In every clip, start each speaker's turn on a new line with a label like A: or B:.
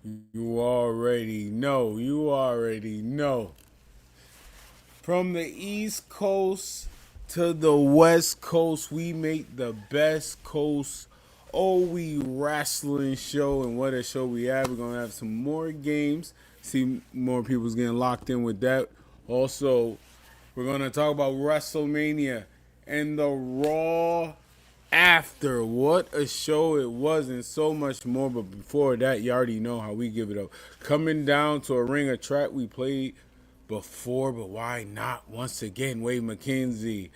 A: You already know. You already know. From the East Coast to the West Coast, we make the best coast OH WE WRASSLIN show. And what a show we have. We're going to have some more games. See more people's getting locked in with that. Also, we're going to talk about WrestleMania and the Raw After. What a show it was, and so much more. But before that, you already know how we give it up. Coming down to a ring, a track we played before, but why not once again? Wade McKenzie,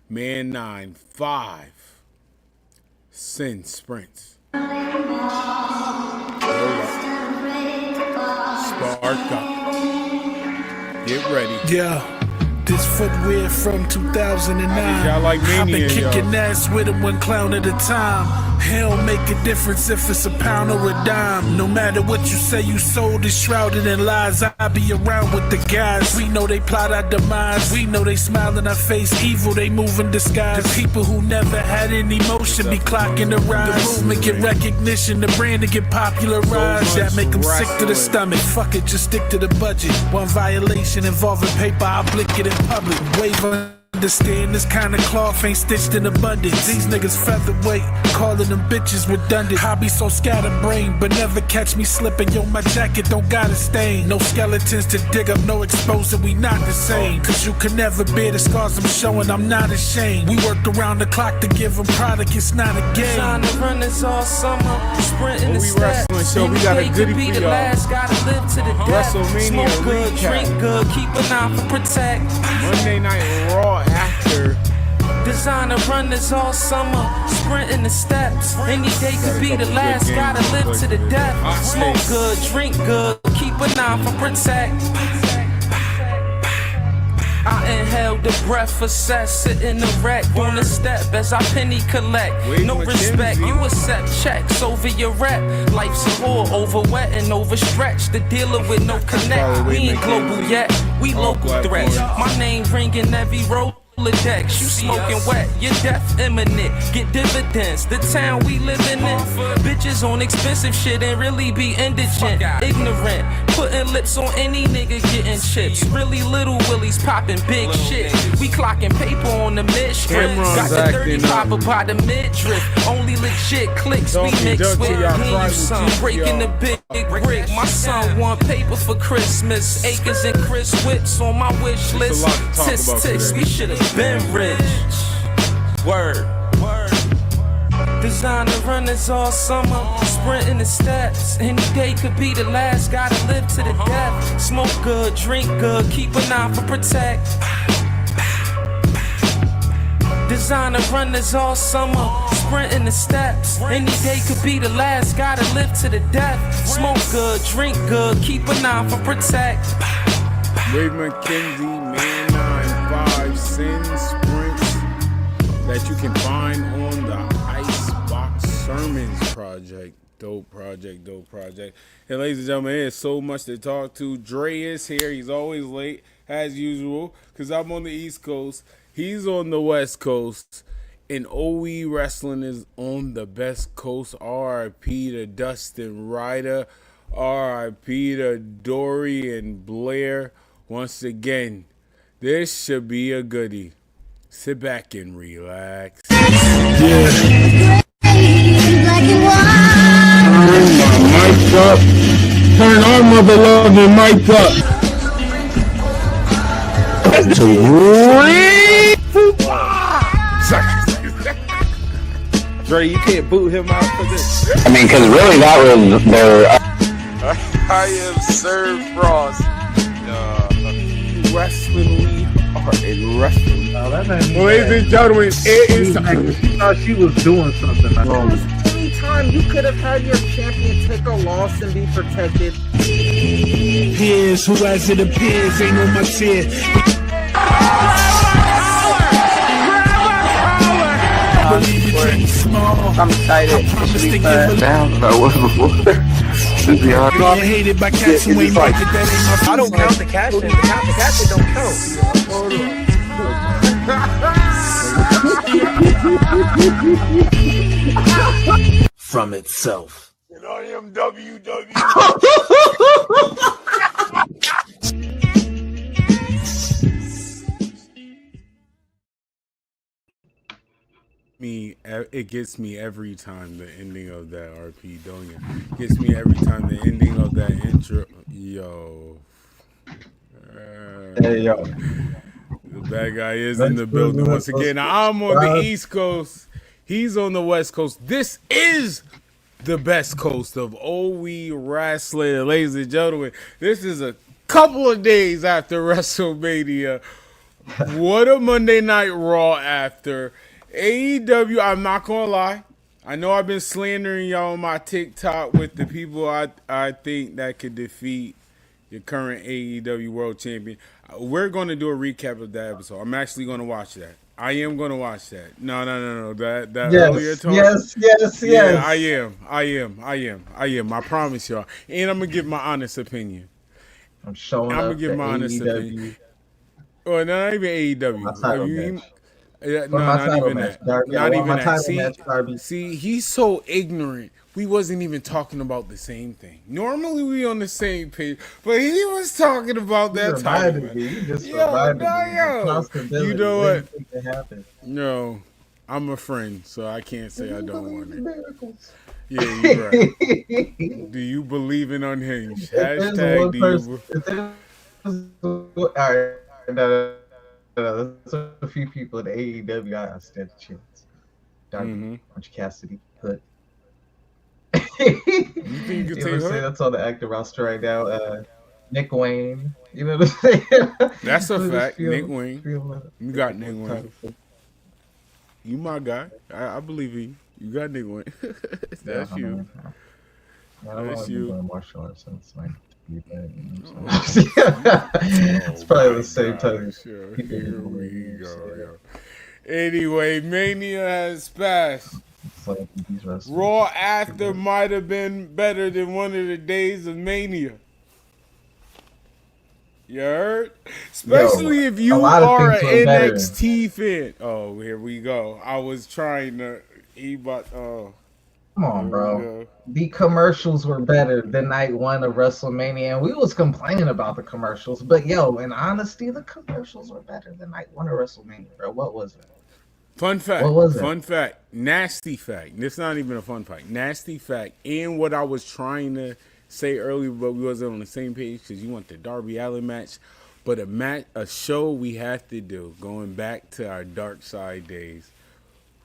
A: Man 9-5, Sin Sprints. Spark up. Get ready.
B: Yeah. This footwear from 2009.
A: Like Mania,
B: I've been kicking ass with him one clown at a time. Hell make a difference if it's a pound or a dime. No matter what you say, you sold is shrouded in lies. I be around with the guys. We know they plot our demise. We know they smile in our face. Evil, they move in disguise. The people who never had any motion be clocking the rise. The movement get recognition. The brand to get popularized. That make them sick to the stomach. Fuck it, just stick to the budget. One violation involving paper, I'll blick it in public. Wave understand this kind of cloth ain't stitched in abundance. These niggas featherweight, calling them bitches redundant. I be so scatterbrained, but never catch me slipping. Yo, my jacket don't got a stain. No skeletons to dig up, no exposing, we not the same. Cause you can never bear the scars I'm showing, I'm not ashamed. We work around the clock to give them product, it's not a game.
C: Trying to run this all summer, sprinting the steps.
A: Show, we got a goodie for y'all.
C: Gotta live to the death.
A: WrestleMania
C: Smoke good,
A: recap.
C: drink good, keep an eye for protect.
A: Monday Night Raw After.
C: Designer runners all summer, sprinting the steps. Any day could be the last, gotta live to the death. Smoke good, drink good, keep an eye for protect. I inhale the breath of cess, sitting erect on the step as I penny collect. No respect, you accept checks over your rep. Life's a war, over wet and overstretched. The dealer with no connect. We ain't global yet, we local threats. My name ringing every road. Decks. You smoking wet, your death imminent. Get dividends, the town we living in. Bitches on expensive shit and really be indigent. Ignorant, putting lips on any nigga getting chips. Really little willies popping big shit. We clocking paper on the mid-strip. Got the dirty popper by the midriff. Only legit clicks we mix with. You son, breaking the big brick. My son want paper for Christmas. Acres and Chris whips on my wish list. Tis, we should've been rich. Word. Designer runners all summer, sprinting the steps. Any day could be the last, gotta live to the death. Smoke good, drink good, keep an eye for protect. Designer runners all summer, sprinting the steps. Any day could be the last, gotta live to the death. Smoke good, drink good, keep an eye for protect.
A: Wade McKenzie, Man 9-5, Sin Sprints, that you can find on the Icebox Sermons project. Dope project, dope project. And ladies and gentlemen, there's so much to talk to. Dre is here. He's always late, as usual, because I'm on the East Coast. He's on the West Coast. And OH WE WRASSLIN is on the best coast. R.I.P. to Dustin Ryder. R.I.P. to Dory and Blair. Once again, this should be a goodie. Sit back and relax.
B: Yeah.
A: Mic up. Turn our mother loving mic up.
D: Dre, you can't boot him out for this.
E: I mean, because really that was their...
D: I am Sir Frost.
A: Wrestling, we are in wrestling.
F: Oh, that man,
A: ladies and gentlemen, it is time.
F: She thought she was doing something.
G: Anytime you could have had your champion take a loss and be protected.
B: Here's who as it appears, ain't on my chair.
E: I'm excited. It should be fun. Down than I was before. To be honest.
B: I hated by cats who ain't like it, that ain't my
G: I don't count the cash in. The cash in don't count.
B: from itself.
A: And I am WWE. It gets me every time the ending of that RP, don't it? Gets me every time the ending of that intro. Yo.
H: Hey, yo.
A: The bad guy is in the building once again. I'm on the East Coast. He's on the West Coast. This is the best coast of OH WE WRASSLIN. Ladies and gentlemen, this is a couple of days after WrestleMania. What a Monday Night Raw after. AEW, I'm not going to lie. I know I've been slandering y'all on my TikTok with the people I think that could defeat your current AEW World Champion. We're going to do a recap of that episode. I'm actually going to watch that. I am going to watch that. No. That
H: yes,
A: earlier talk.
H: Yes.
A: Yeah, I am. I promise y'all. And I'm going to give my honest opinion.
H: I'm going to give my honest opinion.
A: Oh, not even AEW. No,
H: not even that.
A: Not even that. See, he's so ignorant. We wasn't even talking about the same thing. Normally we on the same page, but he was talking about that title. You know what? No, I'm a friend, so I can't say I don't want it. Yeah, you're right. Do you believe in unhinged? Hashtag do you?
H: All right. No. There's a few people in AEW I stand a chance. Orange Cassidy, Hood.
A: You think you can take Hood?
H: That's on the active roster right now. Nick Wayne. You know what I'm saying?
A: That's a fact. Nick Wayne. You got Nick Wayne. You my guy. I believe in you. You got Nick Wayne. That's you. That's you.
H: Martial arts since like. It's probably the same time.
A: Sure. Here we go. Anyway, Mania has passed. Raw After might have been better than one of the days of Mania. You heard? Especially if you are an NXT fan. Oh, here we go. I was trying to.
H: Come on, bro. The commercials were better than night one of WrestleMania, and we was complaining about the commercials. But yo, in honesty, the commercials were better than night one of WrestleMania, bro. What was it?
A: Fun fact.
H: What was it?
A: Fun fact. Nasty fact. This is not even a fun fact. Nasty fact. And what I was trying to say earlier, but we wasn't on the same page because you want the Darby Allin match. But a show we have to do, going back to our dark side days,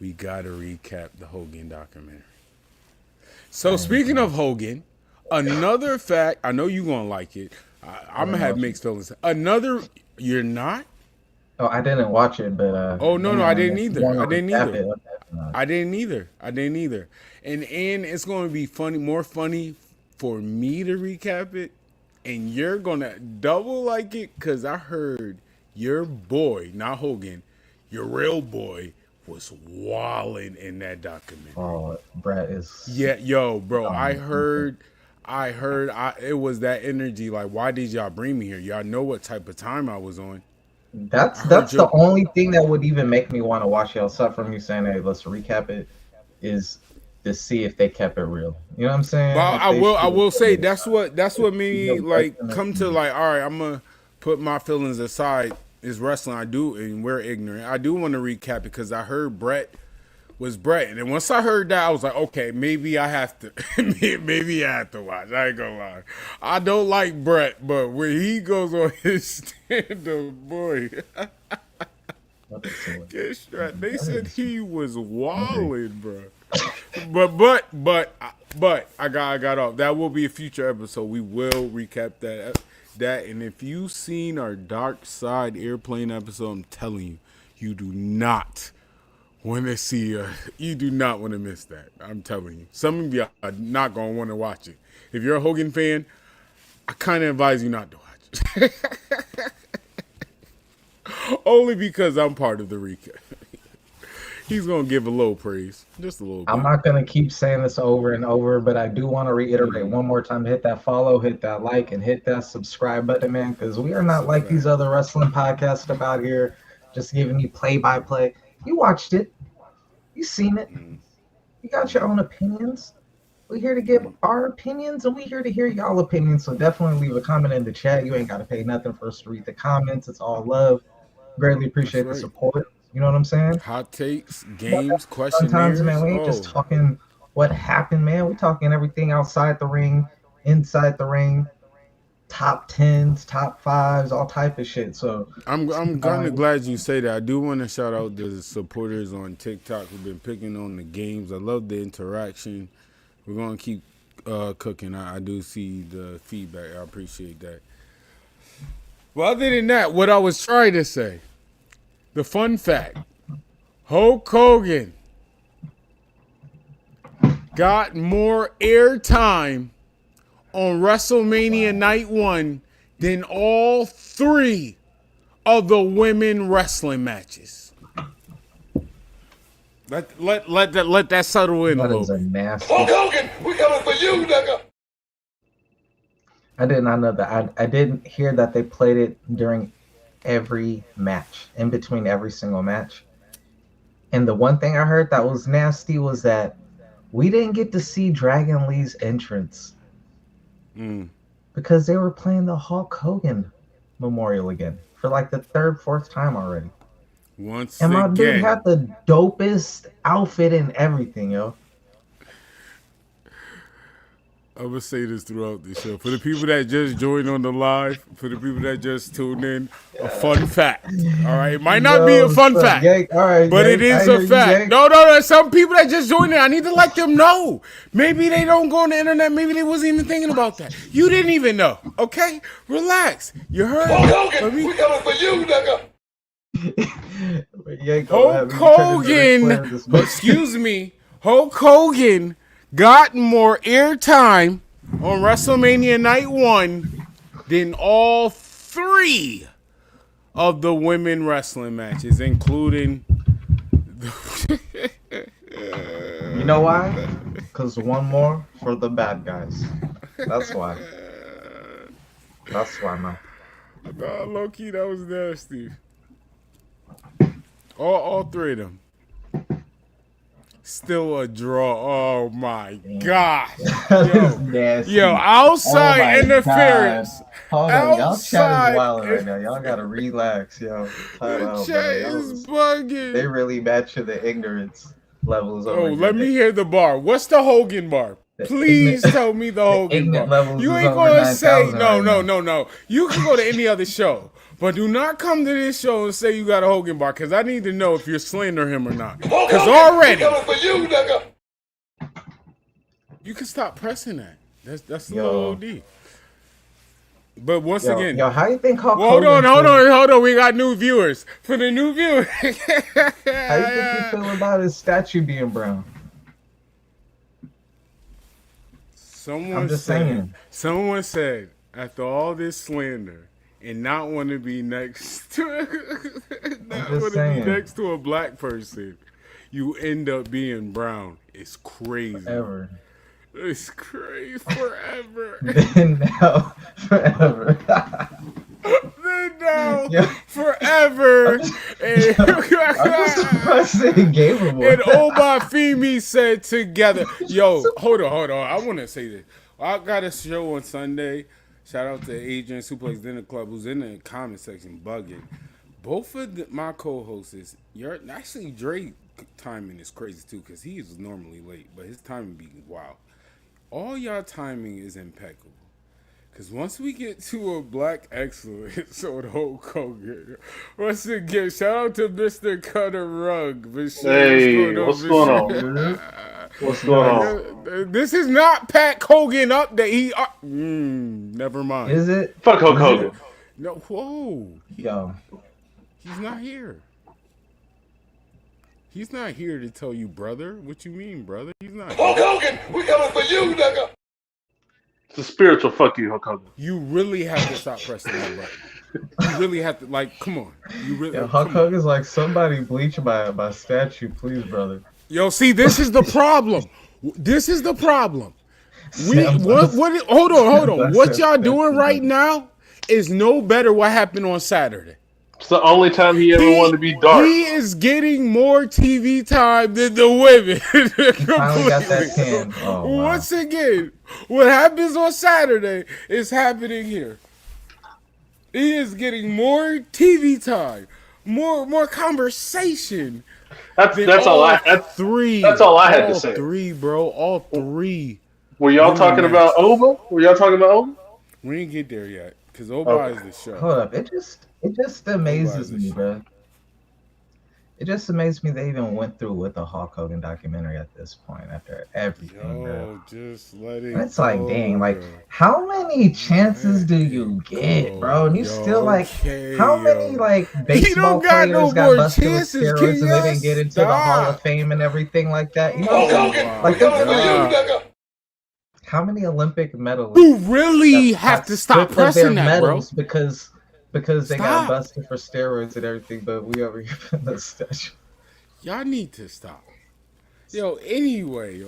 A: we got to recap the Hogan documentary. So speaking of Hogan, another fact, I know you're going to like it. I'm going to have mixed feelings. You're not?
H: Oh, I didn't watch it, but...
A: oh, no, I didn't either. I didn't either. And it's going to be more funny for me to recap it, and you're going to double like it, because I heard your boy, not Hogan, your real boy, was wilding in that documentary.
H: Oh, Brett is...
A: Yeah, yo, bro, I heard it was that energy. Like, why did y'all bring me here? Y'all know what type of time I was on.
H: That's the only thing that would even make me want to watch it, aside from you saying, hey, let's recap it, is to see if they kept it real. You know what I'm saying?
A: Well, I will say that's what made me like come to like, all right, I'm gonna put my feelings aside. It's wrestling, I do, and we're ignorant. I do want to recap it because I heard Brett was Brett, and then once I heard that, I was like, okay, maybe I have to, maybe I have to watch. I ain't gonna lie, I don't like Brett, but when he goes on his stand-up, boy, get strapped. They said he was wilding, bro. But I got off. That will be a future episode. We will recap that, and if you've seen our Dark Side Airplane episode, I'm telling you, you do not want to see you do not want to miss that. I'm telling you. Some of you are not going to want to watch it. If you're a Hogan fan, I kind of advise you not to watch it. Only because I'm part of the recap. He's going to give a little praise. Just a little bit.
H: I'm not going to keep saying this over and over, but I do want to reiterate one more time. Hit that follow, hit that like, and hit that subscribe button, man, because we are not like these other wrestling podcasts about here just giving you play-by-play. You watched it. You seen it. You got your own opinions. We're here to give our opinions, and we're here to hear y'all opinions. So definitely leave a comment in the chat. You ain't got to pay nothing for us to read the comments. It's all love. Greatly appreciate the support. You know what I'm saying?
A: Hot takes, games,
H: Sometimes,
A: questionnaires.
H: man, we ain't just talking what happened, man. We talking everything outside the ring, inside the ring, top 10s, top 5s, all type of shit. So
A: I'm kind of glad you say that. I do want to shout out the supporters on TikTok who've been picking on the games. I love the interaction. We're gonna keep cooking. I do see the feedback. I appreciate that. Well, other than that, what I was trying to say, the fun fact, Hulk Hogan got more airtime on WrestleMania Night 1 than all 3 of the women wrestling matches. Let that settle in a little bit.
H: Nasty.
I: Hulk Hogan, we coming for you, nigga.
H: I did not know that. I didn't hear that they played it during every match, in between every single match. And the one thing I heard that was nasty was that we didn't get to see Dragon Lee's entrance because they were playing the Hulk Hogan Memorial again for like the 3rd, 4th time already.
A: And
H: my dude had the dopest outfit and everything, yo.
A: I'm going to say this throughout the show. For the people that just joined on the live, for the people that just tuned in, a fun fact. All right? It might not be a fun fact, but it is a fact. No. Some people that just joined in, I need to let them know. Maybe they don't go on the internet. Maybe they wasn't even thinking about that. You didn't even know. Okay? Relax. You heard?
I: Hulk Hogan, we coming for you, nigga.
A: Hulk Hogan, excuse me, Hulk Hogan got more airtime on WrestleMania Night 1 than all 3 of the women wrestling matches, including
H: You know why? Because one more for the bad guys. That's why. That's why, man.
A: Nah, low-key, that was nasty. All 3 of them. Still a draw. Oh my gosh. Yo, outside interference.
H: Hold on, y'all chat is wild right now. Y'all gotta relax, yo.
A: The chat is bugging.
H: They really matching the ignorance levels.
A: Let me hear the bar. What's the Hogan bar? Please tell me the Hogan bar. You ain't gonna say no. You can go to any other show. But do not come to this show and say you got a Hogan bar, because I need to know if you're slandering him or not. Because already,
I: for you, nigga.
A: You can stop pressing that. That's a little OD. But once again,
H: how you think Hulk
A: Hogan? Hold on. We got new viewers. For the new viewers,
H: how you think you feel about his statue being brown?
A: Someone said after all this slander. And not want to be next to a black person, you end up being brown. It's crazy.
H: Forever.
A: It's crazy. Forever.
H: Then now, forever.
A: Then now, forever. And Obafemi said together. Yo, hold on. I want to say this. I got a show on Sunday. Shout out to Adrian Suplex Dinner Club, who's in the comment section bugging. Both of my co-hosts, actually Dre timing is crazy too, because he is normally late, but his timing be wild. All y'all timing is impeccable. Because once we get to a black excellence on Hulk Hogan, once again, shout out to Mr. Cutter Rug.
J: Hey, what's going on? What's going on?
A: This is not Pat Hogan update. Never mind.
H: Is it?
J: Fuck Hulk Hogan.
A: No, whoa.
H: Yo.
A: He's not here. He's not here to tell you, brother. What you mean, brother? He's not
I: Hulk Hogan, we coming for you, nigga.
J: It's a spiritual fuck you, Hulk Hogan.
A: You really have to stop pressing that button. You really have to, come on. You really.
H: Hulk Hogan's like, somebody bleach my statue, please, brother.
A: Yo, see, this is the problem. This is the problem. Hold on. What y'all doing right now is no better what happened on Saturday.
J: It's the only time he ever wanted to be dark.
A: He is getting more TV time than the women.
H: Finally got that 10. Oh, wow.
A: Once again, what happens on Saturday is happening here. He is getting more TV time, more conversation.
J: That's all I had to say.
A: All three, bro. All three.
J: Were y'all talking about Oba? We
A: didn't get there yet because Oba is the show.
H: Hold up, it just amazes me, bro. It just amazed me they even went through with the Hulk Hogan documentary at this point after everything, bro.
A: Just let it.
H: It's like, dang, like how many chances do you get, bro? And you still like, how many like baseball players got busted with steroids and they didn't get into the Hall of Fame and everything like that? You know, like how many Olympic medalists
A: who really have to stop pressing that, bro?
H: Because they got busted for steroids and everything, but we over here in the statue.
A: Y'all need to stop. Anyway.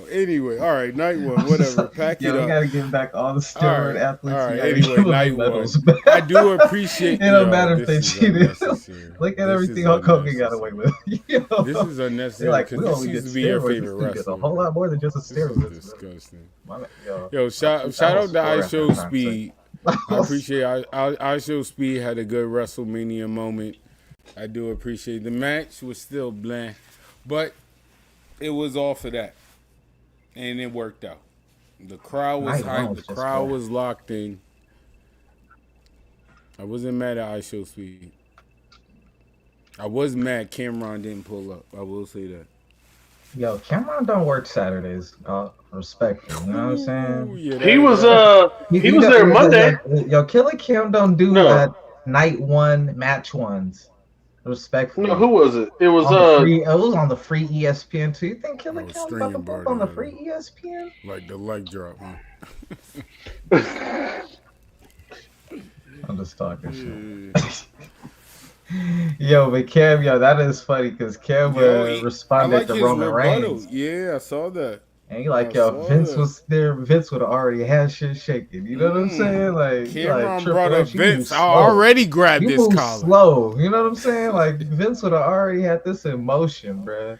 A: All right, night one, whatever. Pack it up.
H: We gotta get back all the steroid athletes.
A: All right, anyway, night one. I do appreciate.
H: It don't matter if they cheated. Look at everything Hulk Hogan got away with.
A: This is unnecessary because this used to be your favorite wrestler.
H: A whole lot more than just a steroid.
A: Disgusting. Shout out to I Show Speed. I appreciate I Show Speed had a good WrestleMania moment. I do appreciate the match was still bland, but it was all for that, and it worked out. The crowd was hyped. The crowd was locked in. I wasn't mad at I Show Speed. I was mad Cameron didn't pull up. I will say that.
H: Yo, Cameron don't work Saturdays. Respectfully, you know what I'm saying?
J: Yeah, he was there Monday.
H: Yo, Killer Cam don't do that night one match ones. Respectfully.
J: No, who was it? It was
H: it was on the free ESPN too. You think Killer Cam's about to book on the free ESPN?
A: Like the leg drop,
H: huh? I'm just talking shit. Yo, but Cam, that is funny because Cam responded to Roman Reigns.
A: Yeah, I saw that.
H: And he like, Vince was there. Vince would have already had shit shaking. You know what I'm saying? Like,
A: Cameron brought up Vince. I already grabbed this collar.
H: Slow. You know what I'm saying? Like, Vince would have already had this in motion, bruh.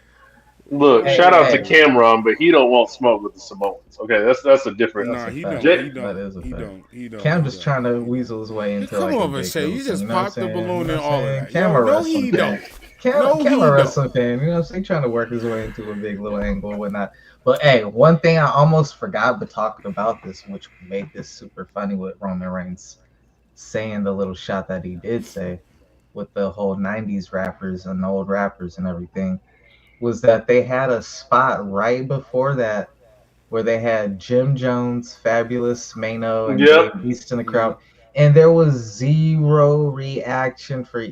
J: Look, shout out to Cameron, but he don't want smoke with the Samoans. Okay, that's a different.
A: No, he don't. He don't.
H: Cam just trying to weasel his way into.
A: Come over, Shay. You just popped the balloon and all of that.
H: No, he don't. Cam a wrestling fan. You know what I'm saying? Trying to work his way into a big little angle and whatnot. But hey, one thing I almost forgot but talking about this, which made this super funny with Roman Reigns saying the little shot that he did say with the whole 90s rappers and old rappers and everything, was that they had a spot right before that where they had Jim Jones, Fabulous, Mano, and Dave East in the crowd. And there was zero reaction for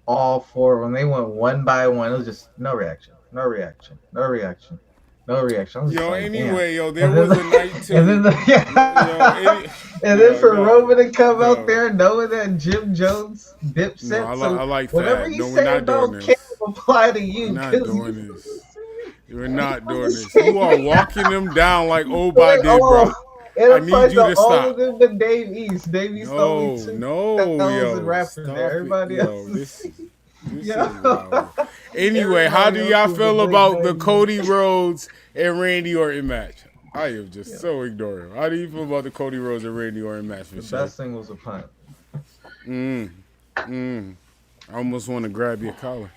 H: all four of them. They went one by one. It was just no reaction. I was
A: there was a night too.
H: And then, for Roman to come out there knowing that Jim Jones dipset.
A: I like
H: whatever you say about Cam apply to you.
A: You're not doing this. You are walking them down like Oba did, bro. I need you to stop.
H: Dave East. Dave East only two rappers there. Everybody else.
A: This is wild. Anyway, how do y'all feel about the Cody Rhodes and Randy Orton match? I am just so ignorant. How do you feel about the Cody Rhodes and Randy Orton match?
H: The best thing was a punt.
A: I almost want to grab your collar.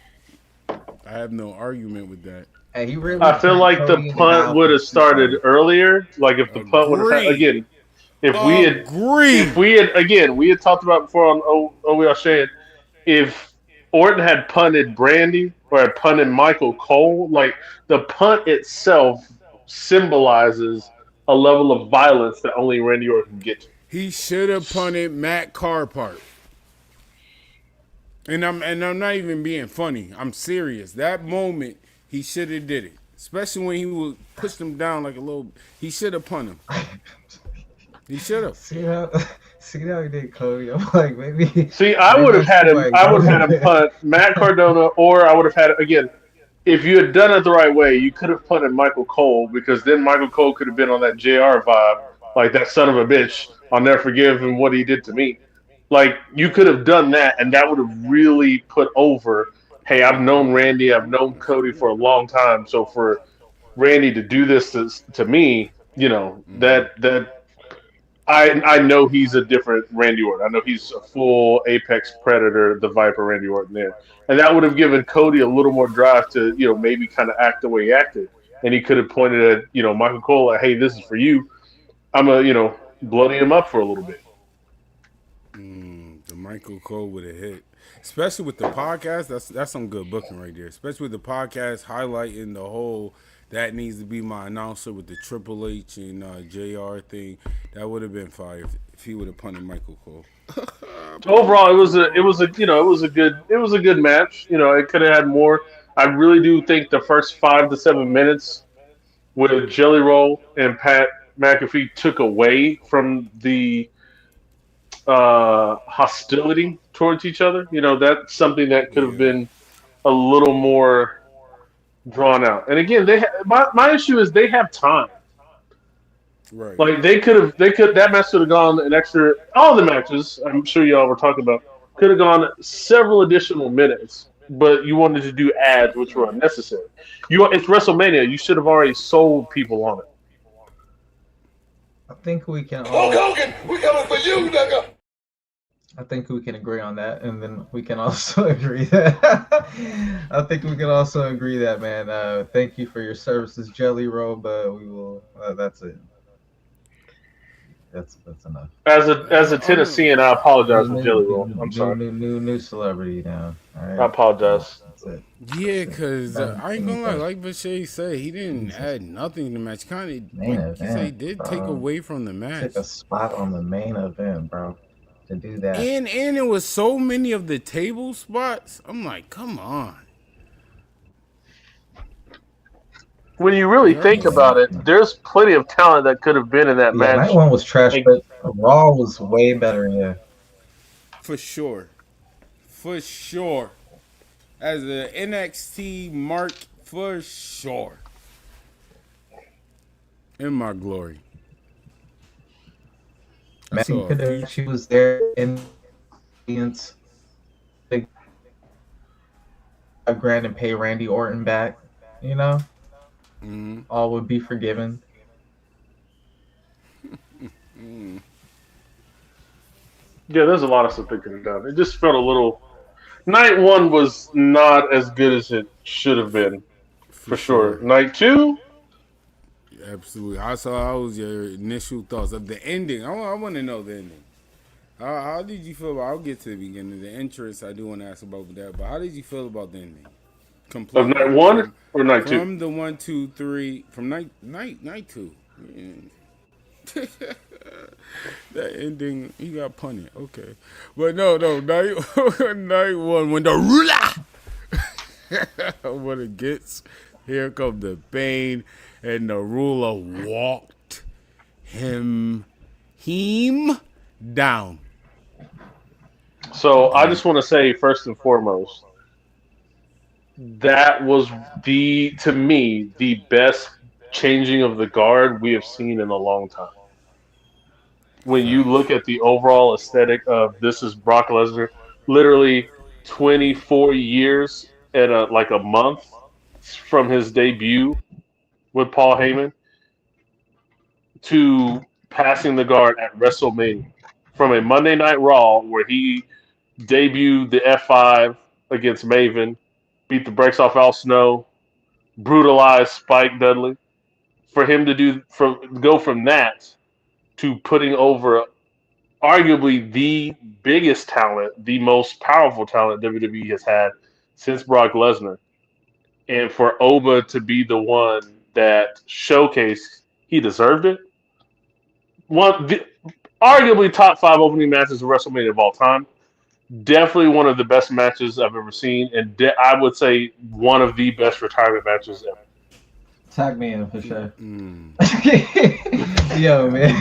A: I have no argument with that.
H: Hey,
J: I feel like the punt would have started earlier. Like if the punt would have again, we had talked about before on OWE Shane, if Orton had punted Brandy or had punted Michael Cole, like the punt itself symbolizes a level of violence that only Randy Orton can get to.
A: He should have punted Matt Carpart. And I'm not even being funny. I'm serious. That moment, he should have did it. Especially when he would push him down like a little. He should have punted him. He should have.
H: See how he did Cody. I'm like, maybe.
J: See, I would have had him. I would have had him punt Matt Cardona, or I would have had it again. If you had done it the right way, you could have punted Michael Cole, because then Michael Cole could have been on that JR vibe, like that son of a bitch. I'll never forgive him what he did to me. Like you could have done that, and that would have really put over. Hey, I've known Randy, I've known Cody for a long time, so for Randy to do this to me, that I know he's a different Randy Orton. I know he's a full Apex Predator, the Viper Randy Orton there, and that would have given Cody a little more drive to maybe kind of act the way he acted, and he could have pointed at Michael Cole like, hey, this is for you. I'm a bloody him up for a little bit.
A: The Michael Cole would have hit, especially with the podcast. That's some good booking right there. Especially with the podcast highlighting the whole that needs to be my announcer with the Triple H and JR thing. That would have been fire if he would have punted Michael Cole.
J: Overall, it was a good match. It could have had more. I really do think the first 5 to 7 minutes with Jelly Roll and Pat McAfee took away from the hostility towards each other. That's something that could have been a little more drawn out. And again, my issue is they have time.
A: Right.
J: Like that match could have gone an extra. All the matches, I'm sure y'all were talking about, could have gone several additional minutes. But you wanted to do ads, which were unnecessary. It's WrestleMania. You should have already sold people on it.
H: I think we can.
I: Hulk Hogan, we coming for you, nigga.
H: I think we can agree on that, and then we can also agree that. I think we can also agree that, man. Thank you for your services, Jelly Roll, but we will. That's it. That's enough.
J: As a Tennessean, I apologize for Jelly Roll. I'm sorry.
H: New celebrity now. All right.
J: I apologize.
H: That's it.
A: Yeah, because I ain't gonna lie, like Bashir said, he didn't add nothing to the match. Kind of, like you say, he did take away from the match.
H: Take a spot on the main event, bro. To do that.
A: And it was so many of the table spots. I'm like, come on.
J: When you really think about it, there's plenty of talent that could have been in that match.
H: Night one was trash, but Raw was way better. Yeah,
A: for sure. As an NXT mark, for sure. In my glory.
H: Man, she was there in the audience. $5 grand and pay Randy Orton back. All would be forgiven.
J: Yeah, there's a lot of stuff they could have done. It just felt a little. Night 1 was not as good as it should have been, for sure. Night 2.
A: Absolutely. How was your initial thoughts of the ending? I want to know the ending. How did you feel about? I'll get to the beginning. The entrance, I do want to ask about that. But how did you feel about the ending?
J: Completely. Of night 1 or night 2?
A: From the 1, 2, 3. From night 2. Yeah. That ending, he got punted. Okay, but no. Night 1 when the ruler when it gets here come the Bane and the ruler walked him down.
J: So I just want to say first and foremost, that was to me the best changing of the guard we have seen in a long time. When you look at the overall aesthetic of this is Brock Lesnar, literally 24 years and like a month from his debut with Paul Heyman to passing the guard at WrestleMania, from a Monday Night Raw where he debuted the F5 against Maven, beat the brakes off Al Snow, brutalized Spike Dudley, for him to go from that to putting over arguably the biggest talent, the most powerful talent WWE has had since Brock Lesnar. And for Oba to be the one that showcased he deserved it. Arguably top 5 opening matches of WrestleMania of all time. Definitely one of the best matches I've ever seen. And I would say one of the best retirement matches ever.
H: Tag me in for sure. Yo, man.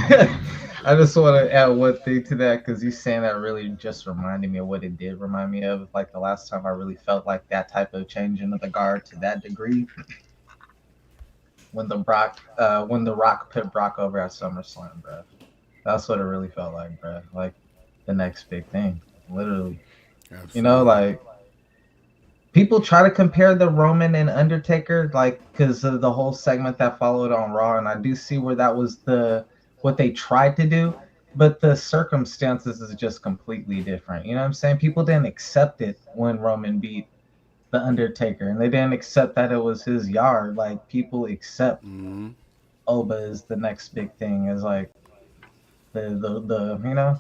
H: I just want to add one thing to that because you saying that really just reminded me of what it did remind me of. Like the last time I really felt like that type of changing of the guard to that degree. When the Rock put Brock over at SummerSlam, bro. That's what it really felt like, bro. Like the next big thing, literally.
A: Absolutely.
H: You know, like people try to compare the Roman and Undertaker, like because of the whole segment that followed on Raw, and I do see where that was what they tried to do, but the circumstances is just completely different. You know what I'm saying? People didn't accept it when Roman beat the Undertaker, and they didn't accept that it was his yard. Like people accept Oba is the next big thing, is like the you know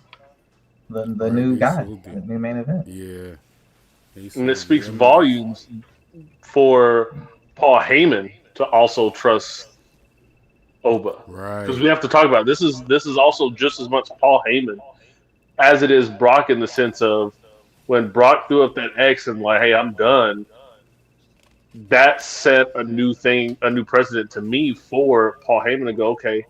H: the
A: Right,
H: new
A: they
H: guy,
A: sold it.
H: the new main event.
A: Yeah.
J: And it speaks volumes for Paul Heyman to also trust Oba.
A: Right.
J: Because we have to talk about this is also just as much Paul Heyman as it is Brock, in the sense of when Brock threw up that X and like, hey, I'm done. That set a new precedent to me for Paul Heyman to go, okay,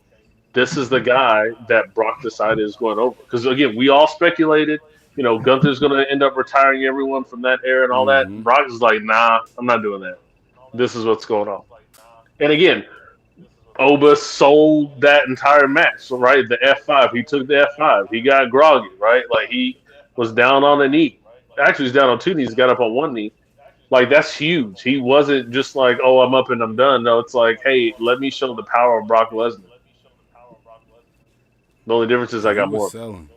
J: this is the guy that Brock decided is going over. Because again, we all speculated, you know, Gunther's going to end up retiring everyone from that era and all that. And Brock is like, nah, I'm not doing that. This is what's going on. And again, Oba sold that entire match, right? The F5. He took the F5. He got groggy, right? Like he was down on a knee. Actually, he's down on two knees. Got up on one knee. Like that's huge. He wasn't just like, oh, I'm up and I'm done. No, it's like, hey, let me show the power of Brock Lesnar. The only difference is I got more.
A: Selling.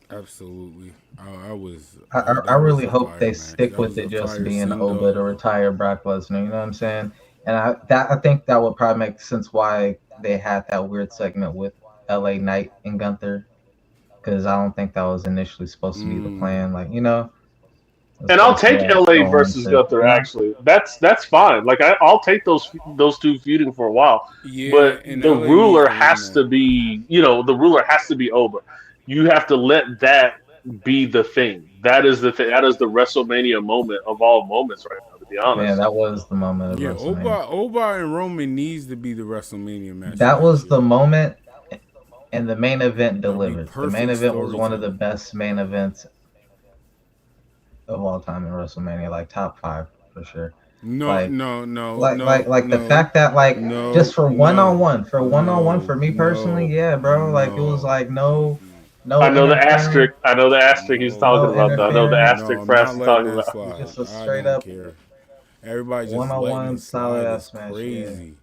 A: Absolutely.
H: I really hope they stick with it just being Oba to retire Brock Lesnar. You know what I'm saying? And I think that would probably make sense why they had that weird segment with LA Knight and Gunther, because I don't think that was initially supposed to be the plan. Like, you know.
J: And I'll take LA versus Gunther. Actually, that's fine. Like I'll take those two feuding for a while.
A: Yeah,
J: but the ruler has to be, you know, the ruler has to be Oba. You have to let that be the thing. That is the thing. That is the WrestleMania moment of all moments right now, to be honest.
H: Yeah, that was the moment of WrestleMania.
A: Oba and Roman needs to be the WrestleMania match.
H: That was the moment, and the main event delivered. The main event was one of the best main events of all time in WrestleMania, like top 5 for sure.
A: No.
H: The fact that just for one-on-one for me personally, yeah, bro. Like it was like no.
J: I know the asterisk. I know the asterisk he's talking about. Though. I know the asterisk Frass is talking about.
H: Just a straight up.
A: Everybody just
H: one-on-one solid ass match.
A: Crazy.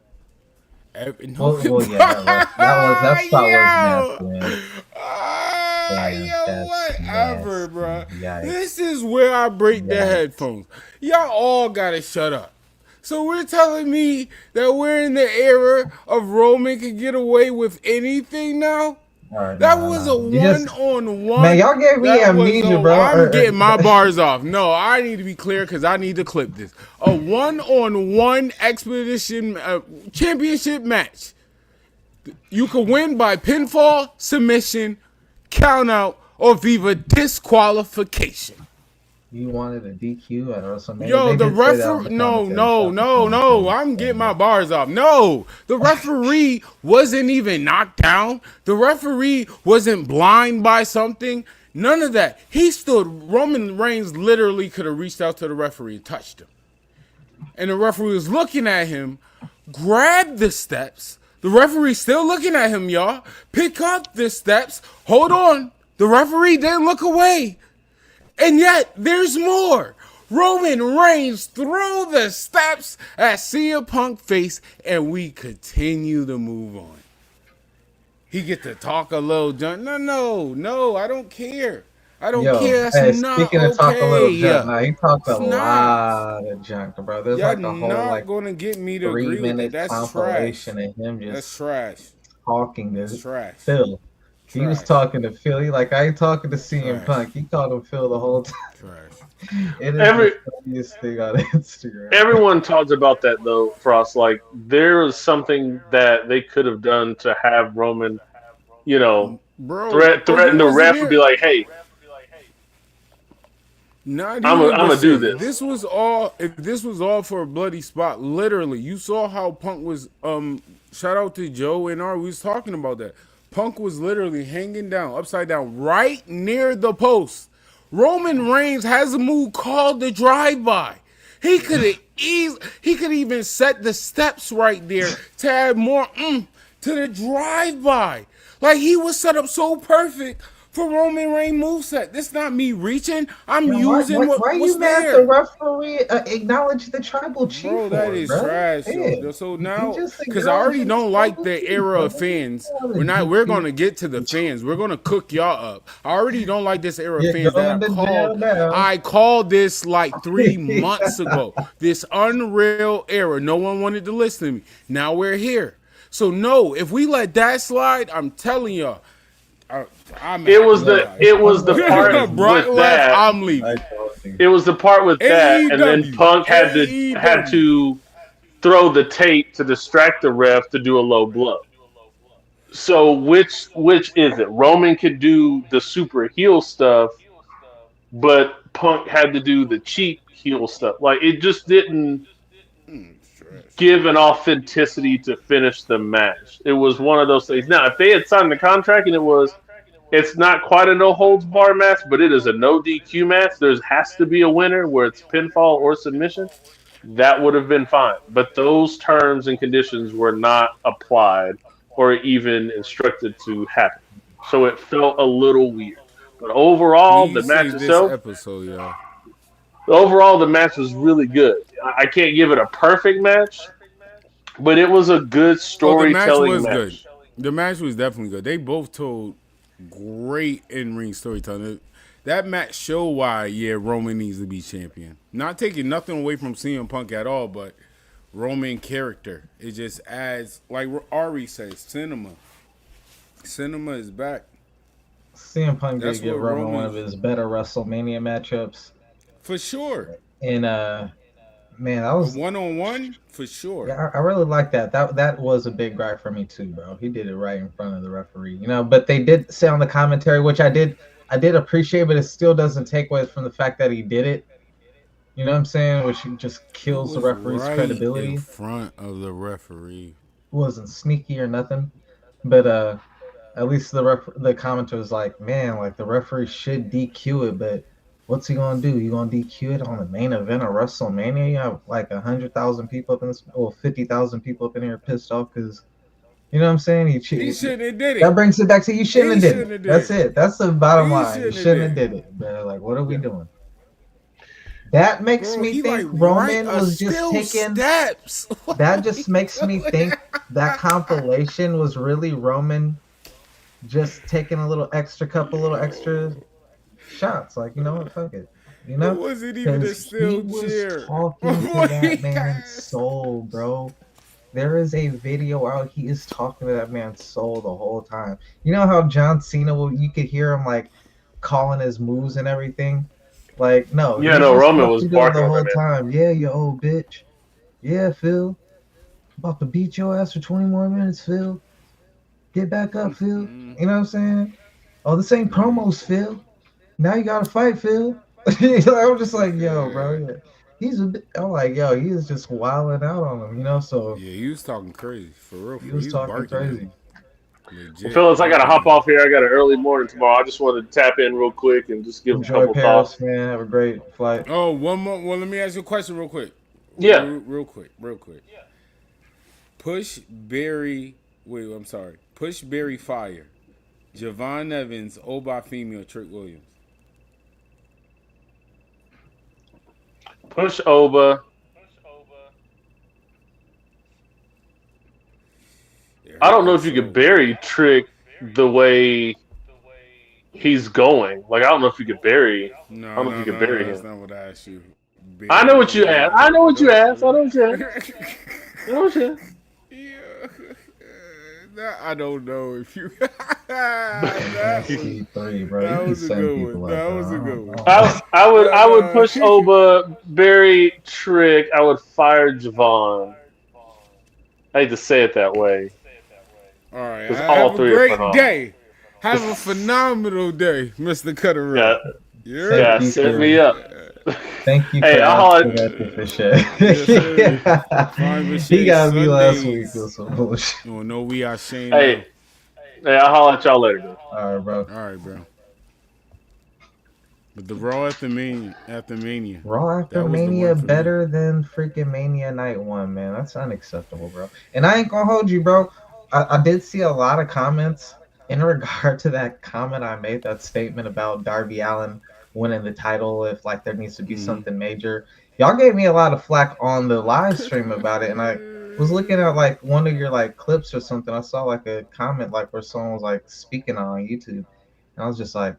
H: Yeah. Well, yeah, that spot was nasty, man.
A: Whatever, bro. This is where I break the headphones. Y'all all gotta shut up. So we're telling me that we're in the era of Roman can get away with anything now? That was a one-on-one.
H: Man, y'all gave me amnesia, bro.
A: I'm getting my bars off. No, I need to be clear because I need to clip this. A one-on-one expedition championship match. You can win by pinfall, submission, count out, or via disqualification.
H: You wanted a DQ at WrestleMania?
A: Yo, the referee. No. I'm getting my bars off. No, the referee wasn't even knocked down. The referee wasn't blind by something. None of that. He stood. Roman Reigns literally could have reached out to the referee and touched him. And the referee was looking at him, grabbed the steps. The referee still looking at him, y'all. Pick up the steps. Hold on. The referee didn't look away. And yet, there's more. Roman Reigns threw the steps at CM Punk face, and we continue to move on. He get to talk a little junk. No, I don't care. I don't care. That's not
H: speaking
A: okay.
H: Of talk a little junk, now he talked a lot of junk, bro. There's
A: Y'all
H: like a whole
A: not gonna get me to agree with it. That's trash.
H: Of him just
A: that's trash.
H: Talking to
A: trash.
H: Phil. He was talking to Phil. He like, I ain't talking to CM Punk. He called him Phil the whole time.
A: Trash.
H: It is the funniest thing on Instagram.
J: Everyone talks about that though, Frost. Like there was something that they could have done to have Roman, you know, threaten the ref and be like, "Hey, I'm gonna do this."
A: This was all. If this was all for a bloody spot, literally, you saw how Punk was. Shout out to Joe and R. We was talking about that. Punk was literally hanging down, upside down, right near the post. Roman Reigns has a move called the drive-by. He could even set the steps right there to add more to the drive-by. Like, he was set up so perfect for Roman Reigns moveset. This not me reaching. I'm using
H: why
A: what's
H: you mad
A: there.
H: the referee acknowledge the tribal chief?
A: Bro, that is trash, yo. So now, because I already don't like the era of fans. We're gonna get to the fans. We're gonna cook y'all up. I already don't like this era of fans that I called this like 3 months ago. This unreal era. No one wanted to listen to me. Now we're here. So no, if we let that slide, I'm telling y'all.
J: It was the part with that.
A: I'm leaving.
J: It was the part with that, and then Punk had to throw the tape to distract the ref to do a low blow. So which is it? Roman could do the super heel stuff, but Punk had to do the cheap heel stuff. Like, it just didn't give an authenticity to finish the match. It was one of those things. Now, if they had signed the contract and it's not quite a no holds bar match, but it is a no DQ match. There has to be a winner where it's pinfall or submission. That would have been fine. But those terms and conditions were not applied or even instructed to happen. So it felt a little weird. But overall, the match itself. Overall, the match was really good. I can't give it a perfect match, but it was a good storytelling match.
A: The match was definitely good. They both told great in-ring storytelling. That match showed why, Roman needs to be champion. Not taking nothing away from CM Punk at all, but Roman character. It just adds, like Ari says, cinema. Cinema is back.
H: CM Punk did give Roman one of his better WrestleMania matchups.
A: For sure.
H: And man, that was
A: one-on-one for sure.
H: Yeah, I really like that. That was a big gripe for me too, bro. He did it right in front of the referee, But they did say on the commentary, which I did appreciate, but it still doesn't take away from the fact that he did it. You know what I'm saying? Which just kills the referee's credibility.
A: In front of the referee.
H: Wasn't sneaky or nothing, but at least the commenter was like, man, like the referee should DQ it, but what's he gonna do? You gonna DQ it on the main event of WrestleMania? You have like 100,000 people up in this, or 50,000 people up in here pissed off because, you know what I'm saying? He
A: shouldn't have did it.
H: That brings it back to you shouldn't have did it. That's it. That's the bottom line. You shouldn't have did it. But like, what are we doing? That makes me think Roman was just taking
A: steps.
H: That just makes me think that compilation was really Roman just taking a little extra shots, like, what, fuck it,
A: It wasn't even a still cheer.
H: He was talking to that man's soul, bro. There is a video out. He is talking to that man's soul the whole time. You know how John Cena, you could hear him like calling his moves and everything. Like, no.
J: Yeah, no. Roman was barking
H: the whole time. Yeah, you old bitch. Yeah, Phil. About to beat your ass for 20 more minutes, Phil. Get back up, Phil. You know what I'm saying? Oh, this ain't promos, Phil. Now you gotta fight, Phil. I'm just like, yo, bro. I'm like, yo, he is just wilding out on him, So
A: yeah, he was talking crazy for real.
H: He was talking crazy.
J: Well, fellas, I gotta hop off here. I got an early morning tomorrow. I just wanted to tap in real quick and just give a couple thoughts.
H: Man, have a great flight.
A: Oh, one more. Well, let me ask you a question real quick.
J: Yeah,
A: real quick. Push Barry Fire. Javon Evans, Oba Female, Trick Williams.
J: Push Oba. I don't know if you could bury Trick the way he's going. Like, I don't know if you could bury. I don't know if you could bury him.
A: That's not what I asked you.
J: I know what you asked. I know what you asked.
A: I don't know if you.
H: That
A: was a good one.
J: I would push Oba, bury Trick. I would fire Javon. I hate to say it that way.
A: All right. Have a great day. Have a phenomenal day, Mr. Cutter.
J: Yeah, set me up.
H: Thank you.
J: Hey,
H: I'll for shit. He got me last week with some bullshit.
A: Oh no, we are Shane.
J: Hey, I'll holler at y'all later, bro.
H: All
A: right, bro. But the Raw After Mania.
H: Raw After Mania better than freaking Mania Night 1, man. That's unacceptable, bro. And I ain't gonna hold you, bro. I did see a lot of comments in regard to that comment I made, that statement about Darby Allin winning the title if like there needs to be something major. Y'all gave me a lot of flack on the live stream about it, and I was looking at like one of your like clips or something. I saw like a comment like where someone was like speaking on YouTube, and I was just like,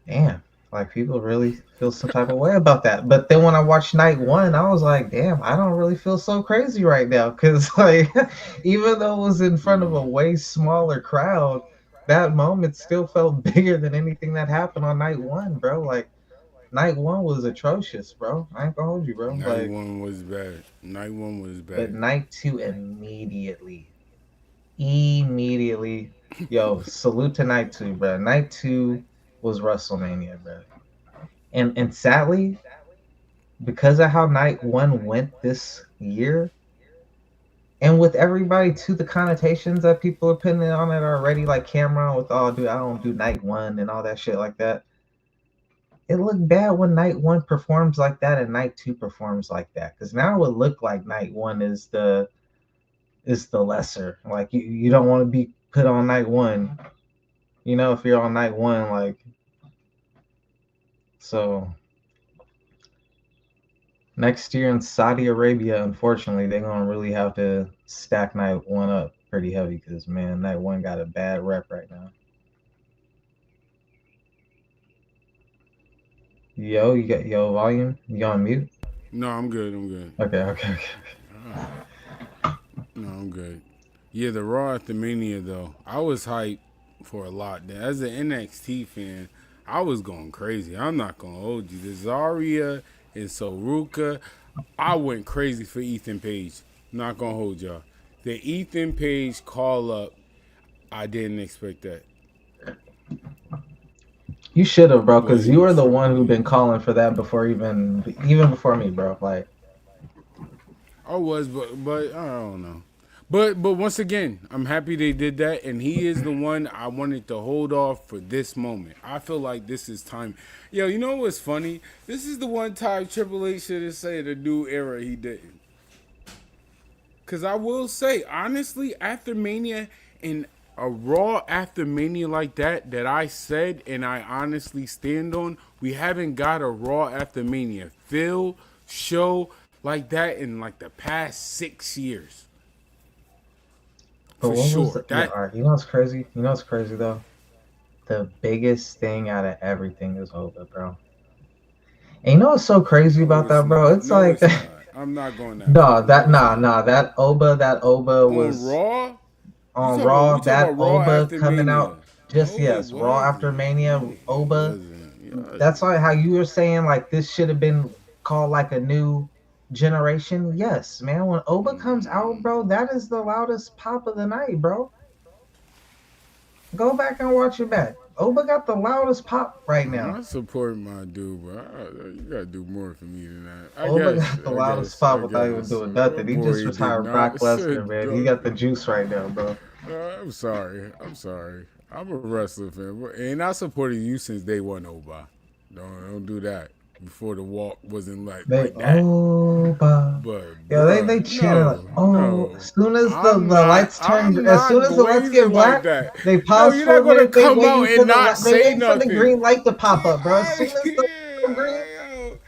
H: damn, like people really feel some type of way about that. But then when I watched night one, I was like, damn, I don't really feel so crazy right now, because like even though it was in front of a way smaller crowd, that moment still felt bigger than anything that happened on night one, bro. Like night one was atrocious, bro. I ain't gonna hold you, bro.
A: Night
H: Like,
A: one was bad. Night one was bad.
H: but night two immediately, yo, salute to night two, bro. Night two was WrestleMania, bro. And sadly, because of how night one went this year, and with everybody to the connotations that people are putting on it already, like Cameron with, oh, dude, I don't do night one and all that shit like that. It looked bad when night one performs like that and night two performs like that, because now it would look like night one is the lesser. Like you don't want to be put on night one, you know, if you're on night one, like, so next year in Saudi Arabia, unfortunately, they're gonna really have to stack night one up pretty heavy, because man, night one got a bad rep right now. Yo, you got volume? You on mute?
A: No, I'm good. I'm good.
H: Okay.
A: No, I'm good. Yeah, the Raw After Mania though, I was hyped for a lot. As an NXT fan, I was going crazy. I'm not gonna hold you. The Zarya and Soruka, I went crazy for Ethan Page. Not gonna hold y'all. The Ethan Page call up, I didn't expect that.
H: You should have, bro, because you were the one who been calling for that before even before me, bro. Like,
A: I was, but I don't know. But once again, I'm happy they did that, and he is the one I wanted to hold off for this moment. I feel like this is time. Yo, you know what's funny? This is the one time Triple H should have said a new era he didn't. Because I will say, honestly, after Mania, and a Raw After Mania like that I said and I honestly stand on, we haven't got a Raw After Mania feel show like that in like the past 6 years.
H: but for sure. You know what's crazy? You know what's crazy though? The biggest thing out of everything is Oba, bro. And you know what's so crazy about that, bro? It's like
A: I'm not going that.
H: No, that that Oba was
A: Raw.
H: On Raw, that Oba coming out. Just yes, Raw After Mania, Oba. That's like how you were saying, like this should have been called like a new generation. Yes, man. When Oba comes out, bro, that is the loudest pop of the night, bro. Go back and watch it back. Oba got the loudest pop right now.
A: I support my dude, bro. You gotta do more for me than that.
H: Oba got the loudest pop without even doing nothing. He just retired Brock Lesnar, man. He got the juice right now, bro.
A: I'm sorry. I'm a wrestler fan, and I supported you since day one, Oba. Don't do that. Before the walk wasn't like that.
H: Oba.
A: But
H: yeah, they chanted as soon as the lights turn, as soon as the lights get black, they pause for a minute. They waiting for the green light to pop up, bro. As soon as the green,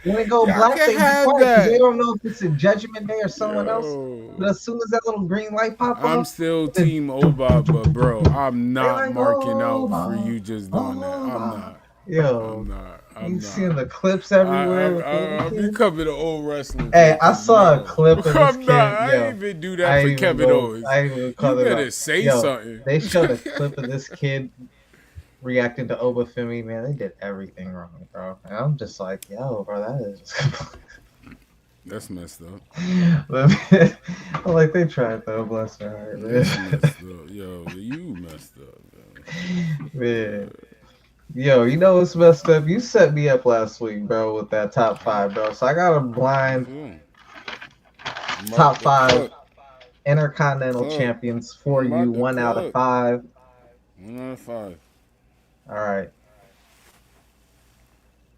H: when it go black, they quiet because they don't know if it's a Judgment Day or someone else. But as soon as that little green light pop up,
A: I'm still Team Oba, but bro, I'm not marking out for you just doing that. I'm not.
H: Yo,
A: I'm not.
H: You seeing the clips everywhere?
A: I'm becoming an old wrestler.
H: Hey, I saw a clip of this kid.
A: I didn't even do that for Kevin Owens.
H: I didn't even call
A: you better say something.
H: They showed a clip of this kid reacting to Oba Femi. Man, they did everything wrong, bro. And I'm just like, yo, bro, that is just...
A: That's messed up.
H: I'm like, they tried though, bless their heart, man.
A: Yo, you messed up,
H: man. Yo, you know what's messed up? You set me up last week, bro, with that top 5, bro. So I got a blind top 5 Intercontinental Champions for you, 1 out of 5.
A: 1 out of 5.
H: All right.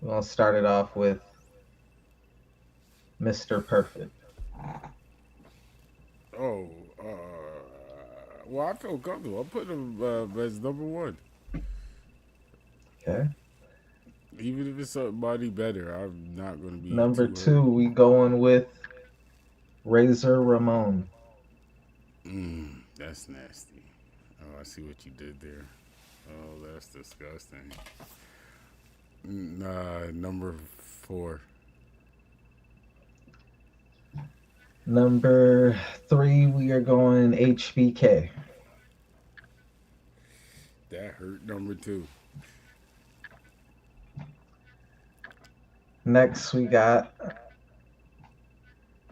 H: We're going to start it off with Mr. Perfect.
A: Well, I feel comfortable. I put him as number one.
H: Okay.
A: Even if it's somebody better, I'm not going to be
H: Number
A: too
H: two,
A: hurt.
H: we going with Razor Ramon.
A: That's nasty. Oh, I see what you did there. Oh, that's disgusting. Number four.
H: Number three, we are going HBK.
A: That hurt. Number two.
H: Next, we got.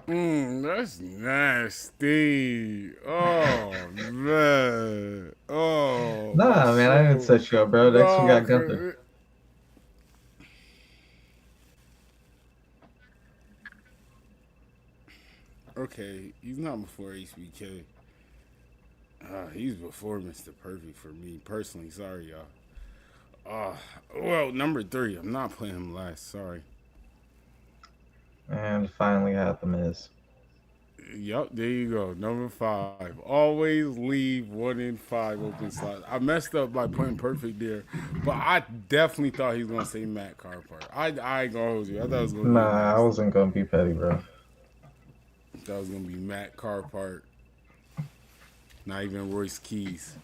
A: That's nasty. Oh man. Oh.
H: Nah, man, I didn't set you up, bro. Next, we got Gunther.
A: Okay, he's not before HBK. He's before Mr. Perfect for me personally. Sorry, y'all. Well, number three. I'm not playing him last. Sorry.
H: And finally, had The Miz.
A: Yup, there you go. Number five. Always leave 1 in 5 open slots. I messed up by putting Perfect there, but I definitely thought he was gonna say Matt Carpart. I ain't gonna hold you. I thought it was gonna be.
H: Nah, I wasn't gonna be petty, bro.
A: I thought it was gonna be Matt Carpart. Not even Royce Keys.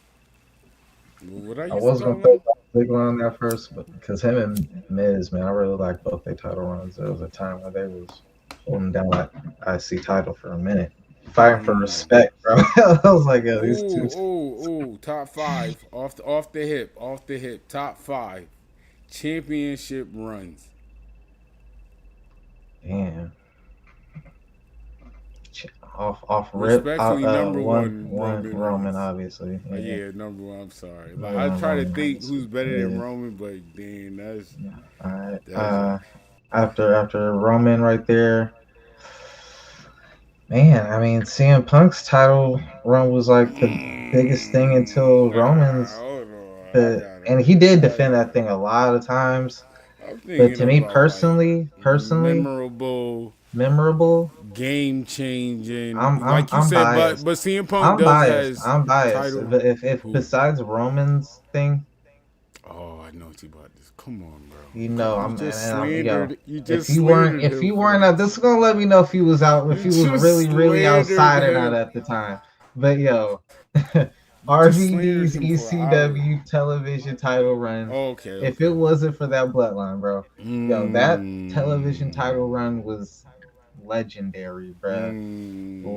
A: What I
H: was gonna put big one on that first, but because him and Miz, man, I really like both their title runs. There was a time where they was holding down that IC title for a minute, fighting for respect, bro. I was like, yo, these two.
A: Top five off the hip. Top 5 championship runs.
H: Damn. Off rip.
A: Respectfully, number one,
H: Roman, obviously.
A: Yeah, number one. I'm sorry. Like, I try to think who's better than Roman, but damn, that's
H: all right. After Roman right there, man. I mean, CM Punk's title run was like the biggest thing until Roman's. And he did defend that thing a lot of times. But to me personally, memorable,
A: game changing.
H: Like you said, but CM Punk I'm biased. But if besides Roman's thing,
A: I know what you about this. Come on, bro.
H: You know,
A: I'm just slandered.
H: If you weren't out, this is gonna let me know if he was out. If he was really outside or not at the time. But yo, RVD's ECW television title run.
A: Okay.
H: If it wasn't for that bloodline, bro, yo, that television title run was legendary, bro.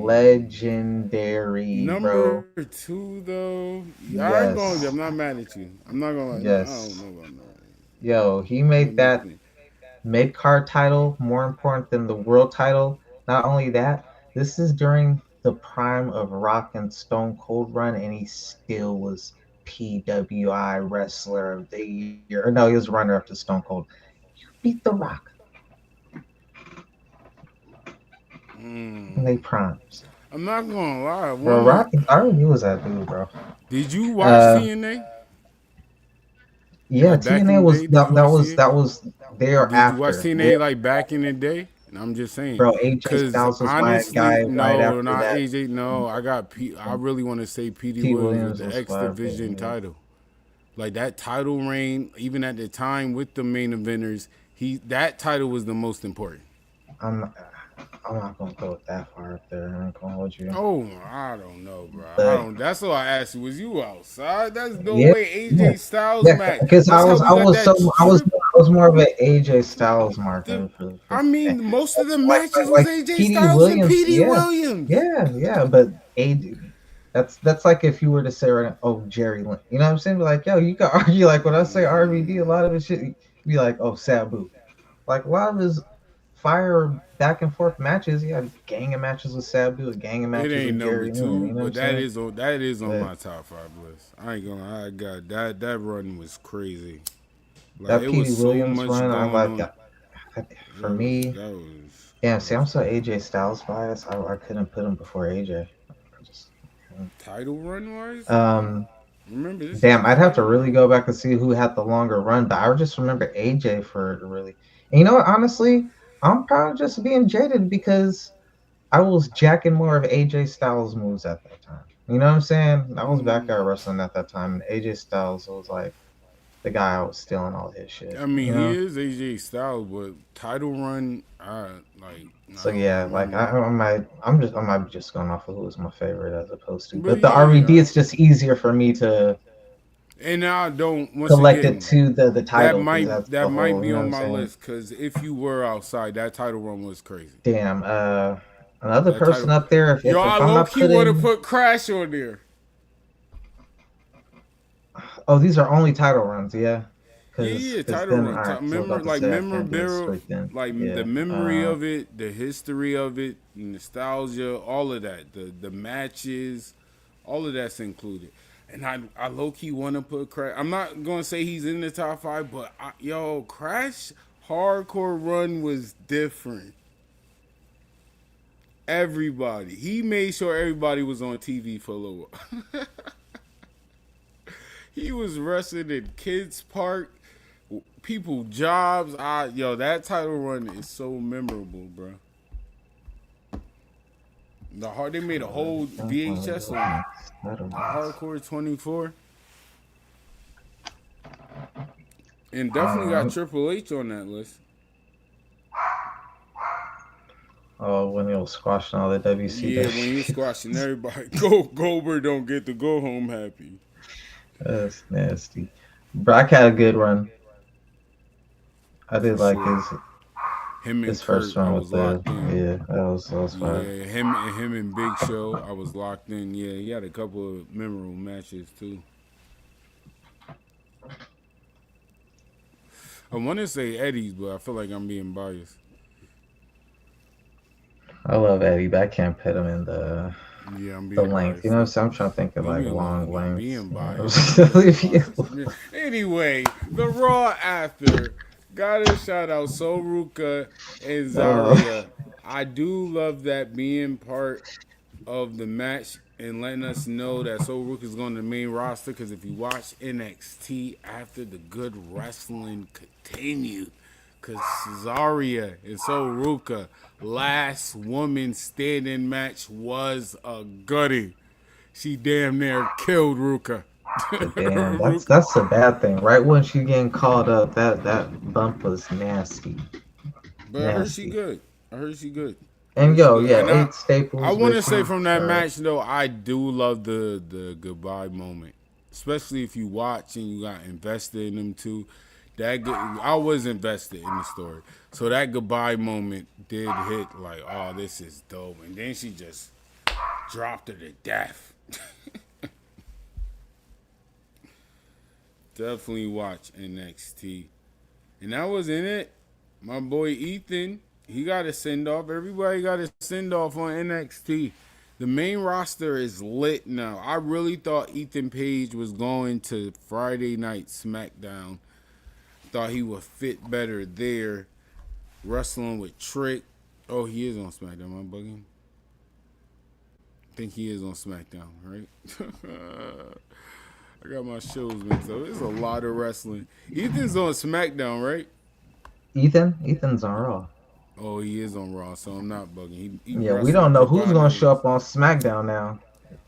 H: Legendary,
A: bro. Number 2, though. Yes. I'm not mad at you. I'm not gonna.
H: Yes.
A: I don't know about that.
H: Yo, he made that mid-card title more important than the world title. Not only that, this is during the prime of Rock and Stone Cold run, and he still was PWI Wrestler of the Year. Or no, he was runner-up to Stone Cold. You beat The Rock. And they primes.
A: I'm not gonna lie,
H: bro. Rock, I already was that dude, bro.
A: Did you watch TNA?
H: Yeah, TNA was that was there
A: Did
H: after.
A: You watch TNA like back in the day? And I'm just saying,
H: bro. AJ Styles was honestly, my guy. Right after
A: not
H: that.
A: AJ. No, I got I really want to say Petey Williams with the X Division title. Like that title reign, even at the time with the main eventers, that title was the most important.
H: I'm not gonna go that far up there. I'm gonna hold you.
A: Oh, I don't know, bro. That's all I asked you. Was you outside? That's no way. AJ Styles match.
H: Because I was more of an AJ Styles mark.
A: I mean, most of the matches was AJ Styles and Petey Williams.
H: Yeah, but AJ. That's like if you were to say right now, oh, Jerry Lynn. You know what I'm saying? Be like, yo, you can argue like when I say RVD, a lot of his shit be like, oh, Sabu. Like a lot of his fire back and forth matches. He had gang of matches with Sabu, a gang of matches with Jerry Lynn. You know
A: but that is on my top 5 list. I ain't gonna. I got that. That run was crazy.
H: Like, that Petey Williams run, I like. For me, damn. See, I'm so AJ Styles biased. I couldn't put him before AJ.
A: Title run wise,
H: remember this? Damn, I'd have to really go back and see who had the longer run, but I just remember AJ for it really. And you know what? Honestly, I'm probably just being jaded because I was jacking more of AJ Styles moves at that time. You know what I'm saying? I was backyard wrestling at that time, and AJ Styles was like the guy I was stealing all his shit.
A: I mean,
H: You
A: he
H: know?
A: is AJ Styles, but title run,
H: So yeah, like I might be just going off of who was my favorite as opposed to. But the
A: yeah,
H: RVD, it's just easier for me to
A: and I don't once
H: collect
A: again
H: it to the title.
A: that might be
H: you know
A: on
H: what
A: my
H: I'm saying?
A: list because if you were outside, that title run was crazy.
H: Damn. Another
A: That
H: person
A: title,
H: up there. If
A: I
H: I'm
A: low
H: not
A: key want to
H: putting,
A: put Crash on there.
H: oh, these are only title runs, yeah.
A: Yeah,
H: Because
A: title
H: then,
A: run,
H: all right, so I was about to
A: like
H: say I can't do it
A: memorabilia,
H: straight then.
A: like
H: Yeah.
A: the memory of it, the history of it, nostalgia, all of that, the matches, all of that's included. And I low key want to put Crash. I'm not gonna say he's in the top 5, but Crash hardcore run was different. Everybody, he made sure everybody was on TV for a little while. He was wrestling in kids' park, people jobs. That title run is so memorable, bro. They made a whole VHS on it. Hardcore 24. And definitely got Triple H on that list.
H: Oh, when he was squashing all the WCW.
A: Yeah, when he was squashing everybody. Goldberg don't get to go home happy.
H: That's nasty. Brock had a good run. I did like his first run with the that was fun.
A: Yeah, him and Big Show, I was locked in. Yeah, he had a couple of memorable matches too. I want to say Eddie's, but I feel like I'm being biased.
H: I love Eddie, but I can't put him in the length.
A: Biased.
H: You know what I'm saying? I'm trying to think of like long lengths.
A: Being biased. Anyway, the Raw After. Gotta shout out Soruka and Zarya. I do love that being part of the match and letting us know that Soruka is going to the main roster. Because if you watch NXT after the good wrestling continued, because Zarya and Soruka last woman standing match was a goodie. She damn near killed Ruka.
H: Damn, that's a bad thing. Right when she getting called up, that bump was nasty.
A: But I heard she good.
H: And Eight Staples.
A: I want to say from that match though, I do love the goodbye moment, especially if you watch and you got invested in them too. I was invested in the story, so that goodbye moment did hit like, oh, this is dope, and then she just dropped her to death. Definitely watch NXT. And that was in it. My boy Ethan, he got a send-off. Everybody got a send-off on NXT. The main roster is lit now. I really thought Ethan Page was going to Friday Night SmackDown. Thought he would fit better there. Wrestling with Trick. Oh, he is on SmackDown. Am I bugging? I think he is on SmackDown, right? I got my shows mixed up. There's a lot of wrestling. Ethan's on SmackDown, right?
H: Ethan's on Raw.
A: Oh, he is on Raw, so I'm not bugging.
H: We don't know who's going to show up on SmackDown now.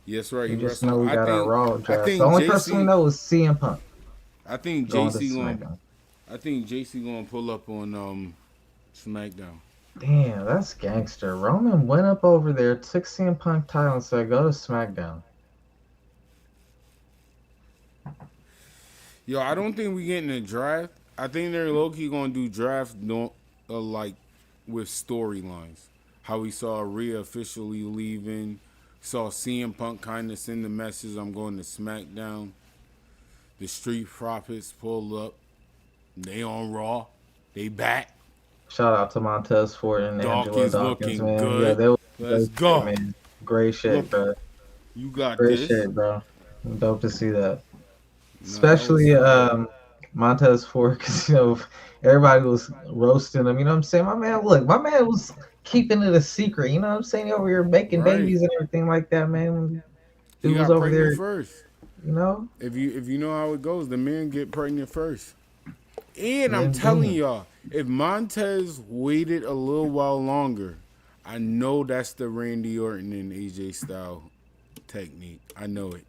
A: Yes, right.
H: You just know we got our Raw draft. The only person we know is CM Punk.
A: I think JC going to pull up on SmackDown.
H: Damn, that's gangster. Roman went up over there, took CM Punk title and said, go to SmackDown.
A: Yo, I don't think we getting a draft. I think they're low-key going to do draft like with storylines. How we saw Rhea officially leaving. Saw CM Punk kind of send the message, I'm going to SmackDown. The Street Profits pulled up. They on Raw. They back.
H: Shout out to Montez Ford and
A: Dawkins looking
H: man.
A: good.
H: Yeah,
A: Let's go.
H: Man. Great shit, bro.
A: You got
H: Great
A: this.
H: shit, bro. Dope to see that. Especially Montez Ford, because everybody was roasting him. You know what I'm saying? My man was keeping it a secret. You know what I'm saying? Over here making babies and everything like that, man.
A: He was over there first.
H: You know?
A: If you know how it goes, the men get pregnant first. And I'm telling y'all, if Montez waited a little while longer, I know that's the Randy Orton and AJ Styles technique. I know it.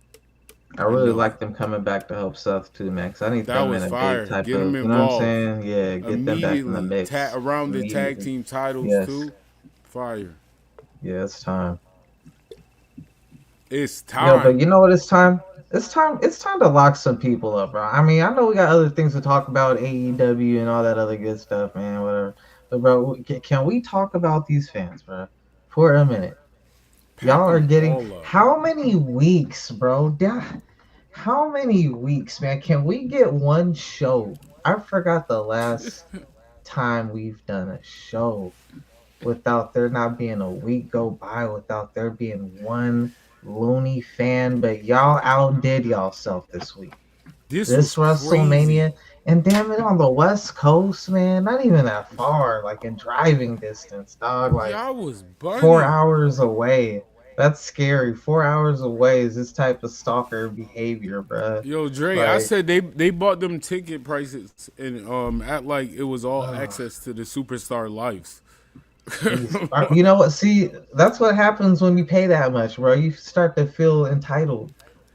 H: I really like them coming back to help Seth too, man. 'Cause I need
A: That
H: them in
A: was
H: a big
A: fire.
H: type
A: Get them
H: of, you know what I'm
A: involved
H: saying? Yeah, get them back in the
A: immediately.
H: mix
A: Around the tag
H: immediately.
A: team titles
H: Yes.
A: too. Fire.
H: Yeah, it's time.
A: It's time.
H: Yo, but you know what? It's time. It's time. It's time to lock some people up, bro. I mean, I know we got other things to talk about, AEW and all that other good stuff, man. Whatever. But bro, can we talk about these fans, bro, for a minute? Y'all are getting how many weeks, bro? How many weeks, man? Can we get one show? I forgot the last time we've done a show without there not being a week go by without there being one loony fan. But y'all outdid y'allself this week. This WrestleMania,
A: crazy.
H: and damn it, on the West Coast, man, not even that far, like in driving distance, dog. Like
A: y'all was burning.
H: 4 hours away. That's scary. 4 hours away is this type of stalker behavior, bro.
A: Yo, Dre,
H: like,
A: I said they bought them ticket prices and act like it was all access to the superstar lives.
H: You know what? See, that's what happens when you pay that much, bro. You start to feel entitled.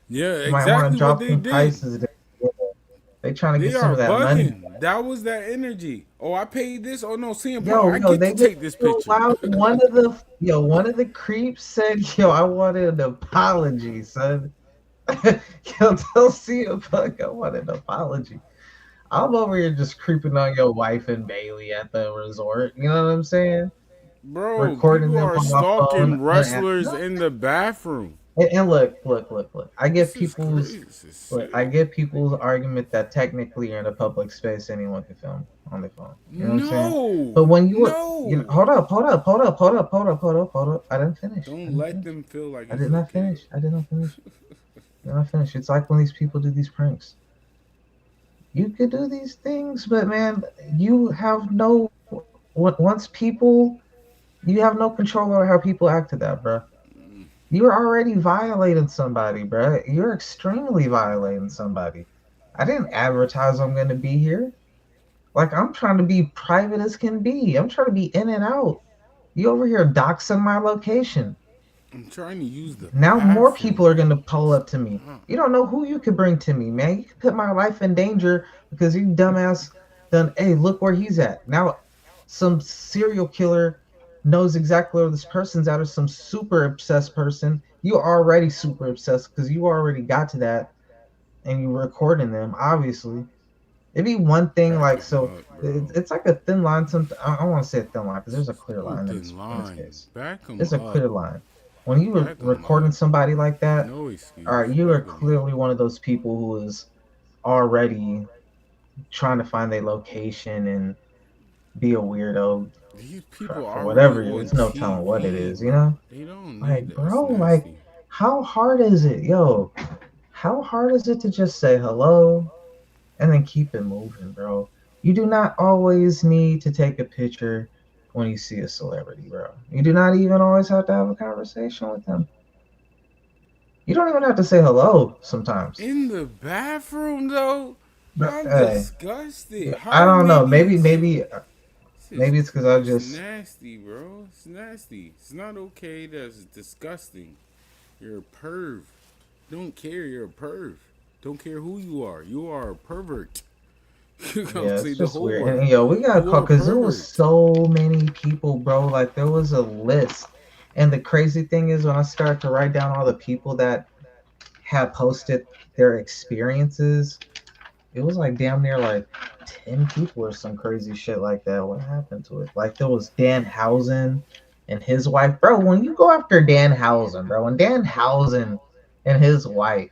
A: Yeah,
H: you might want to drop
A: they
H: some
A: did.
H: Prices. They trying to get some of that money.
A: That was that energy. Oh, I paid this. Oh no, CM
H: Punk,
A: I get to take this picture.
H: One of the creeps said, "Yo, I wanted an apology, son." Yo, tell CM Punk I wanted an apology. I'm over here just creeping on your wife and Bailey at the resort. You know what I'm saying?
A: Bro,
H: recording
A: people
H: them
A: are stalking wrestlers in the bathroom.
H: And look. I get people's argument that technically you're in a public space, anyone can film on their phone. You know what I'm saying? But when you were, hold up. I didn't finish.
A: Don't let them feel like
H: I did not finish. I did not finish. It's like when these people do these pranks. You could do these things, but man, you have no. You have no control over how people act to that, bro. You're already violating somebody, bro. You're extremely violating somebody. I didn't advertise I'm going to be here. Like, I'm trying to be private as can be. I'm trying to be in and out. You over here doxing my location.
A: I'm trying to use the
H: now more people are going to pull up to me. You don't know who you could bring to me, man. You could put my life in danger because you dumbass done, hey, look where he's at. Now, some serial killer knows exactly where this person's at, or some super obsessed person. You're already super obsessed because you already got to that and you're recording them, obviously. It'd be one thing like, so it's like a thin line. I don't want to say a thin line because there's a clear line in this case. There's a clear line. When you were recording somebody like that, all right, you are clearly one of those people who is already trying to find their location and be a weirdo.
A: These people
H: for whatever it is, no telling what it is, you know?
A: They don't
H: like, bro, like, how hard is it? Yo, how hard is it to just say hello and then keep it moving, bro? You do not always need to take a picture when you see a celebrity, bro. You do not even always have to have a conversation with them. You don't even have to say hello sometimes.
A: In the bathroom, though? I'm disgusted.
H: I don't know. Maybe it's because I just...
A: It's nasty, bro. It's nasty. It's not okay. That's disgusting. You're a perv. Don't care. You're a perv. Don't care who you are. You are a pervert.
H: Yeah, it's just weird. And, yo, we gotta call because there was so many people, bro. Like, there was a list. And the crazy thing is, when I started to write down all the people that had posted their experiences, it was like damn near like 10 people or some crazy shit like that. What happened to it? Like, there was Danhausen and his wife. Bro, when you go after Danhausen, bro, when Danhausen and his wife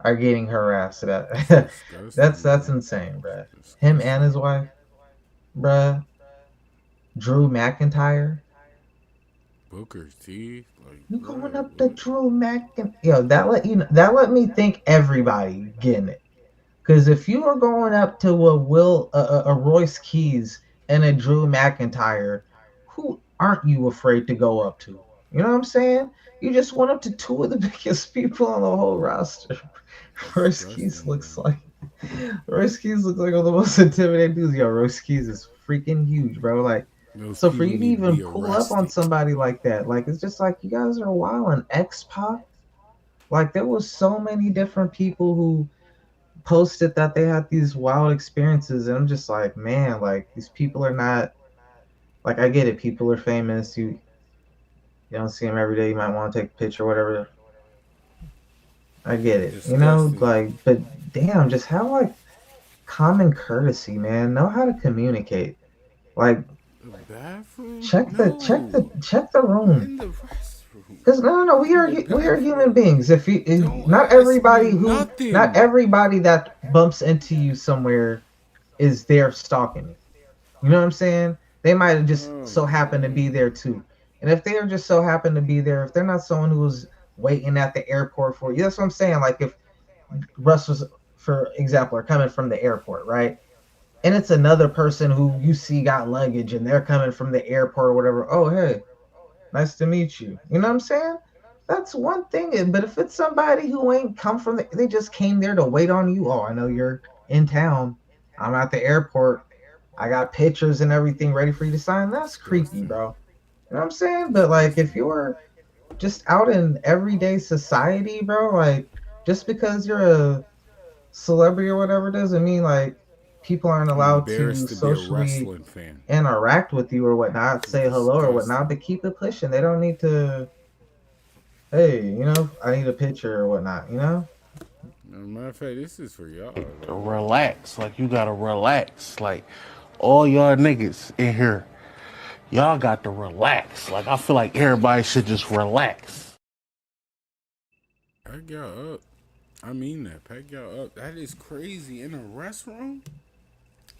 H: are getting harassed, that's insane, bro. Him and his wife, bro. Drew McIntyre.
A: Booker T. Like,
H: you going up to Drew McIntyre? Yo, that let me think everybody getting it. Because if you are going up to a Royce Keys and a Drew McIntyre, who aren't you afraid to go up to? You know what I'm saying? You just went up to two of the biggest people on the whole roster. Royce Keys looks like one of the most intimidating dudes. Yo, Royce Keys is freaking huge, bro. Like, so for you to even pull up on somebody like that, like, it's just like, you guys are wilding. X-Pac, Like there was so many different people who posted that they had these wild experiences, and I'm just like, man, like these people are not like, I get it, people are famous, you don't see them every day, you might want to take a picture or whatever. I get it,
A: Disgusting.
H: like, but damn, just have like common courtesy, man. Know how to communicate. Like,
A: The bathroom?
H: check the
A: No.
H: room.
A: In the restroom.
H: Because no,
A: In the
H: we are human
A: bathroom.
H: beings. If
A: Don't ask me
H: not
A: nothing.
H: everybody that bumps into you somewhere is there stalking you. You know what I'm saying? They might have just
A: Oh
H: so happened to be
A: man.
H: there too. And if they are just so happen to be there, if they're not someone who was waiting at the airport for you, that's what I'm saying. Like if Russell's, for example, are coming from the airport, right? And it's another person who you see got luggage and they're coming from the airport or whatever. Oh, hey, nice to meet you. You know what I'm saying? That's one thing. But if it's somebody who ain't come from they just came there to wait on you. Oh, I know you're in town. I'm at the airport. I got pictures and everything ready for you to sign. That's creepy,
A: Disgusting.
H: bro. You know what I'm saying? But like if
A: Disgusting.
H: you're just out in everyday society, bro, like just because you're a celebrity or whatever doesn't mean like people aren't
A: I'm
H: allowed to
A: embarrassed to be a
H: socially
A: wrestling fan.
H: interact with you or whatnot,
A: It's
H: say hello or whatnot,
A: disgusting.
H: but keep it pushing. They don't need to, hey, I need a picture or whatnot,
A: Matter of fact, this is for y'all.
K: Relax. Like, you gotta relax. Like, all y'all niggas in here, y'all got to relax. Like, I feel like everybody should just relax.
A: Pack y'all up. I mean that. Pack y'all up. That is crazy. In a restroom?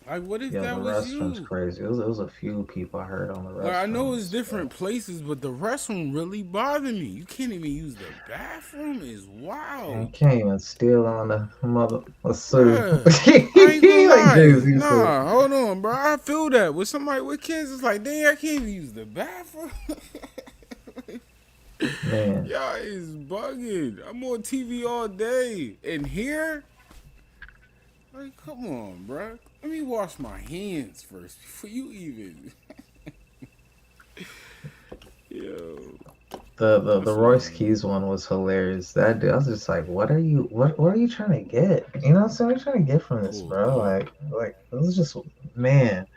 A: Like, what if
H: Yeah, the
A: that was
H: restroom's
A: you?
H: crazy. It was a few people I heard on the
A: Like, I know it's
H: restrooms,
A: different
H: but
A: places, but the restroom really bothered me. You can't even use the bathroom. Is
H: man, you
A: wild.
H: can't even steal on the mother a Sue.
A: Bruh, I ain't gonna
H: Like
A: lie.
H: Jay-Z said.
A: Nah, hold on, bro. I feel that. With somebody with kids, it's like, dang, I can't even use the bathroom.
H: Man,
A: Y'all is bugging. I'm on TV all day. And here, like, come on, bro. Let me wash my hands first before you even. Yo,
H: the
A: that's
H: Royce
A: wild.
H: Keys one was hilarious. That dude, I was just like, what are you trying to get? You know what I'm saying? What are you trying to get from this,
A: Pulled
H: bro?
A: up.
H: Like it was just, man.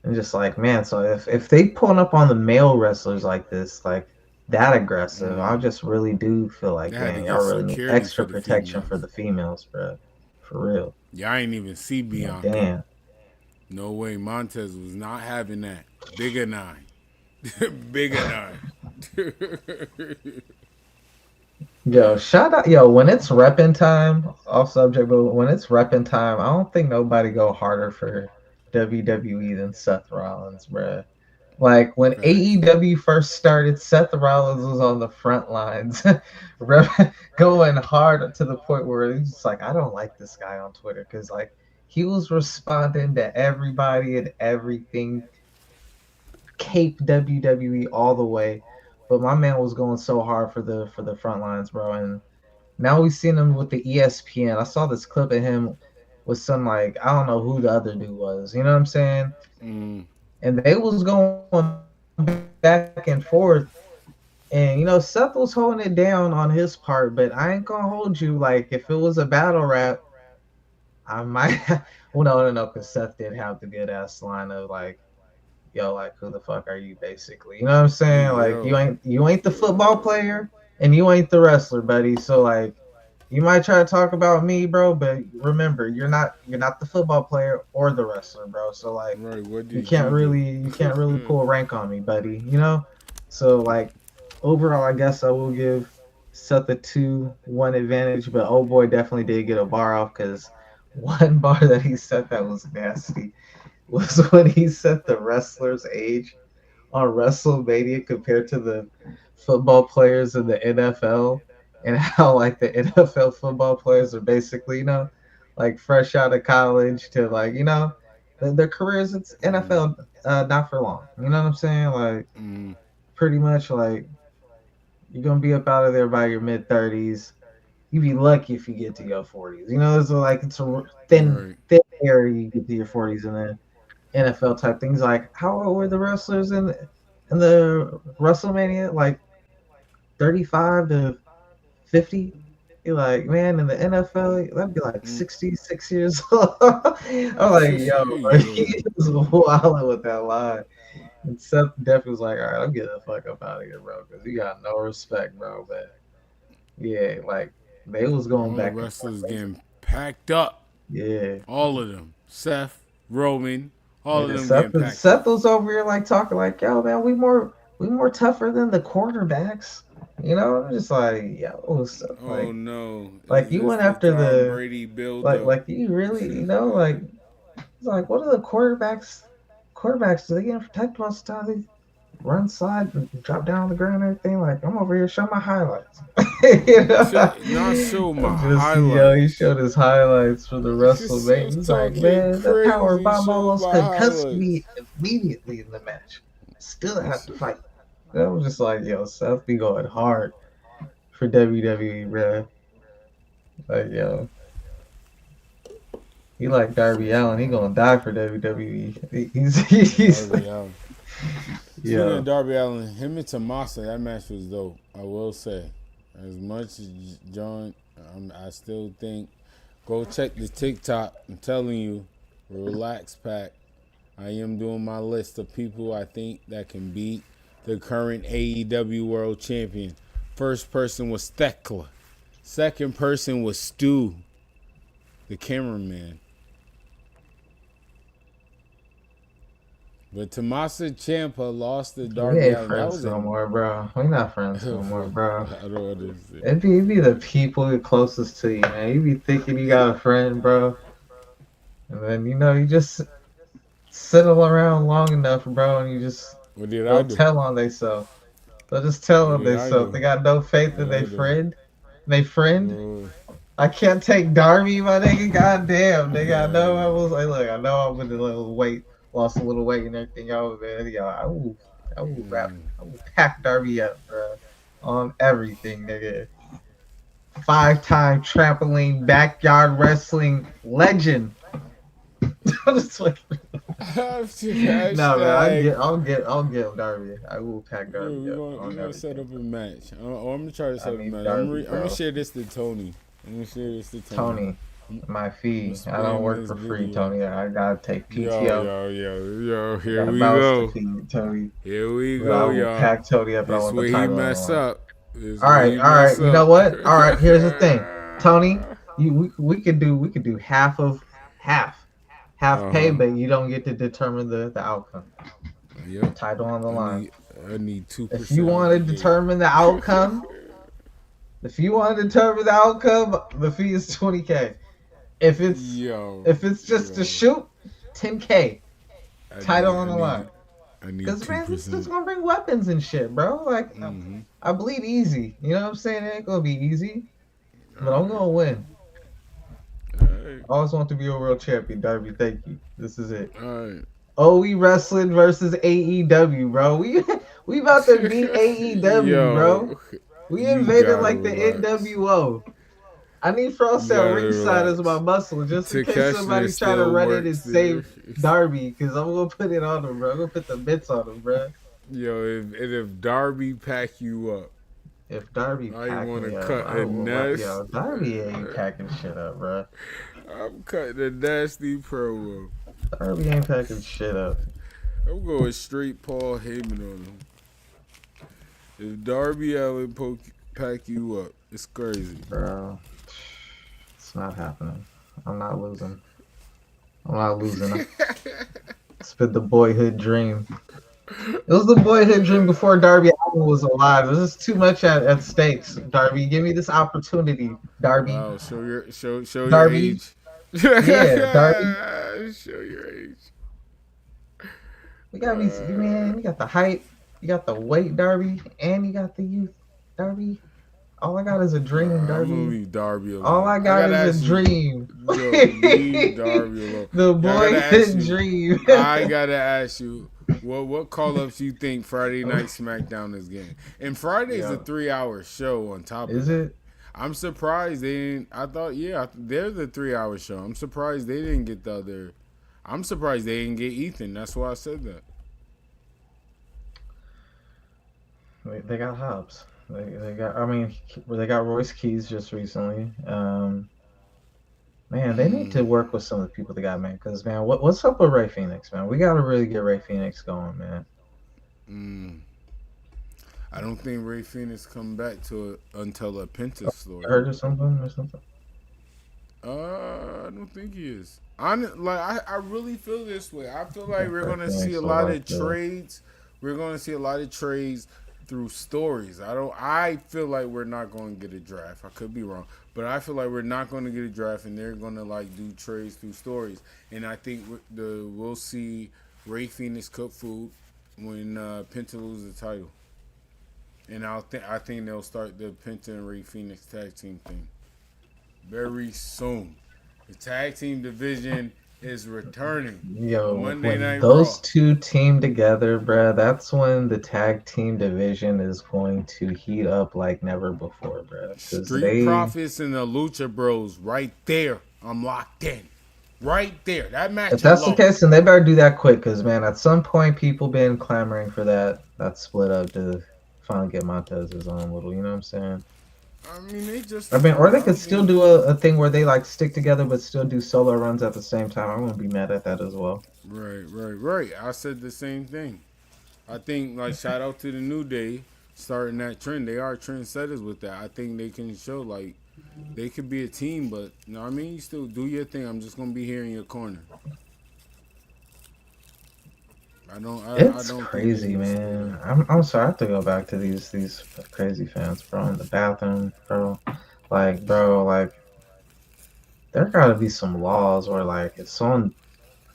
H: And just like, man, so if they pulling up on the male wrestlers like this, like that aggressive, I just really do feel
A: They
H: like,
A: had to
H: damn,
A: get
H: y'all really need
A: security for
H: extra
A: the
H: protection for
A: females.
H: the females, bro. For real.
A: Y'all ain't even see
H: Like,
A: Bianca.
H: damn.
A: No way. Montez was not having that. Bigger nine. Bigger nine.
H: Yo, shout out, yo, when it's repping time, off subject, but when it's repping time, I don't think nobody go harder for WWE than Seth Rollins, bruh. Like when
A: Facts.
H: AEW first started, Seth Rollins was on the front lines, going hard to the point where he's just like, I don't like this guy on Twitter because like he was responding to everybody and everything, cape WWE all the way. But my man was going so hard for the front lines, bro. And now we've seen him with the ESPN. I saw this clip of him with some like I don't know who the other dude was. You know what I'm saying?
A: Mm,
H: And they was going back and forth. And Seth was holding it down on his part, but I ain't gonna hold you. Like if it was a battle rap, I might. Well, no, because Seth did have the good ass line of like, "Yo, like who the fuck are you?" Basically, you know what I'm
A: hey,
H: saying? Like
A: yo.
H: you ain't the football player, and you ain't the wrestler, buddy. So like, you might try to talk about me, bro, but remember, you're not the football player or the wrestler, bro. So like,
A: Right, what
H: you
A: did
H: can't
A: you do?
H: really you can't really pull rank on me, buddy. So like, overall, I guess I will give Seth a 2-1 advantage, but oh boy, definitely did get a bar off because one bar that he set that was nasty was when he set the wrestler's age on WrestleMania compared to the football players in the NFL, and how like the NFL football players are basically, like fresh out of college to like, their careers, it's NFL, not for long. You know what I'm saying? Like
A: Mm,
H: pretty much like you're gonna be up out of there by your mid 30s. You'd be lucky if you get to your 40s. It's like it's a
A: right.
H: thin area you get to your 40s, and then NFL type things. Like, how old were the wrestlers in the WrestleMania? Like 35 to 50. You're like, man, in the NFL, that'd be like 66 years old. I'm like, yo, bro, he was wilding with that line. And Seth definitely was like, all right, I'm getting the fuck up out of here, bro, because you got no respect, bro. But yeah, like they was going
A: All the
H: back.
A: wrestlers getting packed up.
H: Yeah.
A: All of them. Seth, Roman, all of them getting packed
H: Seth
A: up.
H: was over here like talking like, yo, man, we more tougher than the quarterbacks. You know, I'm just like, yo, Seth, like,
A: Oh no!
H: Like you went after
A: Tom Brady build
H: like you really, you know, like it's like what are the quarterbacks? Quarterbacks, do they get protected most of the time? They run side and drop down on the ground and everything. Like I'm over here showing my highlights. You know?
A: Not show my
H: Just,
A: highlights.
H: yo, he showed his highlights for the WrestleMania. He's like, man, the power bomb almost concussed me immediately in the match. Still have to fight. And I was just like, yo, Seth be going hard for WWE, bro. Like, yo. He like Darby Allin. He gonna die for WWE. He's
A: Darby Allin. Speaking of Darby Allin, him and Tommaso, that match was dope. I will say, as much as John, I still think. Go check the TikTok. I'm telling you, relax pack. I am doing my list of people I think that can beat the current AEW World Champion. First person was Thekla. Second person was Stu, the cameraman. But Tommaso Ciampa lost to Darby Allin.
H: We ain't friends no more, bro. We not friends no more, bro.
A: I don't understand.
H: It'd be the people closest to you, man. You be thinking you got a friend, bro. And then, you know, you just settle around long enough, bro, and you just don't tell on themselves. They'll just tell on themselves. They got no faith in their friend. I can't take Darby, my nigga. Goddamn, nigga. I know I was like, look, I know I'm with a little weight, lost a little weight and everything else, man. Yo, I will pack Darby up, bro, on everything, nigga. 5-time trampoline backyard wrestling legend. I'm just like, no, man. I'll get Darby. I will pack Darby.
A: We're gonna set up a match. I'm gonna try to set up a match. I'm gonna share this to Tony.
H: Tony, my fee. I don't work for free, Tony. I gotta take PTO.
A: Yo. Here we go.
H: Tony.
A: Here we go, y'all.
H: Pack Tony up.
A: This way he mess up.
H: All right. You know what? All right. Here's the thing, Tony. We could do half pay, but you don't get to determine the outcome.
A: Yep.
H: Title on the line.
A: I need 2%.
H: If you want to determine the outcome, the fee is $20K. If it's just to shoot, $10K. Title on the line. Because man, it's just gonna bring weapons and shit, bro. Like I bleed easy. You know what I'm saying? It ain't gonna be easy, but I'm gonna win. I always want to be a world champion, Darby. Thank you. This is it.
A: All right.
H: OH We Wrestling versus AEW, bro. We about to beat AEW, bro. We invaded like the NWO. I need Frost at ringside as my muscle, just in case somebody try to run in and save Darby, because I'm gonna put it on him, bro. I'm gonna put the bits on him, bro.
A: Yo, if Darby pack you up.
H: If Darby pack me up, yo, Darby ain't packing shit up, bro.
A: I'm cutting a nasty promo.
H: Darby ain't packing shit up.
A: I'm going straight Paul Heyman on him. If Darby Allin pack you up, it's crazy,
H: bro. It's not happening. I'm not losing. It's been the boyhood dream. It was the boyhood dream before Darby Allin was alive. There's just too much at stakes. Darby, give me this opportunity, Darby.
A: Wow, show
H: Darby.
A: your age.
H: Yeah, Darby.
A: Show your age.
H: We got man. You got the height, you got the weight, Darby, and you got the youth, Darby. All I got is a dream, Darby.
A: I'm gonna leave Darby alone.
H: All I got is a dream.
A: Leave Darby alone.
H: The boyhood dream.
A: I gotta ask you, what call-ups you think Friday Night SmackDown is getting? And Friday's a 3-hour show on top of it.
H: Is it?
A: I'm surprised they didn't. I thought, they're the 3-hour show. I'm surprised they didn't get the other. I'm surprised they didn't get Ethan. That's why I said that.
H: They got Hobbs. They got. I mean, they got Royce Keys just recently. Man, they need to work with some of the people they got, man. Because man, what's up with Ray Phoenix, man? We got to really get Ray Phoenix going, man.
A: I don't think Ray Phoenix come back to it until a Penta story.
H: Hurt or something.
A: I don't think he is. I really feel this way. I feel like we're gonna see a lot of trades. We're gonna see a lot of trades through stories. I feel like we're not going to get a draft. I could be wrong, but I feel like we're not going to get a draft, and they're going to like do trades through stories. And I think we'll see Ray Phoenix cook food when Penta loses the title. And I think they'll start the Penta and Ray Phoenix tag team thing very soon. The tag team division is returning.
H: Yo,
A: Monday Night
H: those
A: Raw.
H: two team together, bruh, that's when the tag team division is going to heat up like never before, bruh.
A: Street Profits and the Lucha Bros right there. I'm locked in. Right there. That match.
H: If that's the case, then they better do that quick, because man, at some point people been clamoring for that split up to finally get Montez his own little, you know what I'm saying? Or they could still do a thing where they like stick together but still do solo runs at the same time. I wouldn't be mad at that as well.
A: Right. I said the same thing. I think like shout out to the New Day starting that trend. They are trendsetters with that. I think they can show like they could be a team, but you know what I mean, you still do your thing. I'm just gonna be here in your corner.
H: It's crazy, man. I'm sorry I have to go back to these crazy fans, bro, in the bathroom, bro. Like, there gotta be some laws where, like, if someone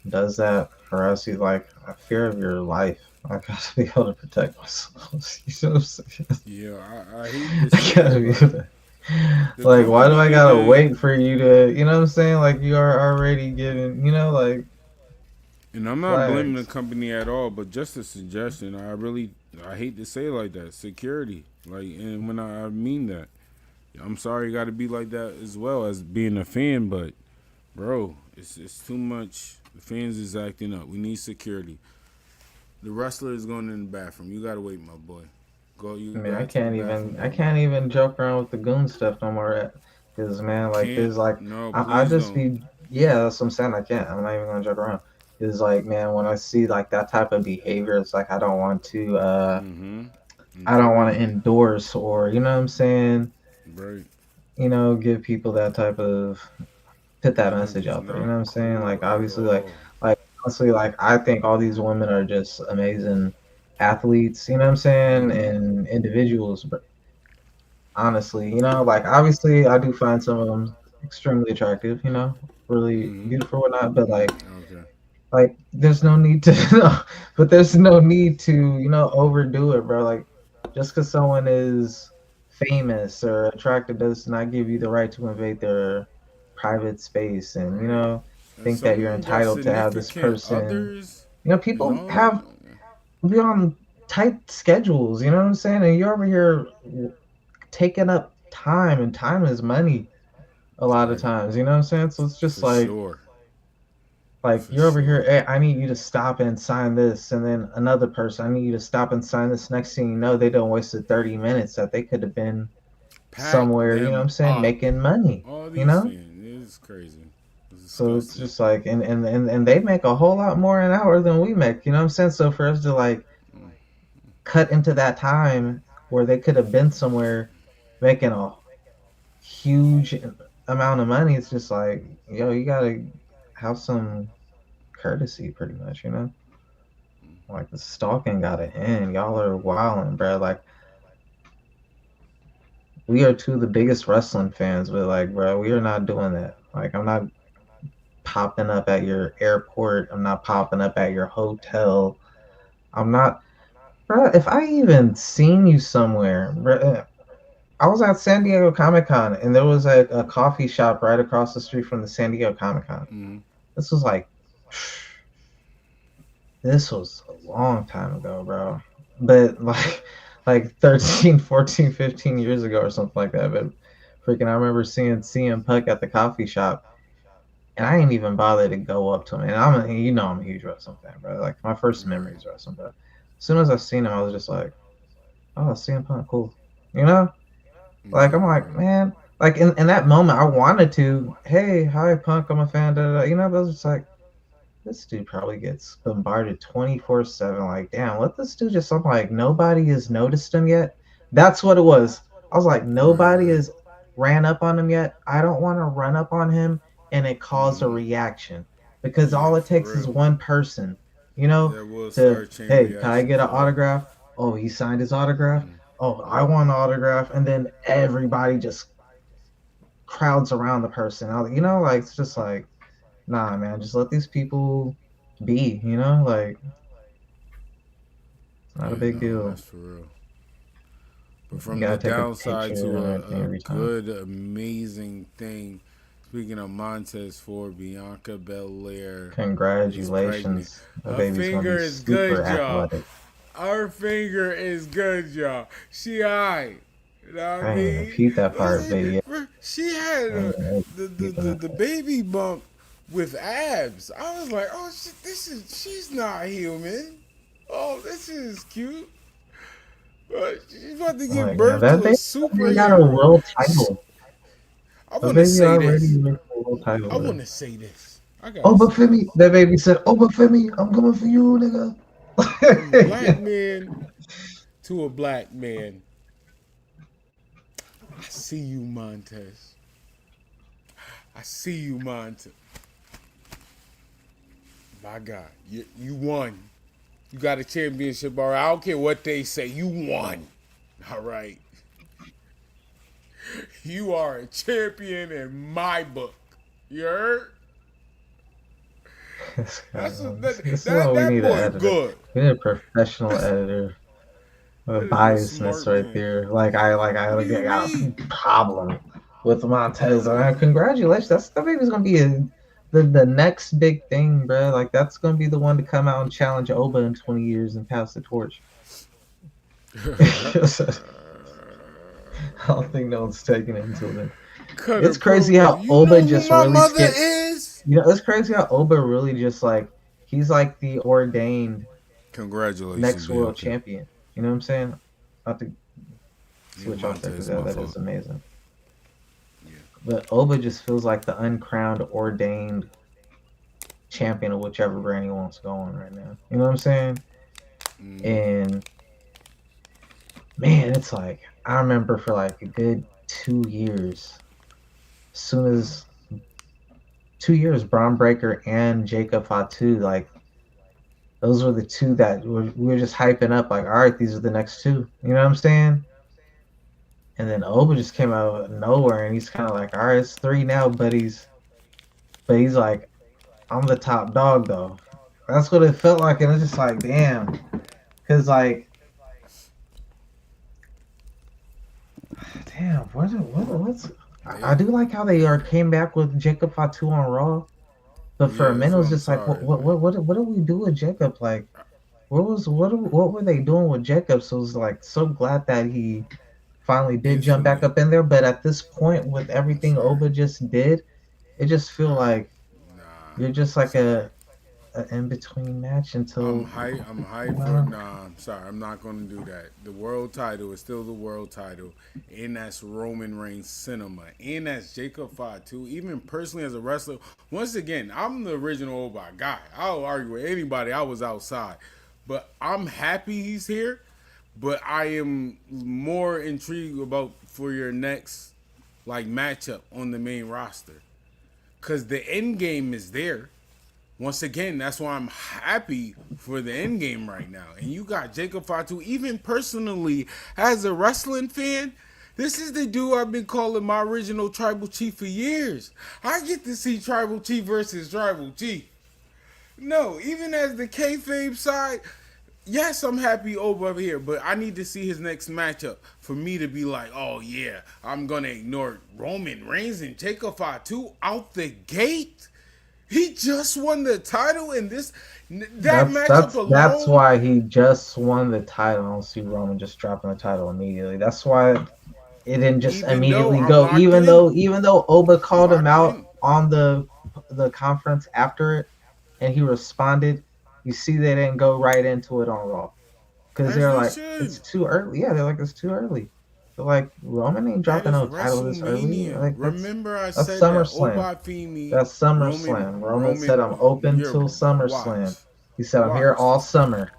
H: does that for us, you like a fear of your life. I gotta be able to protect myself. You know what I'm saying?
A: Yeah, I hate this.
H: Gotta be able to, like, why do I gotta wait for you to? You know what I'm saying? Like, you are already giving. You know, like.
A: And I'm not blaming the company at all, but just a suggestion. I hate to say it like that. Security, like, and when I mean that, I'm sorry, it got to be like that as well as being a fan. But, bro, it's too much. The fans is acting up. We need security. The wrestler is going in the bathroom. You gotta wait, my boy. Go.
H: I can't even joke around with the goon stuff no more. Because man, like, there's like, I just be, yeah, that's what I'm saying. I can't. I'm not even gonna joke around. Is like, man, when I see like that type of behavior, it's like I don't want to I don't want to endorse or, you know what I'm saying?
A: Right.
H: You know, give people that type of put that message out there. You know what I'm saying? Like, obviously, like honestly, like, I think all these women are just amazing athletes, you know what I'm saying? And individuals, but honestly, you know, like, obviously I do find some of them extremely attractive, you know, really beautiful or whatnot, but like, there's no need to, but there's no need to, you know, overdo it, bro. Like, just because someone is famous or attractive does not give you the right to invade their private space and, you know, think that you're entitled to have this person. You know, people be on tight schedules, you know what I'm saying? And you're over here taking up time, and time is money a lot of times, you know what I'm saying? So it's just like, you're over here, hey, I need you to stop and sign this, and then another person, I need you to stop and sign this. Next thing you know, they done wasted 30 minutes that they could have been somewhere, you know what I'm saying, making money, you know?
A: It's crazy.
H: So it's just like, and they make a whole lot more an hour than we make, you know what I'm saying? So for us to like cut into that time where they could have been somewhere making a huge amount of money, it's just like, yo, you gotta have some courtesy, pretty much, you know? Like, the stalking gotta end. Y'all are wilding, bro. Like, we are two of the biggest wrestling fans, but like, bro, we are not doing that. Like, I'm not popping up at your airport. I'm not popping up at your hotel. I'm not, bro. If I even seen you somewhere, bro, I was at San Diego Comic-Con, and there was a coffee shop right across the street from the San Diego Comic-Con. This was like, this was a long time ago, bro. But like 13, 14, 15 years ago or something like that. But freaking, I remember seeing CM Punk at the coffee shop, and I ain't even bothered to go up to him. And I'm a huge wrestling fan, bro. Like, my first memories wrestling, but as soon as I seen him, I was just like, oh, CM Punk, cool. You know, like I'm like, man, like in that moment, I wanted to, hey, hi, Punk, I'm a fan. Da, da, da. You know, but I was just like, this dude probably gets bombarded 24/7. Like, damn, let this dude just. I'm like, nobody has noticed him yet. That's what it was. I was like, nobody has ran up on him yet. I don't want to run up on him and it cause a reaction because all it takes is one person, you know, to hey, can I get an autograph? Oh, he signed his autograph. Oh, I want an autograph, and then everybody just crowds around the person. You know, like it's just like, nah, man, just let these people be. You know, like it's not a big deal.
A: That's for real. But from the downside to a good, amazing thing. Speaking of Montez Ford, Bianca Belair.
H: Congratulations.
A: Her finger is good, y'all. Her finger is good, y'all. She alright. You know what I mean?
H: Repeat that part, baby.
A: She had the baby bump with abs. I was like, oh shit, she's not human. Oh, this is cute. But she's about to give birth to a superhero.
H: Got a world title.
A: I want to say this.
H: I
A: want to say this.
H: Femi, that baby said, Femi, I'm coming for you, nigga.
A: From a black man to a black man. I see you, Montez. I see you, Montez. My God, you won. You got a championship, all right? I don't care what they say. You won. All right. You are a champion in my book. You heard?
H: That boy good. We need a professional editor. A biasness right there. Like I got a problem with Montez. Congratulations. That baby's gonna be the next big thing, bro. Like that's gonna be the one to come out and challenge Oba in 20 years and pass the torch. I don't think no one's taking it until then. It's crazy how Oba just really skipped. You know, it's crazy how Oba really just like he's like the ordained next world champion. You know what I'm saying? I have to switch off there because that is amazing. Yeah. But Oba just feels like the uncrowned, ordained champion of whichever brand he wants going right now. You know what I'm saying? And man, it's like I remember for like a good 2 years, as soon as 2 years, Braun Breaker and Jacob Fatu, like those were the two that we were just hyping up, like, all right, these are the next two. You know what I'm saying? And then Oba just came out of nowhere, and he's kind of like, all right, it's 3 now, buddies. But he's like, I'm the top dog, though. That's what it felt like, and it's just like, damn. Because, like, damn, what's... I do like how they came back with Jacob Fatu on Raw. But for a minute, it was just like, what do we do with Jacob? Like, what were they doing with Jacob? So it was like, so glad that he finally did jump back up in there. But at this point, with everything Oba just did, it just feel like you're just like a in-between match until...
A: I'm hyped for... Nah, I'm sorry. I'm not going to do that. The world title is still the world title. And that's Roman Reigns Cinema. And that's Jacob Fatu. Even personally as a wrestler, once again, I'm the original Oba guy. I'll argue with anybody. I was outside. But I'm happy he's here. But I am more intrigued about for your next like matchup on the main roster. Because the end game is there. Once again, that's why I'm happy for the end game right now. And you got Jacob Fatu. Even personally, as a wrestling fan, this is the dude I've been calling my original Tribal Chief for years. I get to see Tribal Chief versus Tribal Chief. No, even as the kayfabe side, yes, I'm happy over here, but I need to see his next matchup for me to be like, oh yeah, I'm going to ignore Roman Reigns and Jacob Fatu out the gate. He just won the title in this matchup alone.
H: That's why he just won the title. I don't see Roman just dropping the title immediately. That's why it didn't just immediately go. Even though Oba called him out on the conference after it, and he responded, you see they didn't go right into it on Raw because they're like it's too early. Yeah, they're like it's too early. Like Roman ain't
A: That
H: dropping
A: is
H: no title this early.
A: WrestleMania.
H: Like
A: Remember I
H: that's
A: said that
H: SummerSlam.
A: Obafemi,
H: That's SummerSlam. Roman said I'm open
A: you're
H: till SummerSlam.
A: watch.
H: He said I'm here all summer.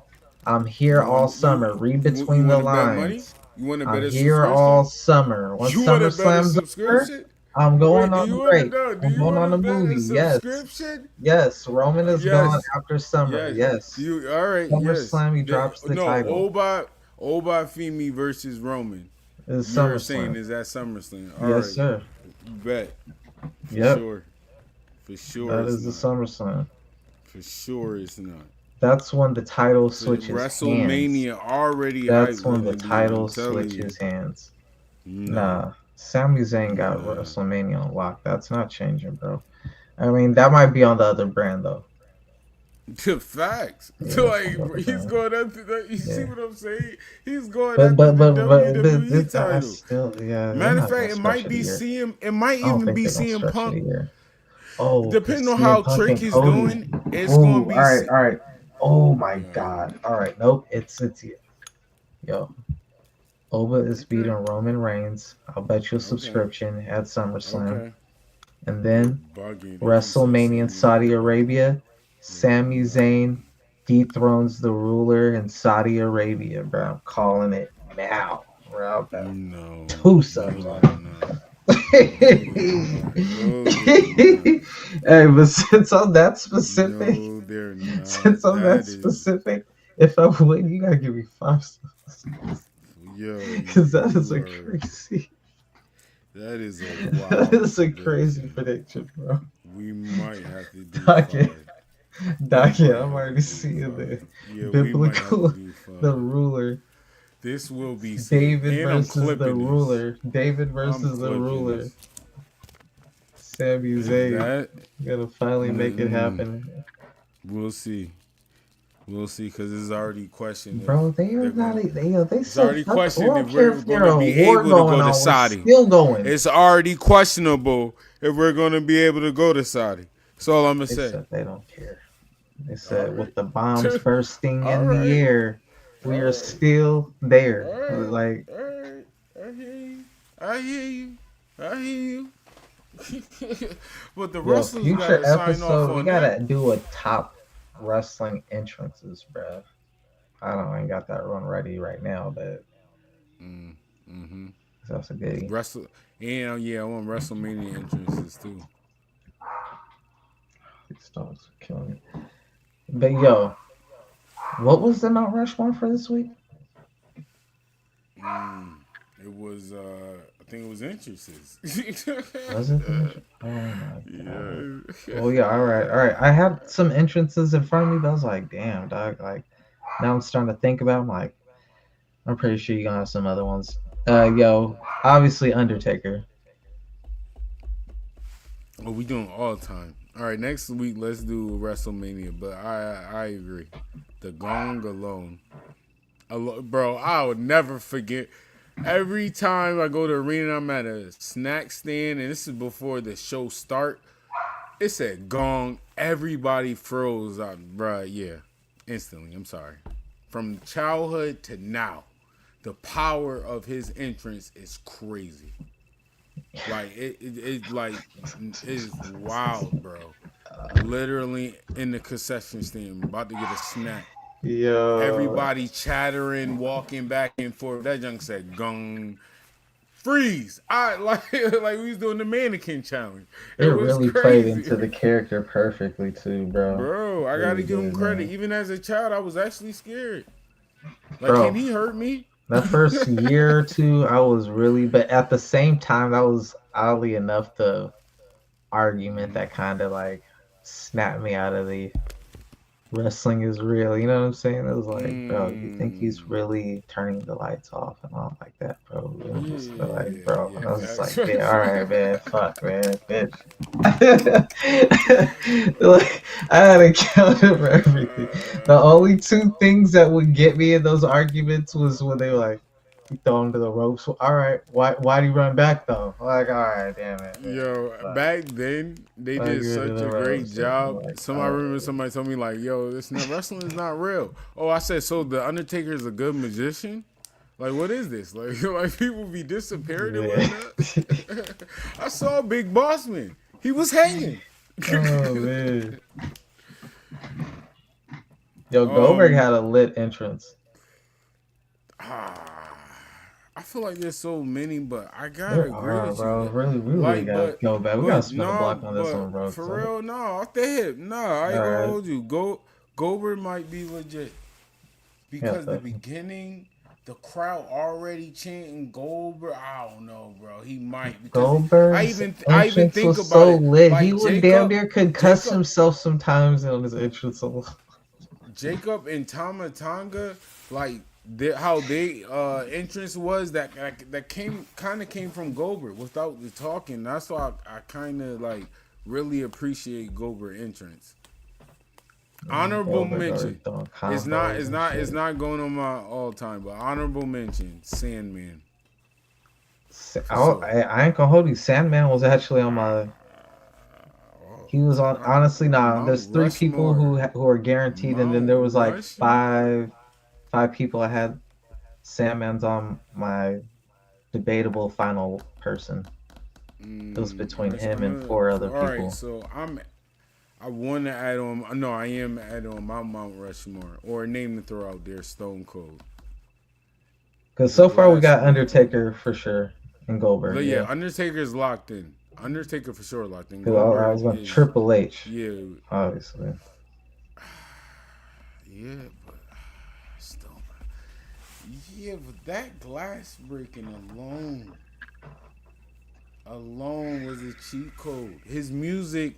H: I'm here all summer. Read
A: You
H: between the
A: want to bet money?
H: lines.
A: You want to bet
H: I'm
A: a
H: here all
A: subscription?
H: summer. Once
A: You want to bet a
H: SummerSlam's over,
A: subscription?
H: I'm going
A: Wait, do
H: on
A: you
H: the
A: want to
H: break.
A: know? Do
H: I'm
A: you
H: going
A: want
H: on
A: to
H: the
A: bet a
H: movie. Yes.
A: subscription?
H: Yes. Roman is gone
A: Yes.
H: after summer. Yes.
A: You all right? Yes.
H: SummerSlam, he drops the title.
A: Obafemi versus Roman.
H: It's
A: You're
H: SummerSlam.
A: saying is that SummerSlam? All
H: yes,
A: right.
H: sir.
A: Bet. For
H: yep.
A: sure. For sure.
H: That is the SummerSlam.
A: For sure, it's not.
H: That's when the title switches
A: WrestleMania
H: hands.
A: already.
H: That's when the title switches hands. Nah, Sami Zayn got WrestleMania on lock. That's not changing, bro. I mean, that might be on the other brand though.
A: Facts.
H: Yeah,
A: So like he's going up to the, you see what I'm saying? He's going up
H: but,
A: to the WWE
H: this,
A: title.
H: Still, yeah.
A: Matter of fact, it might be CM. It might even be CM Punk.
H: Oh,
A: depending on how Trick is doing, it's
H: Ooh,
A: gonna be.
H: All right. Oh my God. All right. Nope. It's yo. Oba is beating Roman Reigns. I'll bet you a subscription at SummerSlam.
A: Okay.
H: And then WrestleMania in Saudi Arabia, Sami Zayn dethrones the ruler in Saudi Arabia, bro. I'm calling it now, bro.
A: No.
H: 2 subs on it. Hey, but since I'm that specific, if I win, you gotta give me 5 subs.
A: Yo,
H: because that is a crazy.
A: That is a wild.
H: That is a crazy prediction, bro.
A: We might have to do
H: Docket, I'm already seeing the biblical, the ruler.
A: This will be
H: David versus the ruler. David versus the ruler. Sami Zayn. Gotta finally make it happen.
A: We'll see. We'll see, because it's already questioned.
H: Bro, they are not. They
A: it's already questioned if we're going to be able to go to Saudi.
H: Still going.
A: It's already questionable if we're going to be able to go to Saudi. That's all I'm going to say.
H: They don't care. They said with the bombs bursting in the air, we are still there. Like,
A: I hear you. But the wrestlers
H: future
A: gotta sign off on
H: we gotta do a top wrestling entrances, bro. I ain't got that run ready right now, but that's a goodie.
A: I want WrestleMania entrances too.
H: These dogs are killing me. But yo, what was the Mount Rushmore for this week?
A: It was I think it was entrances.
H: Was it? Oh my God. Oh yeah, all right. I had some entrances in front of me, but I was like, damn, dog. Like, now I'm starting to think about them. Like, I'm pretty sure you're gonna have some other ones. Yo, obviously Undertaker.
A: Well, we doing all the time. All right, next week let's do WrestleMania. But I agree. The gong alone, bro. I would never forget. Every time I go to the arena, I'm at a snack stand, and this is before the show start. It said gong. Everybody froze out, bro. Yeah, instantly. I'm sorry. From childhood to now, the power of his entrance is crazy. Like it's wild, bro. Literally in the concession stand, about to get a snack.
H: Yo.
A: Everybody chattering, walking back and forth. That junk said gong. Freeze. Like we was doing the mannequin challenge.
H: It really played into the character perfectly too, bro.
A: Bro, I gotta give him credit. Man. Even as a child, I was actually scared. Like,
H: bro,
A: can he hurt me?
H: The first year or two, I was really, but at the same time, that was oddly enough the argument that kind of like snapped me out of the wrestling is real. You know what I'm saying? It was like, bro, you think he's really turning the lights off and all like that, bro? Like, bro, I was just like, yeah, all right, man, fuck, man, bitch. Like, I had a counter for everything. The only 2 things that would get me in those arguments was when they were like, you throw him to the ropes. All right, why do you run back though? Like, all right, damn it. Man.
A: Yo, back then they did such a great job. Like, I remember somebody told me like, "Yo, wrestling is not real." Oh, I said, so the Undertaker is a good magician. Like, what is this? Like, like people be disappearing and whatnot. I saw Big Boss Man. He was hanging.
H: Oh man. Yo, Goldberg had a lit entrance.
A: I feel like there's so many, but I gotta agree with
H: bro.
A: you.
H: Really, we really gotta go back. We gotta spend a block on this one, bro.
A: For real, no, off the hip. No, I ain't gonna hold you. Goldberg might be legit. Because the beginning, the crowd already chanting Goldberg. I don't know, bro. He might.
H: Goldberg's
A: I even think
H: was
A: about
H: so
A: it.
H: lit.
A: Like
H: he would damn near concuss himself sometimes on his entrance.
A: Jacob and Tama Tonga, like how they entrance was that kind of came from Goldberg without the talking. That's why I kind of like really appreciate Goldberg entrance. Honorable mention. It's not going on my all time, but honorable mention. Sandman.
H: I ain't gonna hold you. Sandman was actually on my. He was on. Honestly, there's 3 people who are guaranteed, and then there was like five people I had. Sandman's on my debatable final person. It was between him and 4 other people. All right,
A: so I want to add on. No, I am adding on my Mount Rushmore or a name to throw out there. Stone Cold.
H: Because so far we got Undertaker for sure and Goldberg.
A: But yeah, Undertaker's locked in. Undertaker for sure locked in.
H: Goldberg I was going Triple H.
A: Yeah,
H: obviously.
A: Yeah, but still. Yeah, but that glass breaking alone was a cheat code. His music.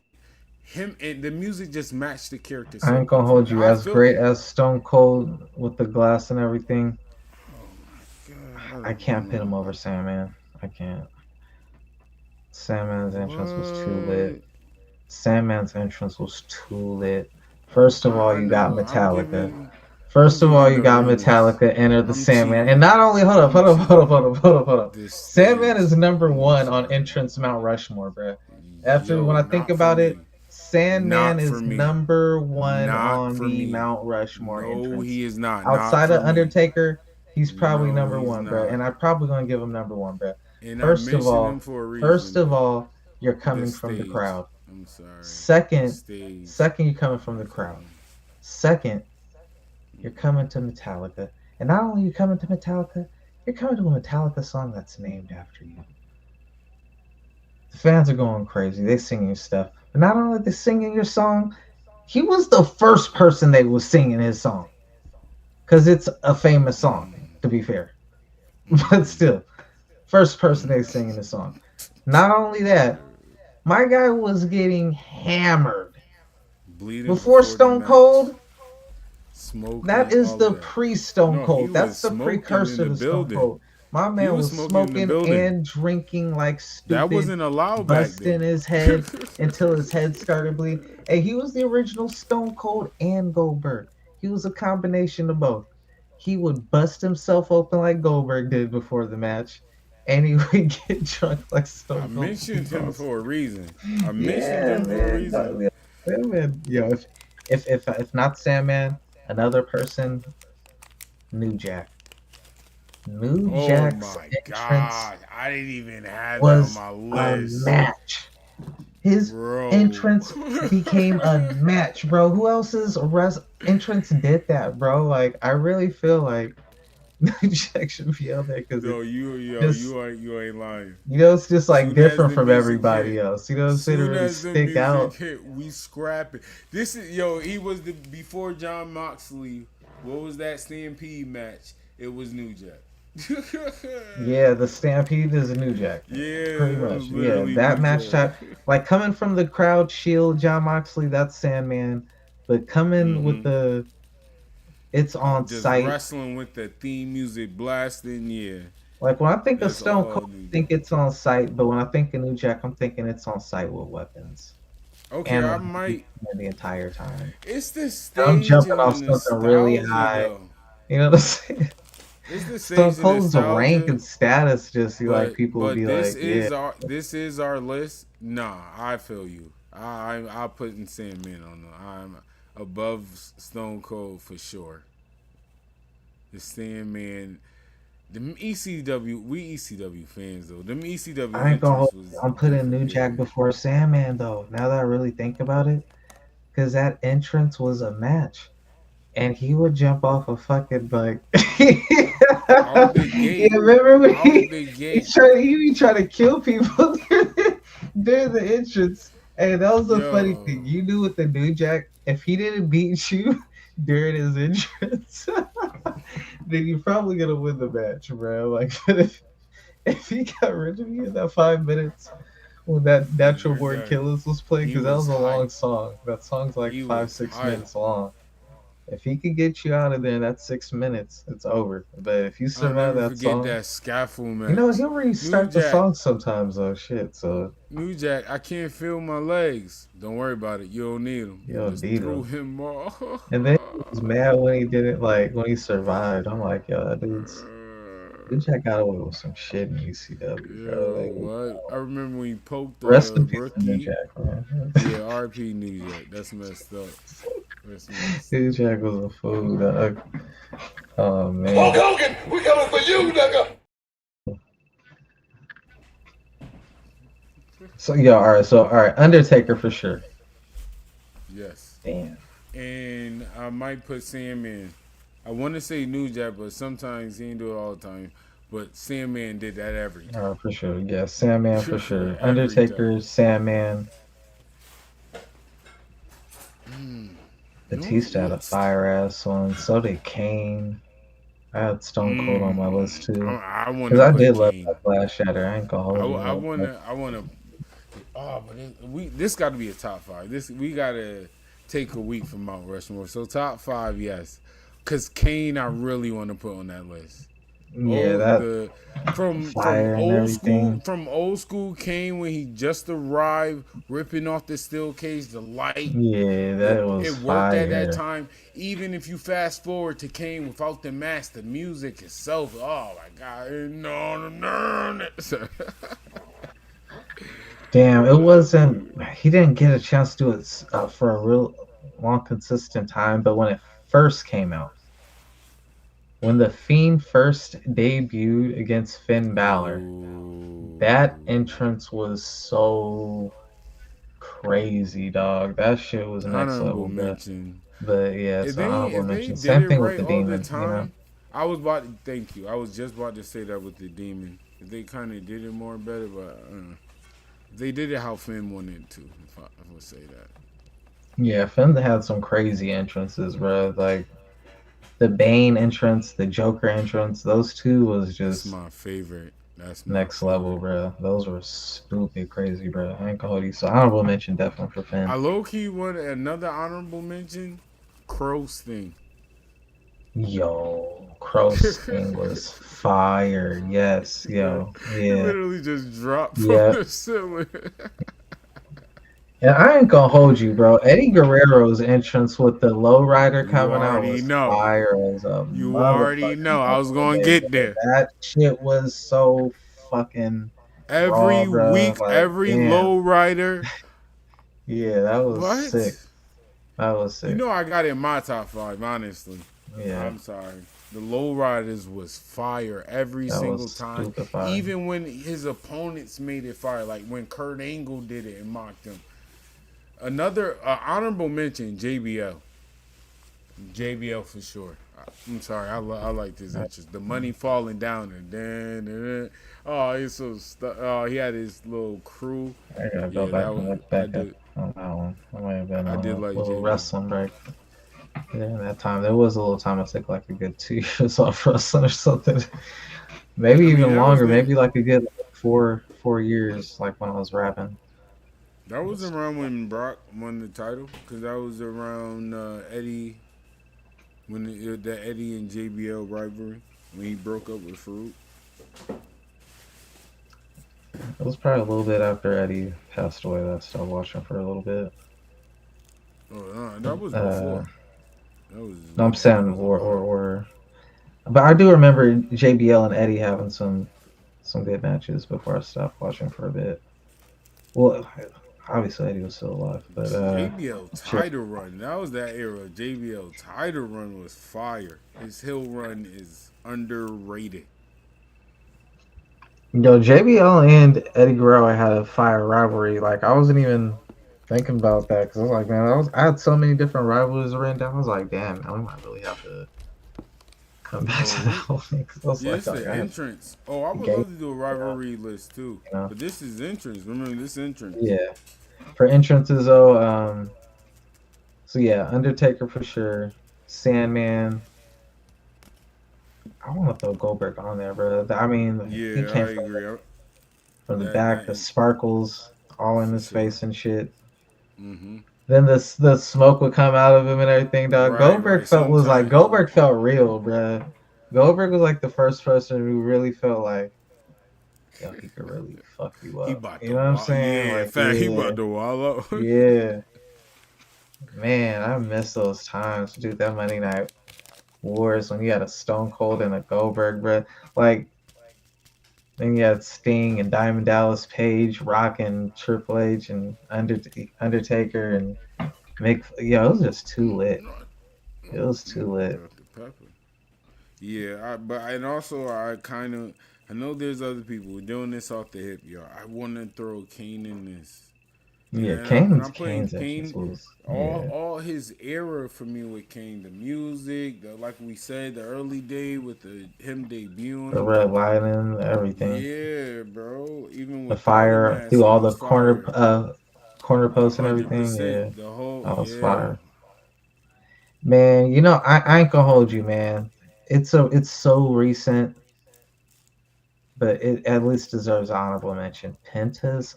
A: The music just matched the character.
H: I ain't gonna hold you. As great as Stone Cold with the glass and everything, oh my God, I can't pit him over Sandman. I can't. Sandman's entrance was too lit. Sandman's entrance was too lit. First of all, you got Metallica. First of all, you got Metallica enter the Sandman. And not only, hold up. Sandman is #1 on entrance Mount Rushmore, bro. When I think about it, Sandman is #1 on the Mount Rushmore entrance.
A: No, he is not.
H: Outside of Undertaker, he's probably #1, bro. And I'm probably gonna give him #1, bro. First of all, you're coming from the crowd.
A: I'm sorry.
H: Second, you're coming from the crowd. Second, you're coming to Metallica. And not only are you coming to Metallica, you're coming to a Metallica song that's named after you. The fans are going crazy. They singing your stuff. But not only are they singing your song, he was the first person they was singing his song. Because it's a famous song, to be fair. But still, first person they singing the song. Not only that, my guy was getting hammered. Before Stone Cold.
A: Smoking,
H: that is the pre-Stone Cold. That's the precursor to Stone Cold. My man was smoking and drinking like stupid.
A: That wasn't allowed back then.
H: Busting his head until his head started bleeding. Hey, he was the original Stone Cold and Goldberg. He was a combination of both. He would bust himself open like Goldberg did before the match, and he would get drunk like Stone Cold.
A: I mentioned him for a reason.
H: Yo, if not Sandman, another person, New Jack. New Jack's entrance
A: I didn't even have that on my list.
H: A match. His entrance became a match, bro. Who else's entrance did that, bro? Like, I really feel like New Jack should be out there because
A: you ain't lying.
H: You know, it's just like different from everybody else. You know what I'm saying? It really stick out.
A: We scrap it. This is he was before John Moxley. What was that Stampede match? It was New Jack.
H: Yeah, the Stampede is a New Jack.
A: Yeah,
H: pretty much. Yeah, that match type, like coming from the crowd shield, John Moxley, that's Sandman, but coming with the, it's on
A: just
H: site.
A: Wrestling with the theme music blasting, yeah.
H: Like when I think of Stone Cold, I think it's on site, but when I think of New Jack, I'm thinking it's on site with weapons.
A: Okay, and I might
H: the entire time.
A: It's the stage.
H: I'm jumping off something really high.
A: Though.
H: You know what I'm saying?
A: It's the
H: Stone Cold's rank and status just like people would be
A: this
H: like,
A: yeah. This is our list. Nah, I feel you. I put in Sandman on them. I'm above Stone Cold for sure. The Sandman, Them ECW, we ECW fans though. Them ECW
H: I ain't gonna hold
A: entrance
H: you.
A: was
H: I'm putting New
A: different.
H: Jack
A: Yeah.
H: before Sandman though. Now that I really think about it, because that entrance was a match, and he would jump off a fucking like.
A: Out the
H: Yeah,
A: gate.
H: remember when
A: Out the gate.
H: he be trying to kill people during the entrance. Hey, that was the funny
A: Yo.
H: thing. You knew with the New Jack, if he didn't beat you during his entrance, then you're probably gonna win the match, bro. Like, but if he got rid of you in that 5 minutes when that Natural
A: You're
H: Born
A: done.
H: Killers was playing,
A: He
H: because that
A: was
H: was a long
A: hype.
H: song. That song's like
A: He
H: five,
A: was
H: 6 minutes
A: hype.
H: long. If he could get you out of there in that 6 minutes, it's over. But if you
A: I'll
H: survive
A: never
H: that
A: forget
H: song,
A: that scaffold
H: you know,
A: match.
H: he'll
A: New
H: restart the
A: Jack.
H: song sometimes though. Shit, so
A: New Jack, I can't feel my legs. Don't worry about it. You don't need them.
H: you
A: And
H: don't
A: just
H: need
A: threw
H: him.
A: him off.
H: And then he was mad when he didn't, like, when he survived. I'm like, yo, that dude's New Jack got away with some shit in ECW, bro.
A: Yo, what? I remember when he poked
H: Rest
A: the
H: in peace to New
A: rookie.
H: Jack, man.
A: Yeah, RP New Jack. That's messed up. That's messed
H: New
A: up.
H: Jack was a fool, dog. Oh
I: Hulk
H: man.
I: Hogan, we coming for you, nigga.
H: So yeah, all right, Undertaker for sure.
A: Yes.
H: Damn.
A: And I might put Sandman. I want to say New Jack, but sometimes he ain't do it all the time. But Sandman did that every time.
H: For sure. Yeah, Sandman for sure.
A: Every
H: Undertaker,
A: time.
H: Sandman. Batista had a fire ass one. So did Kane. I had Stone Cold on my list too.
A: I want
H: Because
A: to
H: I did
A: put
H: love
A: Kane.
H: that Glass Shatter. I ain't gonna hold you.
A: I want to. Oh, but this got to be a top five. We got to take a week from Mount Rushmore. So top five, yes. Because Kane, I really want to put on that list.
H: Yeah,
A: from old school Kane when he just arrived, ripping off the steel cage, the light.
H: Yeah, that was
A: it worked
H: fire.
A: at that time. Even if you fast forward to Kane without the mask, the music itself. Oh my God! No.
H: Damn, it wasn't. He didn't get a chance to do it for a real long, consistent time. But when it first came out, when the Fiend first debuted against Finn Balor, that entrance was so crazy, dog. That shit was next level,
A: mention.
H: But yeah,
A: If
H: so honorable
A: they
H: mention.
A: did
H: Same
A: it
H: thing
A: right
H: with the
A: all
H: Demon.
A: the time,
H: You know?
A: I was about to thank you. I was just about to say that with the Demon. If they kind of did it more better, but they did it how Finn wanted to. If I would say that.
H: Yeah, Finn had some crazy entrances, bro. Like the Bane entrance, the Joker entrance. Those two was just.
A: That's my favorite. That's my
H: next
A: favorite.
H: level, bro. Those were stupid crazy, bro. I ain't gonna hold you. So honorable mention definitely for Finn.
A: I low key want another honorable mention. Crow's thing.
H: Yo, Crow's thing was fire. Yes, yo, yeah.
A: He literally just dropped from the ceiling.
H: And I ain't gonna hold you, bro. Eddie Guerrero's entrance with the lowrider coming out was fire as a
A: You already know. I was gonna get there.
H: That shit was so fucking
A: every
H: raw,
A: week,
H: like,
A: every lowrider.
H: Yeah, that was sick. That was sick.
A: You know, I got it in my top five, honestly.
H: Yeah.
A: I'm sorry. The lowriders was fire every single time. Even when his opponents made it fire, like when Kurt Angle did it and mocked him. Another honorable mention, JBL. JBL for sure. I'm sorry, I like this interest. The money falling down and then oh, he's so he had his little crew.
H: I gotta go back and look back on that one. I might have been on a little wrestling break. Yeah, that time there was a little time I took like a good 2 years off wrestling or something. Maybe even longer. Maybe like a good 4 years, like when I was rapping.
A: That was around when Brock won the title, because that was around Eddie, when the Eddie and JBL rivalry, when he broke up with Farouk.
H: It was probably a little bit after Eddie passed away that I started watching for a little bit.
A: Oh, that was before. That was.
H: No, I'm saying or. But I do remember JBL and Eddie having some good matches before I stopped watching for a bit. Well, obviously Eddie was still alive, but
A: JBL title run. That was that era. JBL title run was fire. His heel run is underrated.
H: Yo, JBL and Eddie Guerrero had a fire rivalry. Like I wasn't even thinking about that because I was like, man, I had so many different rivalries written down. I was like, damn, man, we might really have to come back to that whole thing. I was
A: Yeah, it's
H: like
A: the
H: I had
A: entrance. Oh, I would
H: game,
A: love to do a rivalry list too.
H: you know.
A: But this is entrance. Remember this entrance.
H: Yeah. For entrances though, so yeah, Undertaker for sure. Sandman. I want to throw Goldberg on there, bro. I mean, he
A: Yeah,
H: came
A: I agree.
H: from the
A: That
H: back, the sparkles all in
A: for
H: his
A: sure.
H: face and shit.
A: Mhm.
H: Then the smoke would come out of him and everything. Dog.
A: Right.
H: Goldberg felt real, bro. Goldberg was like the first person who really felt like, yo, he could really fuck you
A: He
H: up.
A: about
H: You
A: to
H: know what I'm
A: wall.
H: saying?
A: Yeah,
H: Like,
A: fact. He about to wall up.
H: yeah. Man, I miss those times, dude. That Monday Night Wars when you had a Stone Cold and a Goldberg, bro. Like, then you had Sting and Diamond Dallas Page, Rock and Triple H and Undertaker and Mick. Yo, it was just too lit. It was too lit.
A: Yeah, and also I know there's other people we're doing this off the hip, yo. I want to throw Kane in this.
H: Yeah,
A: And I'm putting
H: Kane's entrance
A: Kane
H: was
A: all his era for me with Kane, the music, like we said, the early day with him debuting,
H: the red lining, everything.
A: yeah, bro. Even
H: The
A: with the other
H: fire
A: match,
H: through
A: it
H: all
A: was
H: the
A: fire.
H: corner posts and everything.
A: 100%.
H: Yeah,
A: The whole
H: that was
A: yeah.
H: fire. Man, you know I ain't gonna hold you, man. It's so recent, but it at least deserves honorable mention. Penta's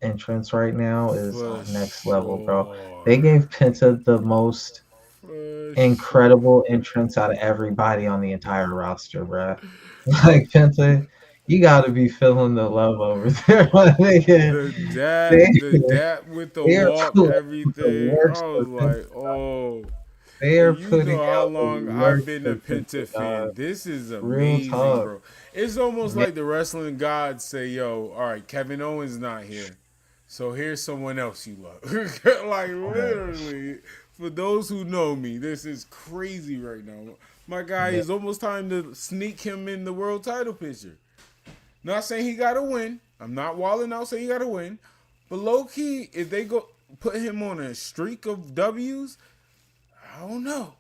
H: entrance right now is
A: For
H: next level, bro.
A: sure.
H: They gave Penta the most
A: For
H: incredible
A: sure.
H: entrance out of everybody on the entire roster, bro. Like Penta, you got to be feeling the love over there, my nigga.
A: The dap with the
H: They are
A: walk,
H: putting the
A: everything.
H: works
A: I
H: for
A: was
H: Penta.
A: like, oh.
H: They
A: And
H: are
A: you
H: putting
A: know how
H: out the
A: long I've
H: works
A: been a
H: for Penta,
A: Penta
H: dog.
A: fan. This is
H: Real
A: amazing,
H: talk.
A: bro. It's almost
H: Man,
A: like the wrestling gods say, yo, all right, Kevin Owens not here. So here's someone else you love. Like literally, for those who know me, this is crazy right now. My guy
H: man,
A: is almost time to sneak him in the world title picture. Not saying he got to win. I'm not walling out saying he got to win. But low key, if they go put him on a streak of W's, I don't know.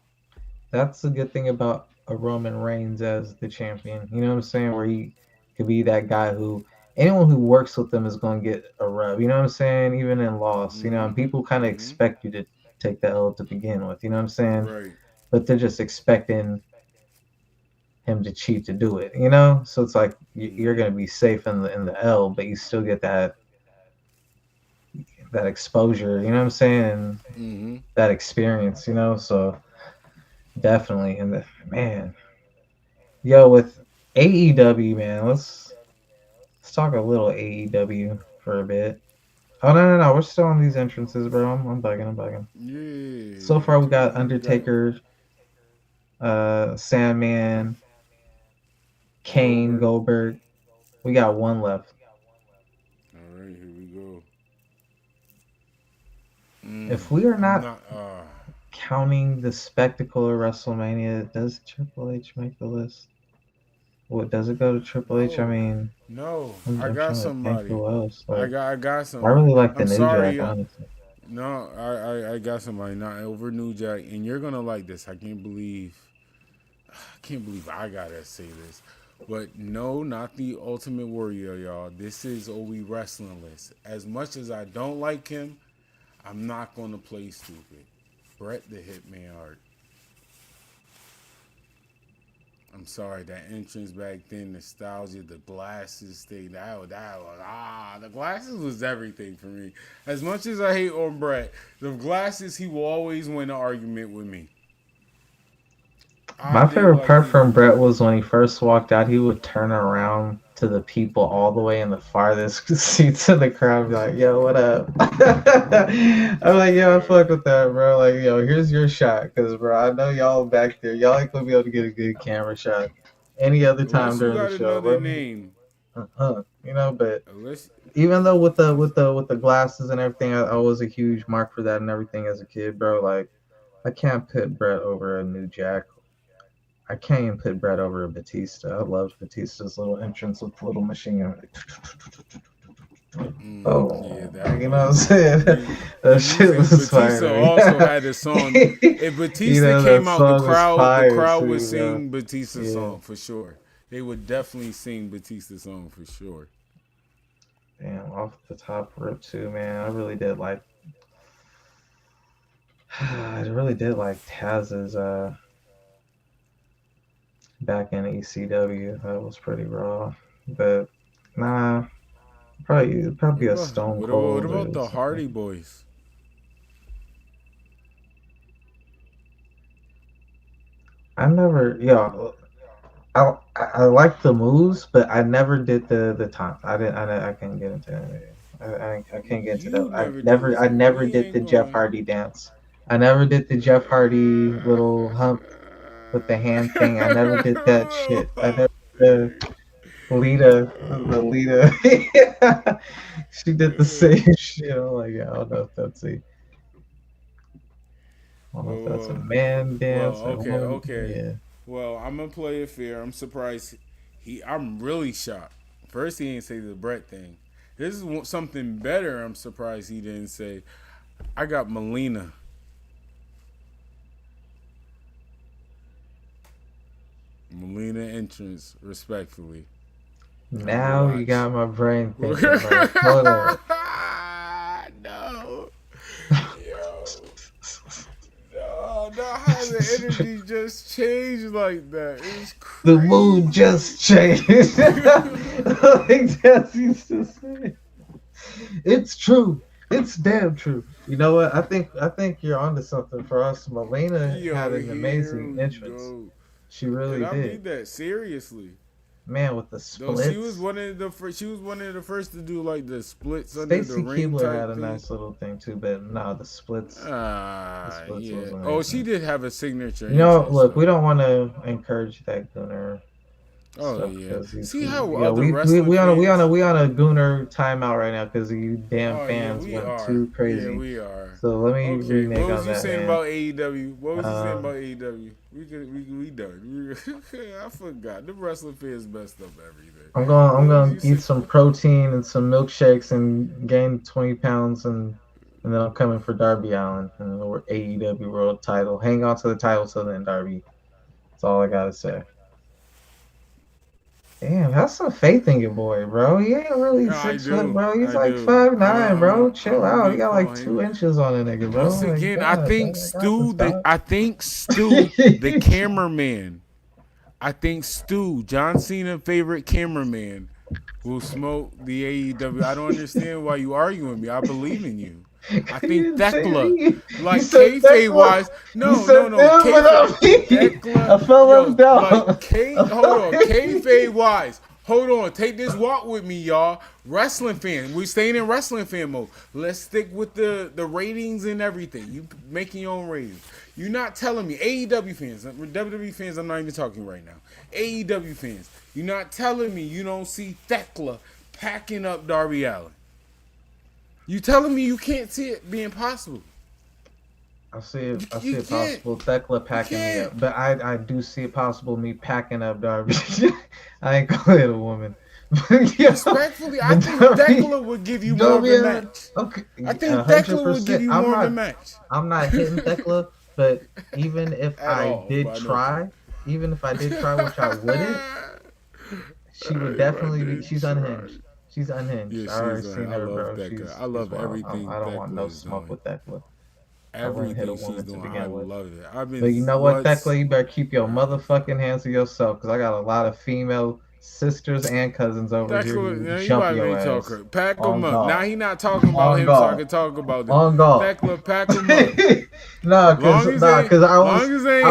H: that's the good thing about a Roman Reigns as the champion. You know what I'm saying? Where he could be that guy who anyone who works with them is going to get a rub. You know what I'm saying? Even in loss, you know, and people kind of expect you to take the L to begin with. You know what I'm saying?
A: Right.
H: But they're just expecting him to cheat to do it. You know, so it's like you're going to be safe in the L, but you still get that exposure. You know what I'm saying? And that experience. You know, so definitely. And man, yo, with AEW, man, let's talk a little AEW for a bit. Oh no, we're still on these entrances, bro. I'm bugging.
A: Yeah.
H: So far, we got Undertaker, Sandman, Kane, Goldberg. We got one left.
A: All right, here we go.
H: If we are not counting the spectacle of WrestleMania, does Triple H make the list? What does it go to Triple H? I mean,
A: no,
H: I'm
A: I got
H: trying to think
A: somebody.
H: who else. Like,
A: I got
H: I
A: somebody.
H: really like the
A: I'm
H: New
A: sorry.
H: Jack, honestly.
A: No, I got somebody. Not over New Jack, and you're gonna like this. I can't believe I gotta say this. But no, not the Ultimate Warrior, y'all. This is OH WE WRASSLIN list. As much as I don't like him, I'm not gonna play stupid. Bret the Hitman Hart. I'm sorry, that entrance back then, nostalgia, the glasses thing, that was the glasses was everything for me. As much as I hate on Bret, the glasses, he will always win an argument with me.
H: My favorite part from Bret was when he first walked out, he would turn around to the people all the way in the farthest seats of the crowd and be like, yo, what up? I'm like, yo, I fuck with that, bro. Like, yo, here's your shot. Because, bro, I know y'all back there. Y'all ain't going to be able to get a good camera shot any other time during the show.
A: Another name.
H: You know, but
A: Unless,
H: even though with the glasses and everything, I was a huge mark for that and everything as a kid, bro. Like, I can't put Bret over a New Jack. I can't even put Brett over Batista. I loved Batista's little entrance with the little machine gun.
A: Yeah, that
H: you know what I'm saying? That shit was
A: Batista
H: fire.
A: also had a song. If Batista came out, the crowd would sing Batista's song for sure. They would definitely sing Batista's song for sure.
H: Damn, off the top rip too, man. I really did like Taz's back in ECW. That was pretty raw. But nah, probably a Stone Cold.
A: What about the Hardy Boys?
H: I never, I like the moves, but I never did the taunt. I can't get into that. I can't get into that. I never did the Jeff Hardy dance. I never did the Jeff Hardy little hump with the hand thing. I never did that shit. I never did Lita. She did the same shit. I'm like, I don't know if that's a man dance.
A: Well, okay. Yeah. Well, I'm gonna play it fair. I'm surprised. I'm really shocked. First, he didn't say the Brett thing. This is something better. I'm surprised he didn't say. I got Melina. Melina entrance, respectfully.
H: Now you got my brain thinking. Hold on.
A: No. No, how the energy just changed like that. It's crazy.
H: The mood just changed. Like Jesse used to say. It's true. It's damn true. You know what? I think you're onto something for us. Melina had an amazing entrance. She really did.
A: I mean that seriously.
H: Man, with the splits.
A: She was one of the first. She was one of the first to do like the splits under the ring.
H: Stacey Keibler had a nice little thing too, but no, the splits.
A: Yeah. Oh, she did have a signature.
H: You know, look, we don't want to encourage that Gunner.
A: Oh yeah. See how
H: we on a Gunner timeout right now because you damn fans went too crazy.
A: Yeah, we are.
H: So let me renege on that.
A: What was you saying about AEW? What was you saying about AEW? We done. I forgot. The wrestling fans messed up everything.
H: I'm gonna eat some protein and some milkshakes and gain 20 pounds and then I'm coming for Darby Allin and the AEW World Title. Hang on to the title till then, Darby. That's all I gotta say. Damn, have some faith in your boy, bro. He ain't really 6 foot, bro. He's like 5'9", bro. Chill out. He got like 2 inches on a nigga, bro.
A: Once again, I think Stu, the cameraman. I think Stu, John Cena favorite cameraman, will smoke the AEW. I don't understand why you arguing with me. I believe in you. I think Thekla, like kayfabe wise, no. Thekla,
H: I fell left out.
A: Like kayfabe wise. Hold on, take this walk with me, y'all. Wrestling fan, we're staying in wrestling fan mode. Let's stick with the ratings and everything. You making your own ratings. You're not telling me AEW fans, WWE fans. I'm not even talking right now. AEW fans, you're not telling me you don't see Thekla packing up Darby Allin. You telling me you can't see it being possible?
H: I see it possible. Thekla packing me up, but I do see it possible me packing up Darby. I ain't gonna hit a woman.
A: Respectfully, I think Thekla would give you more of a match.
H: Okay,
A: I think Thekla would give you more of a match.
H: I'm not hitting Thekla, but even if I did try, which I wouldn't, she would definitely be. She's unhinged. She's unhinged.
A: Yeah,
H: I already seen her, bro.
A: I love everything.
H: I don't want no smoke with Thekla.
A: Everything she's doing, I love it.
H: But you know what, Thekla? You better keep your motherfucking hands to yourself, because I got a lot of female sisters and cousins over here who jump your ass.
A: Pack them up. Now he not talking about him, so I can talk about them. Thekla, pack them up.
H: Because I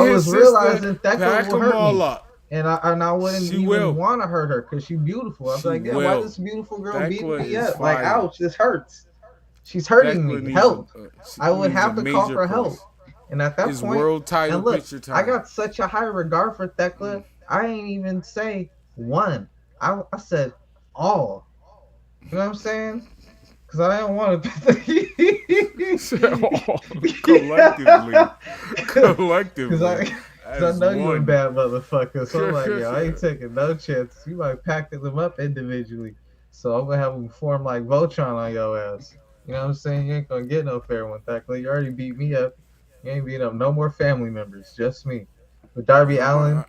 H: was realizing Thekla will hurt me. And I wouldn't even want to hurt her because she's beautiful. I was like, yeah, why this beautiful girl beat me up? Like, ouch, this hurts. She's hurting me. Help. I would have to call for help. And at that point,
A: world title
H: and look,
A: picture time.
H: I got such a high regard for Thekla. I ain't even say one. I said all. You know what I'm saying? Because I don't want to. Collectively.
A: Collectively.
H: I know you a bad motherfucker. So I'm like, yo, I ain't taking no chances. You might pack them up individually. So I'm gonna have them form like Voltron on your ass. You know what I'm saying? You ain't gonna get no fair one, Thackley. You already beat me up. You ain't beat up no more family members, just me. With Darby Allin.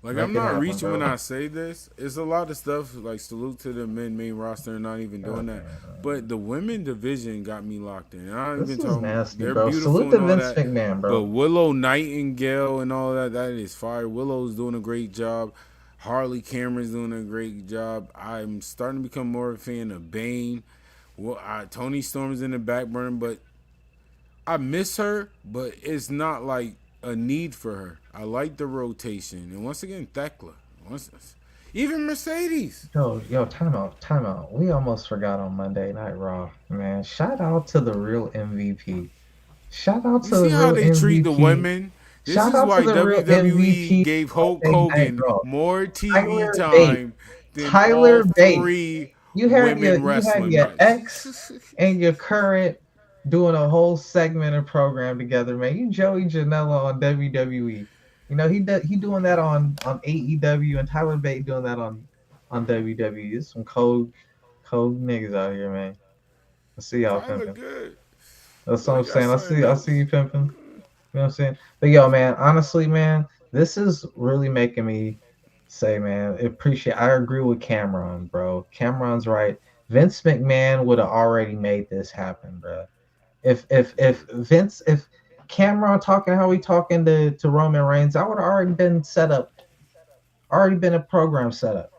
A: Like, I'm not reaching when I say this. It's a lot of stuff, like, salute to the main roster and not even doing that. But the women division got me locked in. I don't even talk
H: nasty,
A: they're
H: bro.
A: beautiful
H: Salute
A: and all
H: Vince
A: that.
H: McMahon, bro.
A: But Willow Nightingale and all that, that is fire. Willow's doing a great job. Harley Cameron's doing a great job. I'm starting to become more of a fan of Bane. Well, Tony Storm's in the back burner, but I miss her, but it's not like a need for her. I like the rotation. And once again, Thekla. Even Mercedes.
H: Yo, time out. We almost forgot on Monday Night Raw, man. Shout out to the real MVP. Shout out to the real MVP. You see how they treat the women?
A: This is why WWE gave Hulk Hogan more TV time than Tyler all three women wrestling.
H: You had your ex and your current doing a whole segment and program together, man. You Joey Janela on WWE. You know, he doing that on AEW, and Tyler Bate doing that on WWE. There's some cold niggas out here, man. I see y'all pimping.
A: Good.
H: That's what I'm saying. I see you pimping. You know what I'm saying? But yo, man, honestly, man, this is really making me say, man, I agree with Cameron, bro. Cameron's right. Vince McMahon would have already made this happen, bro. If Cameron talking how he talking to Roman Reigns, that would have already been set up. Already been a program set up.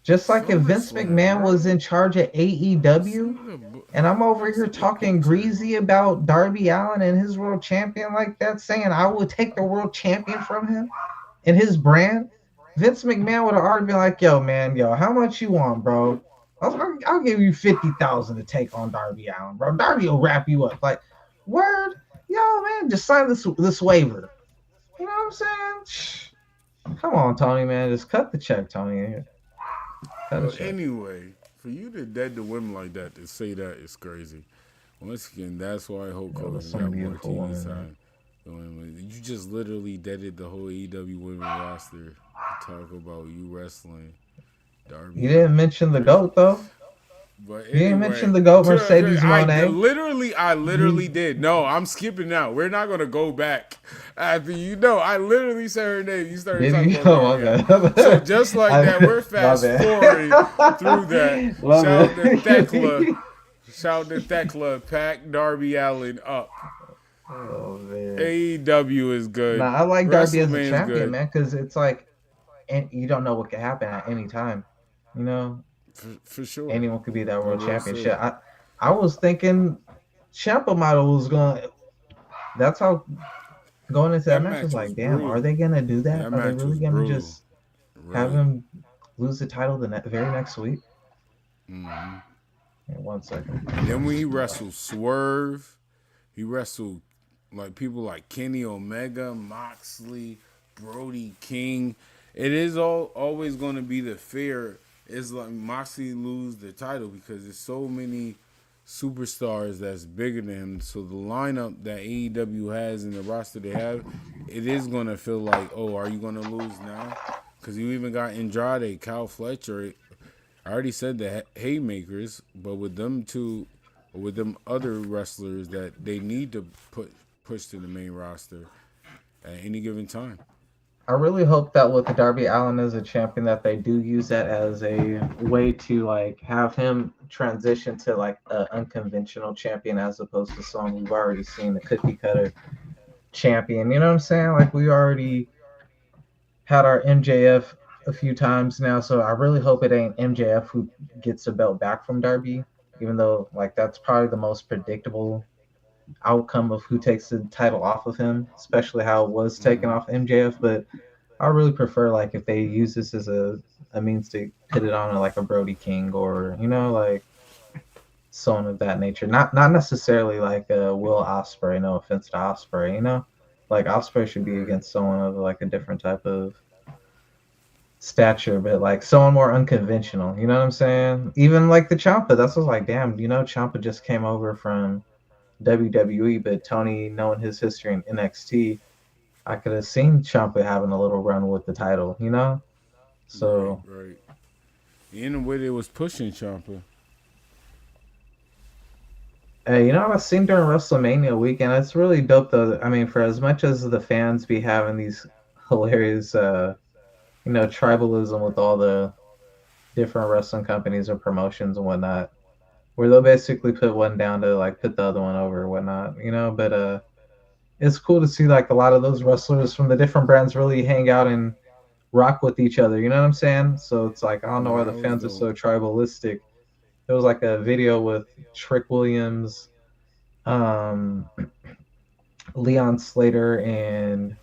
H: Just like if Vince McMahon was in charge of AEW, and I'm over here talking greasy about Darby Allin and his world champion like that, saying I would take the world champion from him and his brand, Vince McMahon would have already been like, yo, how much you want, bro? I'll give you $50,000 to take on Darby Allin, bro. Darby will wrap you up. Like, word? Yo, man, just sign this waiver. You know what I'm saying? Come on, Tony, man. Just cut the check, Tony.
A: Anyway, for you to dead the women like that, to say that is crazy. Once again, that's why Hulk Hogan got more TV time. You just literally deaded the whole AEW women roster to talk about you wrestling Darby.
H: You didn't mention the GOAT, though.
A: But anyway,
H: you didn't mention the GOAT, Mercedes Moné.
A: I literally did. No, I'm skipping out. We're not going to go back. After I literally said her name. You started talking about her. So just like that, we're fast forwarding through that. Shout out to Thekla. Pack Darby Allin up.
H: Oh, man.
A: AEW is good.
H: Nah, I like Darby as a champion, man, because it's like, and you don't know what can happen at any time. You know?
A: For sure.
H: Anyone could be that world championship. I was thinking Ciampa model was going. That's how going into that match was like, damn, are they gonna do that? Are they really gonna just have him lose the title the very next week?
A: Mm-hmm.
H: 1 second.
A: And then when he wrestled Swerve, he wrestled like people like Kenny Omega, Moxley, Brody King. It is always going to be the fear. It's like Moxley lose the title because there's so many superstars that's bigger than him. So the lineup that AEW has in the roster they have, it is going to feel like, oh, are you going to lose now? Because you even got Andrade, Kyle Fletcher. I already said the Haymakers, but with them two, with them other wrestlers that they need to push to the main roster at any given time.
H: I really hope that with the Darby Allin as a champion that they do use that as a way to like have him transition to like an unconventional champion as opposed to someone we've already seen, the cookie cutter champion. You know what I'm saying? Like we already had our MJF a few times now, so I really hope it ain't MJF who gets the belt back from Darby, even though like that's probably the most predictable outcome of who takes the title off of him, especially how it was taken off MJF. But I really prefer like if they use this as a means to put it on like a Brody King or like someone of that nature. Not necessarily like a Will Ospreay. No offense to Ospreay, like Ospreay should be against someone of like a different type of stature, but like someone more unconventional. You know what I'm saying? Even like the Ciampa. That's what's like, damn. Ciampa just came over from WWE, but Tony, knowing his history in NXT, I could have seen Ciampa having a little run with the title, you know? So
A: right. In the way they was pushing Ciampa.
H: Hey, you know what I seen during WrestleMania weekend? It's really dope though. I mean, for as much as the fans be having these hilarious tribalism with all the different wrestling companies or promotions and whatnot, where they'll basically put one down to like put the other one over or whatnot, but it's cool to see like a lot of those wrestlers from the different brands really hang out and rock with each other, you know what I'm saying? So it's like I don't know why the fans are so tribalistic. There was like a video with Trick Williams, Leon Slater, and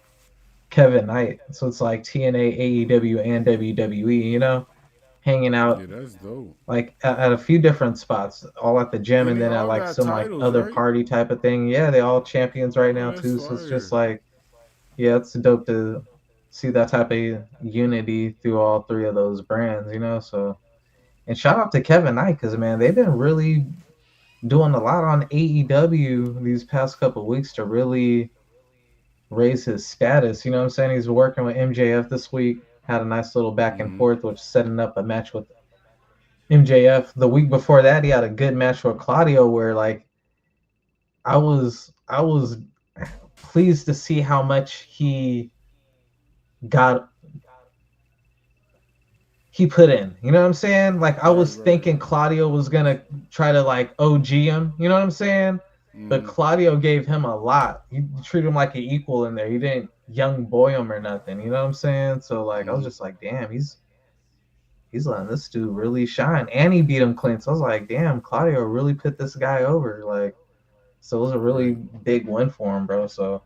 H: Kevin Knight. So it's like TNA, AEW, and WWE, hanging out.
A: Yeah, that's dope.
H: Like at a few different spots, all at the gym, and then at like some titles, like other party type of thing. Yeah, they all champions right now too. So it's just like, yeah, it's dope to see that type of unity through all three of those brands, So, and shout out to Kevin Knight because man, they've been really doing a lot on AEW these past couple of weeks to really raise his status. You know what I'm saying? He's working with MJF this week. Had a nice little back and forth, which setting up a match with MJF. The week before that, he had a good match with Claudio where like I was pleased to see how much he put in. You know what I'm saying? Like I was thinking Claudio was gonna try to like OG him, you know what I'm saying? But Claudio gave him a lot. He treated him like an equal in there. He didn't young boy him or nothing, you know what I'm saying? So like I was just like, damn, he's letting this dude really shine. And he beat him clean. So I was like, damn, Claudio really put this guy over. Like, so it was a really big win for him, bro. So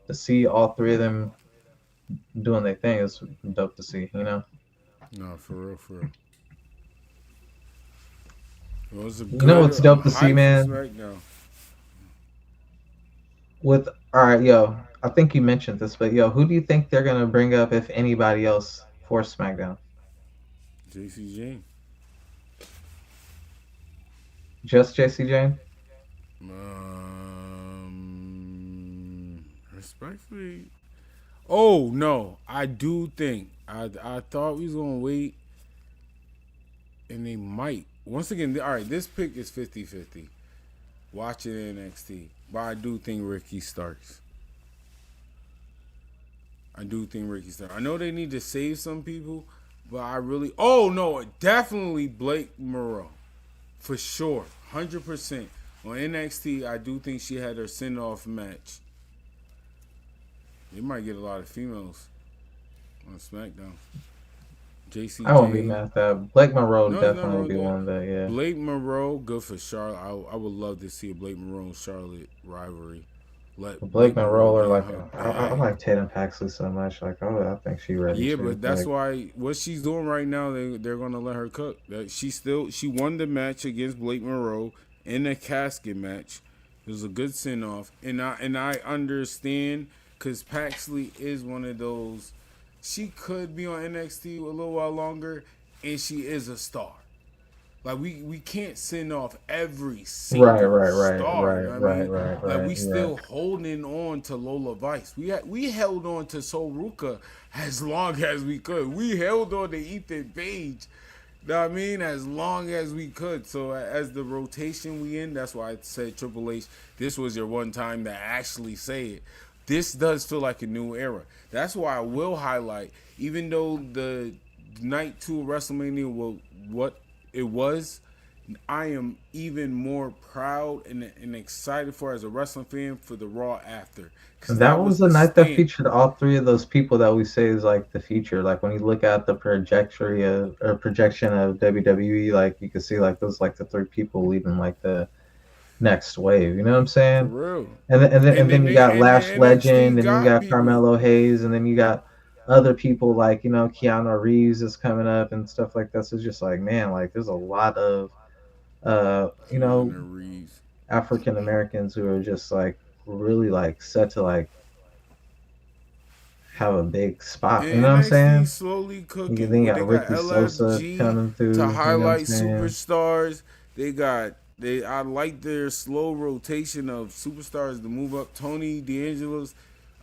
H: to see all three of them doing their thing is dope to see,
A: No, for real, for real. It was a good,
H: what's dope to see, man? All right, yo, I think you mentioned this, but yo, who do you think they're gonna bring up, if anybody else, for SmackDown?
A: JC Jane.
H: Just JC Jane?
A: Respectfully. Oh no, I do think I thought we was gonna wait, and they might. Once again, all right, this pick is 50-50. Watching NXT, but I do think Ricky Starks. I know they need to save some people, but I really... Oh, no, definitely Blake Moreau. For sure. 100%. On NXT, I do think she had her send-off match. They might get a lot of females on SmackDown. JC
H: I won't be mad at that. Blake Monroe definitely be one of that, yeah.
A: Blake Monroe, good for Charlotte. I would love to see a Blake Monroe and Charlotte rivalry.
H: Blake Monroe or like I like Tatum Paxley so much. Like, I think she ready.
A: Yeah, but that's why what she's doing right now, they're gonna let her cook. She won the match against Blake Monroe in a casket match. It was a good send off, and I understand because Paxley is one of those. She could be on NXT a little while longer, and she is a star. Like we can't send off every single star. Right. Like we still holding on to Lola Vice. We held on to Sol Ruka as long as we could. We held on to Ethan Page. Know what I mean? As long as we could. So as the rotation we in, that's why I said Triple H, this was your one time to actually say it. This does feel like a new era. That's why I will highlight, even though the night 2 of WrestleMania what it was, I am even more proud and excited for as a wrestling fan for the Raw After.
H: That was the night that featured all three of those people that we say is like the future. Like when you look at the projection of WWE, like you can see like those like the three people leading like the next wave. You know what I'm saying?
A: For real.
H: And then you got Lash Legend, and you got Carmelo Hayes, and then you got other people like, Keanu Reeves is coming up and stuff like that. So it's just like, man, like there's a lot of African Americans who are just like really like set to like have a big spot. You know what I'm saying?
A: Slowly cooking.
H: Then you got Ricky Sosa coming through
A: to highlight superstars. They got I like their slow rotation of superstars to move up. Tony D'Angelo's,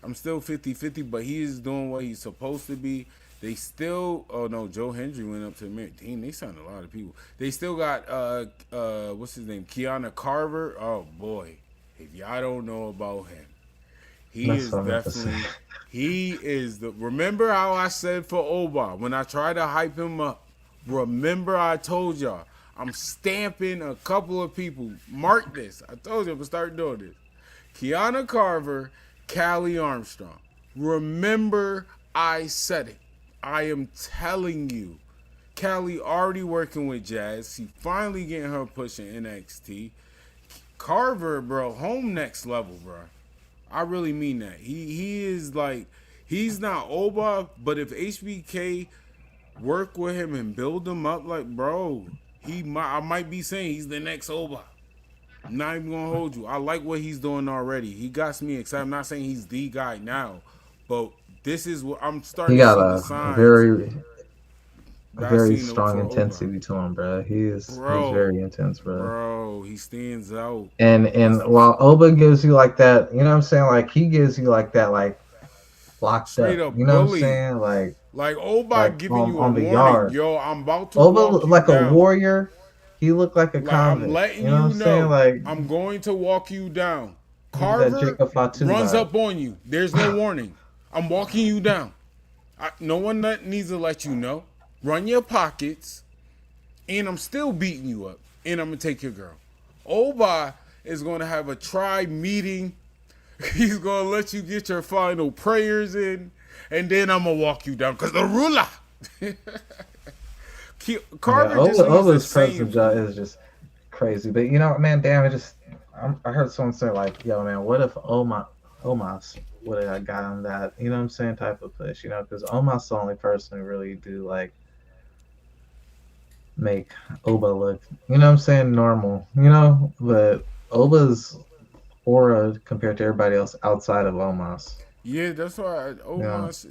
A: I'm still 50-50, but he is doing what he's supposed to be. They still, oh no, Joe Hendry went up to the main team. They signed a lot of people. They still got what's his name, Keanu Carver. Oh boy, if y'all don't know about him, he is definitely. He is the. Remember how I said for Oba when I tried to hype him up. Remember I told y'all I'm stamping a couple of people. Mark this. I told you I'm gonna start doing this. Keanu Carver, Callie Armstrong. Remember I said it. I am telling you. Callie already working with Jazz. She finally getting her push in NXT. Carver, bro, home next level, bro. I really mean that. He is like, he's not Oba, but if HBK work with him and build him up, like, bro, I might be saying he's the next Oba. I'm not even gonna hold you. I like what he's doing already. He got me excited. I'm not saying he's the guy now, but this is what I'm starting to see the signs.
H: Very strong intensity to him, bro. He's very intense, bro.
A: Bro, he stands out.
H: And while Oba gives you like that, you know what I'm saying? Like he gives you like that, like locked
A: straight
H: up. You know what I'm saying?
A: Like Oba giving you a
H: on the
A: warning.
H: yard.
A: Yo, I'm about to
H: Oba
A: walk you
H: like
A: down.
H: A warrior. He looked like a convict.
A: I'm letting
H: you know what I'm saying? Like
A: I'm going to walk you down. Carver runs up on you. There's no warning. I'm walking you down. No one needs to let you know. Run your pockets, and I'm still beating you up, and I'm gonna take your girl. Oba is gonna have a tribe meeting. He's gonna let you get your final prayers in, and then I'm gonna walk you down because the ruler. Carver
H: Oba's presence is just crazy, but you know, man, damn it! I heard someone say like, "Yo, man, what if Omos would have got him that?" You know what I'm saying? Type of push, you know, because Omos the only person who really do like make Oba look, you know what I'm saying, normal, you know, but Oba's aura compared to everybody else outside of Omos.
A: Yeah, that's why Omos,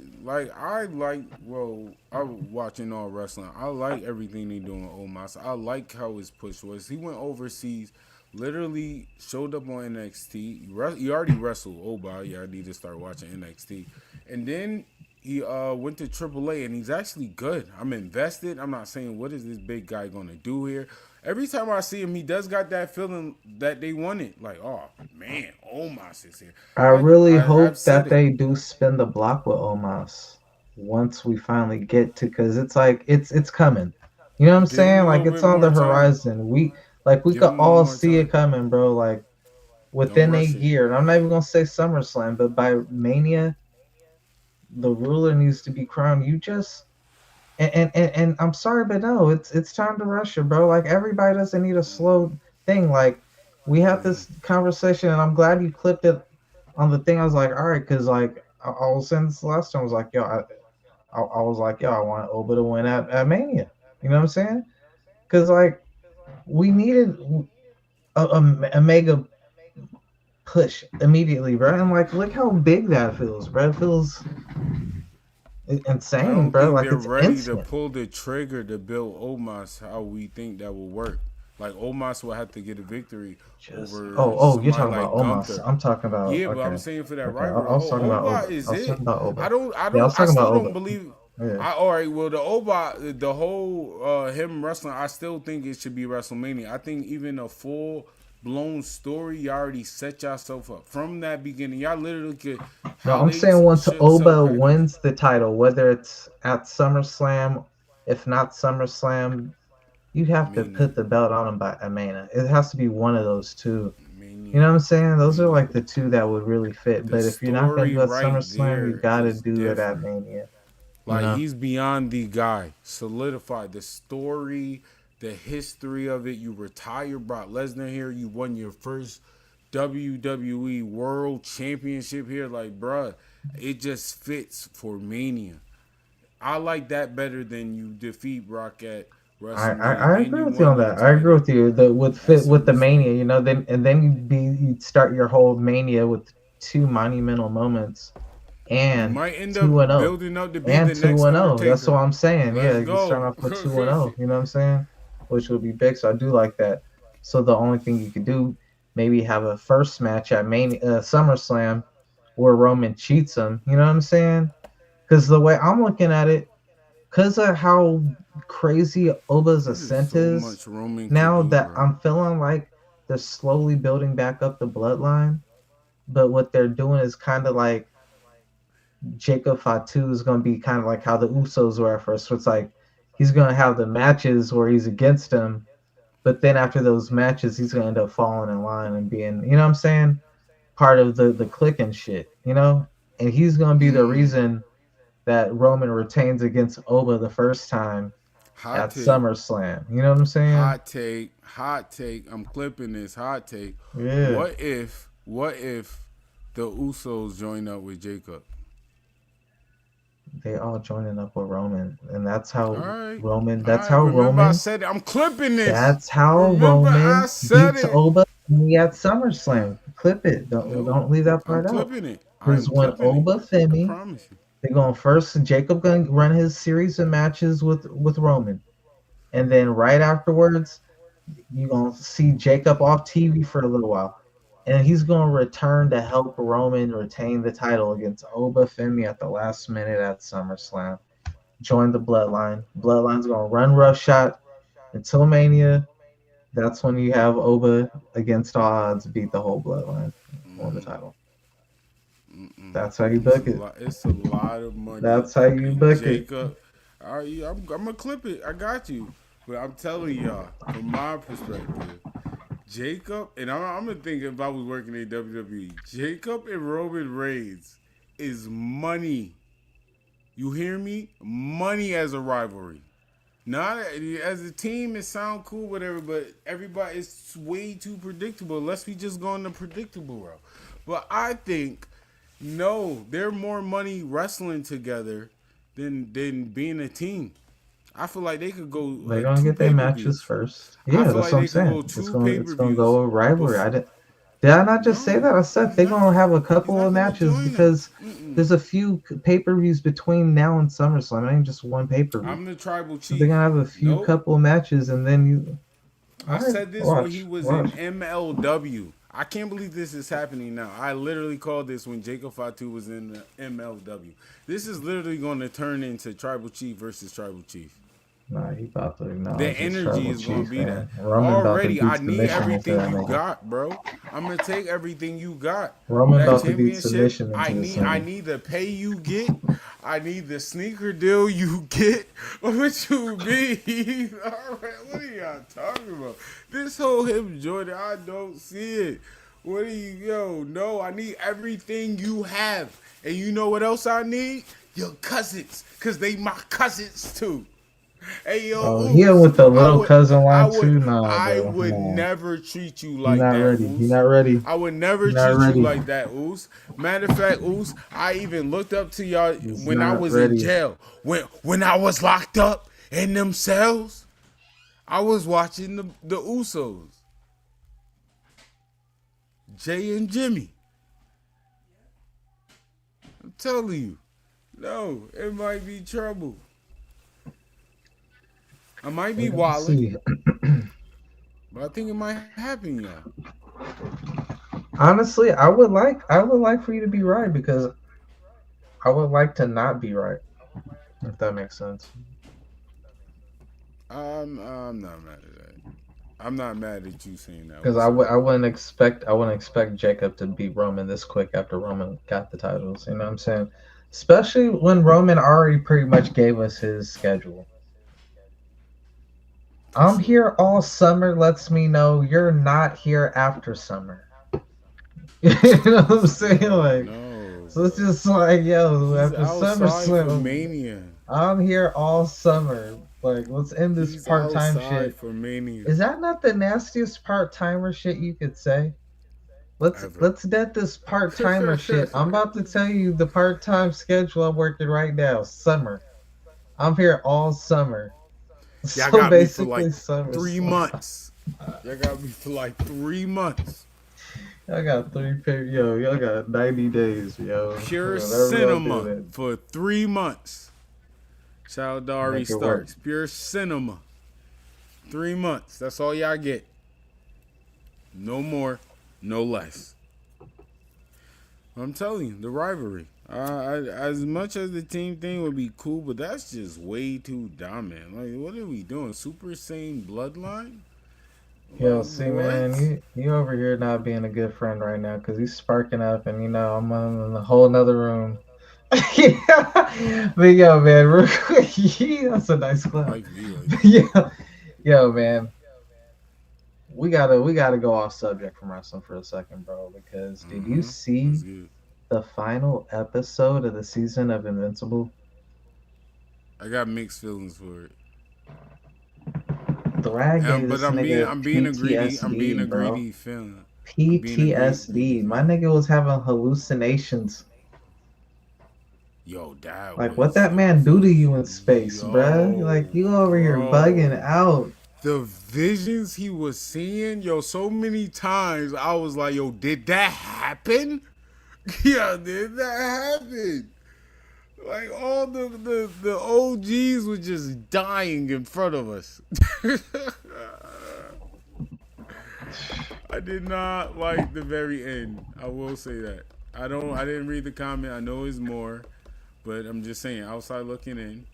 A: I'm watching all wrestling. I like everything they doing with Omos. I like how his push was. He went overseas, literally showed up on NXT. He already wrestled Oba. Yeah, I need to start watching NXT. And then he went to AAA, and he's actually good. I'm invested. I'm not saying what is this big guy going to do here. Every time I see him, he does got that feeling that they won it. Like, oh, man, Omos is here.
H: I really hope that they do spin the block with Omos once we finally get to, because it's like, it's coming. You know what I'm saying? Like, it's on the horizon. We could all see it coming, bro. Like, within a year. And I'm not even going to say SummerSlam, but by Mania, the ruler needs to be crowned. You just and I'm sorry, but no, it's time to rush it, bro. Like everybody doesn't need a slow thing. Like we have this conversation, and I'm glad you clipped it on the thing. I was like, all right, because like I was saying this last time. I was like, yo, I was like, yo, I want Oba to win at Mania. You know what I'm saying? Because like we needed a mega push immediately, bro. And like, look how big that feels, bro. It feels insane, bro. Like
A: they're
H: it's
A: ready
H: instant.
A: to pull the trigger to build Omos how we think that will work. Like Omos will have to get a victory over.
H: Oh, you're talking
A: like
H: about Omos.
A: Gunther.
H: I'm talking about.
A: Yeah,
H: okay.
A: but I'm saying for that
H: Okay.
A: rivalry.
H: I was talking about
A: Oba
H: Oba.
A: is
H: I was
A: it?
H: talking about Oba.
A: I still don't believe.
H: Yeah.
A: All right, well, the Oba, the whole him wrestling, I still think it should be WrestleMania. I think even a full-blown story, you already set yourself up from that beginning. Y'all literally could.
H: No, I'm saying once Oba wins the title, whether it's at SummerSlam, if not SummerSlam, you have to put the belt on him by Mania. It has to be one of those two. You know what I'm saying? Those are like the two that would really fit. But if you're not going to do it at SummerSlam, you got to do it at Mania.
A: Like, he's beyond the guy. Solidified the story, the history of it. You retire Brock Lesnar here. You won your first WWE World Championship here. Like, bruh, it just fits for Mania. I like that better than you defeat Brock at WrestleMania.
H: I agree with you on that. I agree with you. With the Mania, you know, then you'd start your whole Mania with two monumental moments. And
A: might end
H: 2-0.
A: up building up to be
H: and
A: the next
H: 2-0. That's what I'm saying.
A: Let's
H: you start off with 2-0. You know what I'm saying? Which would be big. So I do like that. So the only thing you could do, maybe have a first match at SummerSlam where Roman cheats him. You know what I'm saying? Because the way I'm looking at it, because of how crazy Oba's
A: There's
H: ascent
A: so
H: is,
A: much Roman could
H: now
A: do,
H: that
A: bro.
H: I'm feeling like they're slowly building back up the bloodline, but what they're doing is kind of like Jacob Fatu is going to be kind of like how the Usos were at first. So it's like he's going to have the matches where he's against him, but then after those matches, he's going to end up falling in line and being, you know what I'm saying, part of the clique and shit, you know? And he's going to be the reason that Roman retains against Oba the first time
A: Hot
H: at
A: take.
H: SummerSlam. You know what I'm saying?
A: Hot take. Hot take. I'm clipping this. Hot take.
H: Yeah.
A: What if the Usos join up with Jacob?
H: They all joining up with Roman, and that's how Roman.
A: All
H: That's
A: right.
H: how
A: Remember I
H: Roman.
A: said it. I'm clipping this.
H: That's how
A: Remember I
H: Roman
A: said
H: beats
A: it.
H: Oba at SummerSlam. Clip it. Don't leave that
A: I'm
H: part out.
A: clipping it. I'm
H: Because when
A: clipping
H: Oba
A: it. I
H: Femi,
A: promise you.
H: they're going first. Jacob gonna run his series of matches with Roman, and then right afterwards, you're gonna see Jacob off TV for a little while, and he's gonna return to help Roman retain the title against Oba Femi at the last minute at SummerSlam. Join the Bloodline. Bloodline's gonna run roughshod until Mania. That's when you have Oba against all odds beat the whole Bloodline on the title. That's how you book it.
A: It's a lot of money.
H: That's how you book
A: Jacob. All right, I'm gonna clip it. I got you. But I'm telling y'all, from my perspective, Jacob, and I'm gonna think if I was working in WWE, Jacob and Roman Reigns is money. You hear me? Money as a rivalry. Not as a team, it sound cool, whatever, but everybody is way too predictable. Unless we just go on the predictable route. But I think no, they're more money wrestling together than being a team. I feel like they could go.
H: They're gonna get their matches first. Yeah, that's what I'm saying. It's gonna go a rivalry. Did I not just say that? I said they're gonna have a couple of matches because there's a few pay-per-views between now and SummerSlam. It ain't just one pay-per-view.
A: I'm the tribal chief.
H: So they're gonna have a few couple of matches, and then you.
A: I said this when he was in MLW. I can't believe this is happening now. I literally called this when Jacob Fatu was in the MLW. This is literally going to turn into Tribal Chief versus Tribal Chief.
H: Nah, he about to
A: the energy is going to be that.
H: Roman
A: already, I need everything you got, bro. I'm going to take everything you got.
H: Roman about to beat submission
A: I need the pay you get. I need the sneaker deal you get. What you mean? All right, what are y'all talking about? This whole hip Jordan, I don't see it. What are you, no, I need everything you have. And you know what else I need? Your cousins, because they my cousins too. Hey, yo,
H: yeah, with the little cousin line too. Nah,
A: I would never treat you like
H: that. You're not ready.
A: I would never treat you like that, Oos. Matter of fact, Oos, I even looked up to y'all when I was in jail. When I was locked up in them cells, I was watching the Usos, Jay and Jimmy. I'm telling you, no, it might be trouble. I might be wilding, but I think it might happen, y'all.
H: Honestly, I would like for you to be right because I would like to not be right. If that makes sense.
A: I'm not mad at that. I'm not mad at you saying that.
H: Because I wouldn't expect Jacob to beat Roman this quick after Roman got the titles. You know what I'm saying? Especially when Roman already pretty much gave us his schedule. I'm here all summer lets me know you're not here after summer. You know what I'm saying? Like, no, so it's just like, yo, after SummerSlam,
A: Mania.
H: I'm here all summer. Like, let's end this part-time shit.
A: For Mania.
H: Is that not the nastiest part-timer shit you could say? Let's get this part-timer shit. I'm about to tell you the part-time schedule I'm working right now. Summer. I'm here all summer.
A: Y'all got me for like 3 months. Y'all got me for like 3 months.
H: Y'all got y'all got 90 days, yo.
A: Pure cinema for 3 months. Childari Starks. Pure cinema. 3 months. That's all y'all get. No more, no less. I'm telling you, the rivalry. As much as the team thing would be cool, but that's just way too dominant. Like, what are we doing? Super Saiyan Bloodline?
H: Yo,
A: Like,
H: see,
A: what?
H: man, you over here not being a good friend right now because he's sparking up, and I'm in a whole nother room. Yeah, but yo, man, real quick, that's a nice clap. Yo, man, we gotta go off subject from wrestling for a second, bro. Because did you see the final episode of the season of Invincible?
A: I got mixed feelings for it.
H: Thrag gave this nigga
A: I'm being a
H: greedy
A: fan.
H: PTSD. My nigga was having hallucinations.
A: Yo, that
H: like what that man do to you in space, bruh? Like you over here bugging out.
A: The visions he was seeing, yo, so many times I was like, yo, did that happen? Yeah, did that happen? Like all the OGs were just dying in front of us. I did not like the very end. I will say that. I didn't read the comment. I know it's more, but I'm just saying, outside looking in,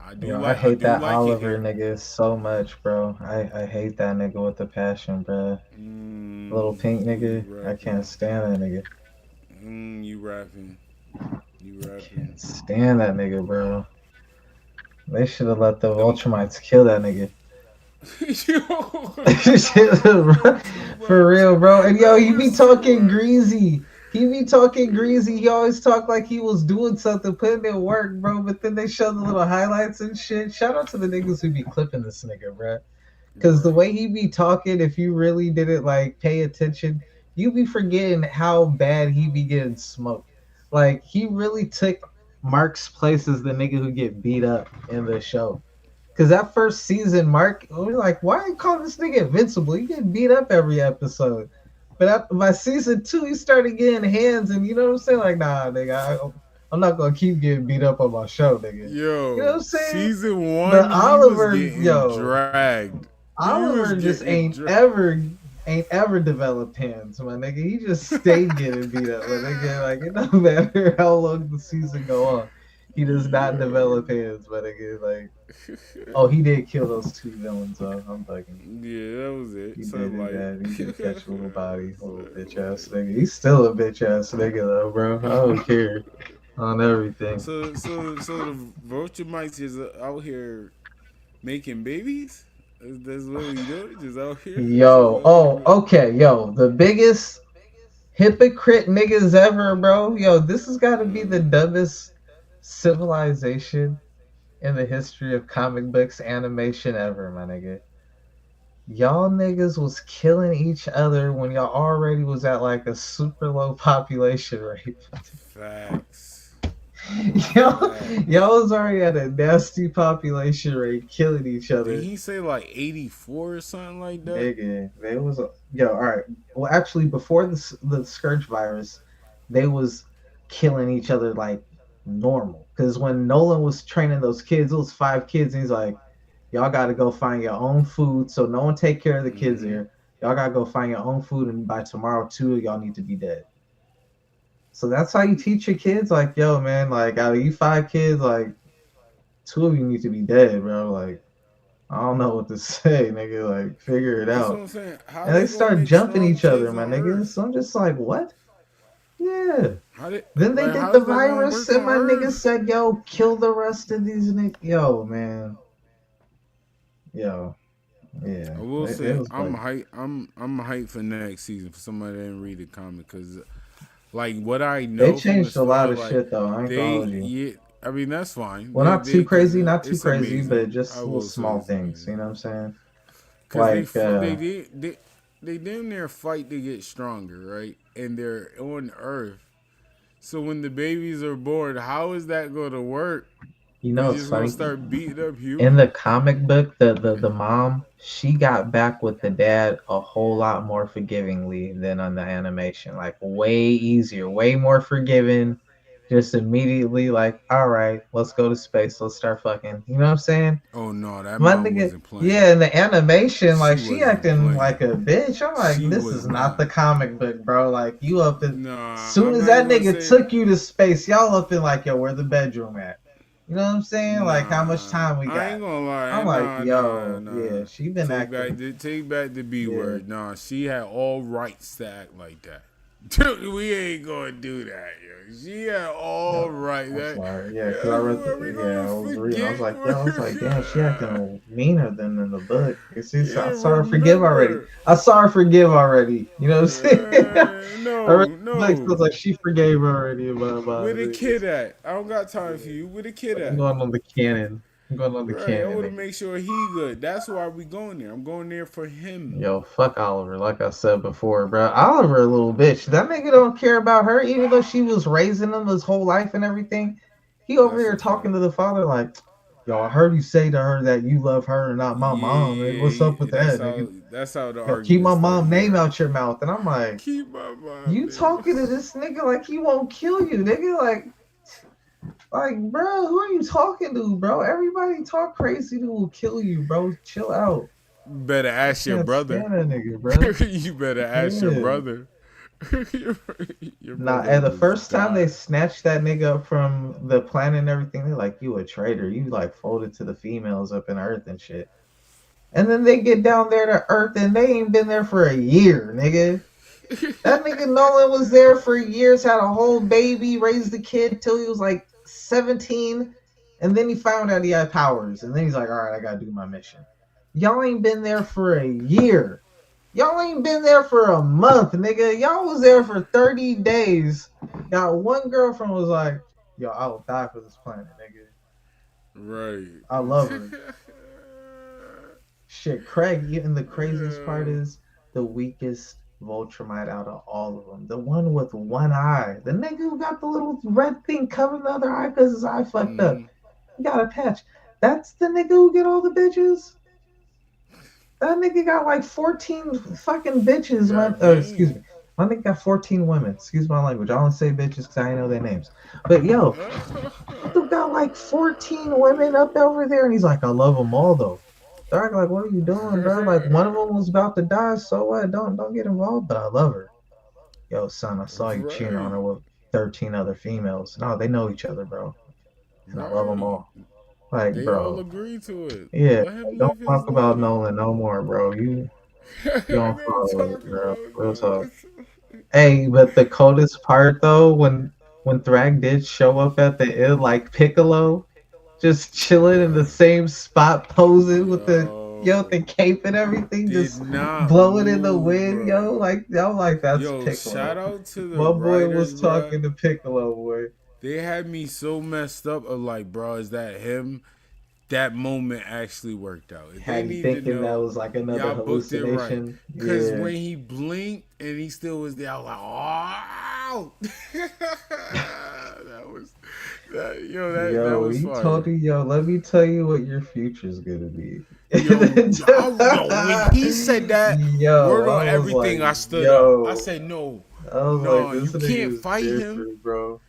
H: I hate that Oliver nigga so much, bro. I hate that nigga with the passion, bro. Little pink nigga. I can't stand that nigga.
A: You rapping.
H: Can't stand that nigga, bro. They should have let the Ultramites kill that nigga. For real, bro. And yo, he be talking greasy. He always talk like he was doing something, putting in work, bro. But then they show the little highlights and shit. Shout out to the niggas who be clipping this nigga, bro. Because the way he be talking, if you really didn't like pay attention, you be forgetting how bad he be getting smoked. Like he really took Mark's place as the nigga who get beat up in the show. Cause that first season, Mark, we were like, why are you calling this nigga invincible? He get beat up every episode. But by season 2, he started getting hands, and you know what I'm saying? Like, nah, nigga, I'm not gonna keep getting beat up on my show, nigga.
A: Yo,
H: you know what I'm saying?
A: Season 1,
H: but Oliver,
A: dragged.
H: Oliver just ain't ever developed hands, my nigga. He just stayed getting beat up, my nigga. Like it don't matter how long the season go on, he does not develop hands, my nigga. Like, oh, he did kill those 2 villains, though. I'm bugging.
A: Yeah, that was it.
H: He did that. He did catch a little body, little bitch ass nigga. He's still a bitch ass nigga though, bro. I don't care on everything.
A: So the vulture mics is out here making babies. That's what we do, just out here.
H: Okay, the biggest hypocrite niggas ever, bro. Yo, this has got to be the dumbest civilization in the history of comic books animation ever, my nigga. Y'all niggas was killing each other when y'all already was at like a super low population rate.
A: Facts.
H: Y'all was already at a nasty population rate, killing each other.
A: Did he say like 84 or something like that?
H: Nigga, they was all right. Well, actually, before the Scourge virus, they was killing each other like normal. Because when Nolan was training those kids, it was 5 kids, and he's like, y'all got to go find your own food, so no one take care of the kids here. Y'all got to go find your own food, and by tomorrow, 2 of y'all need to be dead. So that's how you teach your kids, like, yo, man, like, out of you 5 kids, like, 2 of you need to be dead, bro. Like, I don't know what to say, nigga. Like, figure it out.
A: What I'm saying.
H: And they start jumping each other, my nigga. So I'm just like, what? Yeah. Then they did the virus, and my nigga said, yo, kill the rest of these niggas. Yo, man. Yo. Yeah.
A: I will say, I'm hyped. I'm hyped for next season for somebody that didn't read the comic, because like what I know,
H: they changed a lot of shit though. I ain't gonna hold you.
A: Yeah, I mean that's fine.
H: Well, not too crazy, but just little small things. You know what I'm saying?
A: Like they damn near fight to get stronger, right? And they're on Earth. So when the babies are born, how is that going to work?
H: You know, it's funny.
A: Start beating up humans?
H: In the comic book, the mom, she got back with the dad a whole lot more forgivingly than on the animation. Like way easier, way more forgiving. just immediately like, all right, let's go to space, let's start fucking. You know what I'm saying?
A: Oh no, that
H: My
A: mom
H: nigga,
A: wasn't playing.
H: yeah, in the animation, like
A: She
H: she
A: wasn't
H: acting
A: playing.
H: like a bitch. I'm like,
A: She
H: this
A: was
H: is not
A: not.
H: the comic book, bro. Like you up in,
A: Nah,
H: soon
A: I'm
H: as
A: not even
H: that
A: gonna
H: nigga
A: say.
H: took you to space, y'all up in like, yo, where the bedroom at? You know what I'm saying? Like how much
A: Nah,
H: time we
A: I
H: got?
A: ain't gonna lie.
H: I'm like,
A: Nah.
H: yo, yeah, she been acting.
A: Take back the B
H: Yeah.
A: word. Nah, she had all rights to act like that. We ain't gonna do that, yo. She had all right.
H: I'm
A: That,
H: sorry. Yeah, because I
A: yo,
H: read
A: are we
H: yeah,
A: gonna
H: I was reading. I was
A: forget?
H: like, yo, I was like, damn, she acting meaner than in the book. You see, so I
A: Yeah,
H: saw her forgive already.
A: remember?
H: I saw her forgive already. You know what I'm saying? I read the book, so
A: No.
H: it's like she forgave already about
A: Where the
H: it.
A: kid at? I don't got time for you. Where the kid
H: I'm
A: at?
H: going on the canon. I'm going on the
A: Right, I
H: canon,
A: want to
H: nigga.
A: make sure he good. That's why we going there. I'm going there for him.
H: Yo, fuck Oliver. Like I said before, bro. Oliver, a little bitch. That nigga don't care about her, even though she was raising him his whole life and everything. He over
A: That's
H: there
A: a
H: talking
A: fact.
H: to the father like, yo, I heard you say to her that you love her and not my mom. Nigga. What's up with that, nigga?
A: That's how the
H: Yo, keep my
A: argument
H: mom
A: started.
H: name
A: Yeah.
H: out your mouth. And I'm like,
A: Keep my mom
H: you
A: name.
H: talking to this nigga like he won't kill you, nigga? Like, bro, who are you talking to, bro? Everybody talk crazy to will kill you, bro. Chill out.
A: Better ask your
H: Can't
A: brother.
H: stand that nigga, bro.
A: You better ask your
H: Yeah.
A: brother. your
H: Nah,
A: brother
H: and the
A: almost
H: first time they
A: died.
H: snatched that nigga up from the planet and everything, they're like, you a traitor. You like folded to the females up in Earth and shit. And then they get down there to Earth and they ain't been there for a year, nigga. That nigga Nolan was there for years, had a whole baby, raised the kid till he was like 17, and then he found out he had powers, and then he's like, all right, I gotta do my mission. Y'all ain't been there for a year. Y'all ain't been there for a month, nigga. Y'all was there for 30 days. Got one girlfriend was like, yo, I will die for this planet, nigga.
A: Right.
H: I love her. Shit, Craig, even the craziest part is the weakest Voltramite out of all of them. The one with one eye. The nigga who got the little red thing covering the other eye because his eye fucked up. He got a patch. That's the nigga who get all the bitches? That nigga got like 14 fucking bitches, man. Excuse me. My nigga got 14 women. Excuse my language. I only say bitches because I ain't know their names. But yo, he got like 14 women up over there, and he's like, I love them all though. They're like, what are you doing, bro? Like one of them was about to die, so what? Don't get involved. But I love her. Yo, son, I saw you cheating on her with 13 other females. No, they know each other, bro. And I love them all. Like,
A: They
H: bro.
A: all agree to it.
H: Yeah,
A: Let him
H: don't
A: live his
H: talk about
A: life.
H: Nolan no more, bro. You don't follow it, bro. Real talk.
A: this.
H: Hey, but the coldest part though, when Thrag did show up at the inn, like Piccolo, just chilling in the same spot, posing with the cape and everything,
A: Did
H: just
A: not
H: blowing in the
A: move,
H: wind,
A: bro.
H: yo. Like I'm like, that's
A: Yo,
H: Piccolo.
A: shout out to the
H: My boy
A: writers,
H: was
A: bro.
H: talking to Piccolo, boy.
A: They had me so messed up of like, bro, is that him? That moment actually worked out. If
H: Had
A: they
H: you
A: need to
H: thinking that
A: know,
H: was like another
A: y'all booked it right.
H: hallucination?
A: Because
H: Yeah.
A: when he blinked and he still was there, I was like, oh, that was
H: He
A: fire.
H: told you, yo, let me tell you what your future's gonna be.
A: Yo, when he said that, word on everything,
H: like,
A: I stood up. I said, no,
H: this
A: you can't
H: nigga's
A: fight
H: different,
A: him.
H: bro.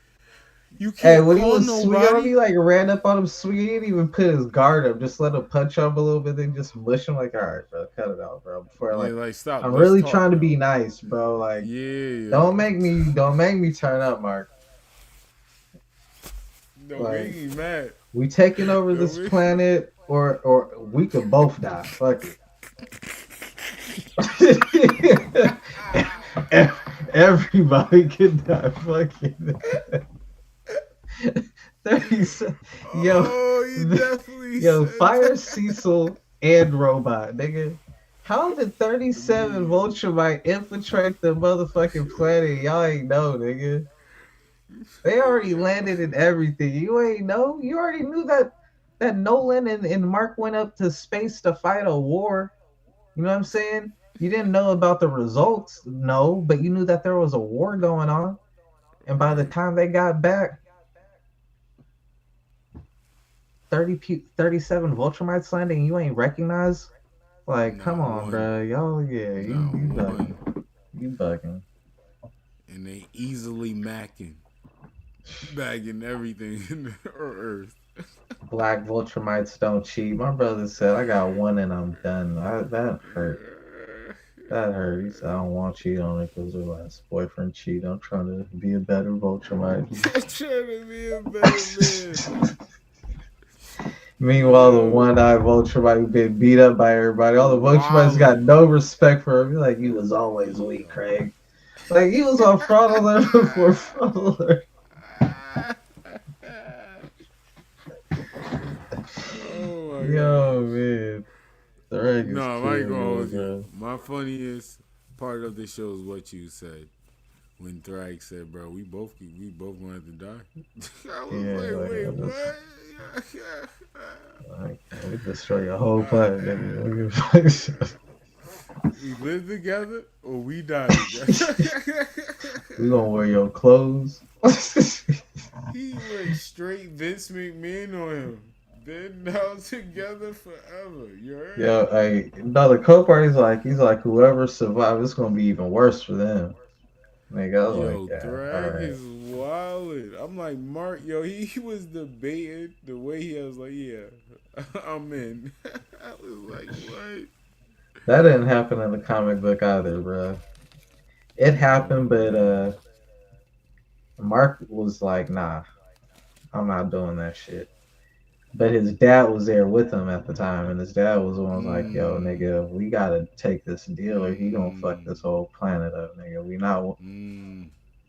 A: You
H: Hey,
A: can't
H: when he
A: call
H: was swinging on
A: nobody.
H: me, like ran up on him swinging, he didn't even put his guard up. Just let him punch up a little bit, then just mush him. Like, all right, bro, cut it out, bro. Before
A: Stop.
H: I'm
A: Let's
H: really
A: talk,
H: trying to
A: bro.
H: be nice, bro. Like,
A: yeah,
H: don't make me turn up, Mark.
A: Don't make me mad.
H: We taking over this planet, or we could both die. Fuck it. Everybody could die. Fuck it. 37. Yo, fire Cecil and Robot, nigga. How did 37 Voltramite infiltrate the motherfucking planet? Y'all ain't know, nigga. They already landed in everything. You ain't know? You already knew that Nolan and Mark went up to space to fight a war. You know what I'm saying? You didn't know about the results, no, but you knew that there was a war going on. And by the time they got back, 37 Voltramites landing, you ain't recognized? Like, come on, bro. Y'all, yeah, you bugging. You bugging.
A: And they easily macking. bagging everything in the earth.
H: Black Vultramites don't cheat. My brother said I got one and I'm done. That hurt. That hurt. He said I don't want to cheat on it because her last boyfriend cheated. I'm trying to be a better Vultramite.
A: Trying to be a better man.
H: Meanwhile, the one-eyed Vultramite who been beat up by everybody. All the Vultramites got no respect for him. Like, you was always weak, Craig. Like, he was on Front Alert before Front Alert.
A: Oh my
H: Yo, man. Craig is
A: no, I ain't gonna hold
H: bro.
A: you. My funniest part of the show is what you said. When Thrag said, bro, we both gonna have to die. I was wait, what?
H: Like, we destroy your whole planet,
A: We live together or we die together.
H: We gonna wear your clothes.
A: He went straight Vince McMahon on him. They're now together forever. You heard?
H: Yeah, no, the co-party's he's like, whoever survives, it's gonna be even worse for them. Nigga, I was like,
A: Thrag is wildin'. I'm like, Mark, he was debating the way he was like, yeah, I'm in. I was like, what?
H: That didn't happen in the comic book either, bro. It happened, but Mark was like, nah, I'm not doing that shit. But his dad was there with him at the time, and his dad was the one who was like, yo, nigga, we gotta take this deal or he gonna fuck this whole planet up, nigga. We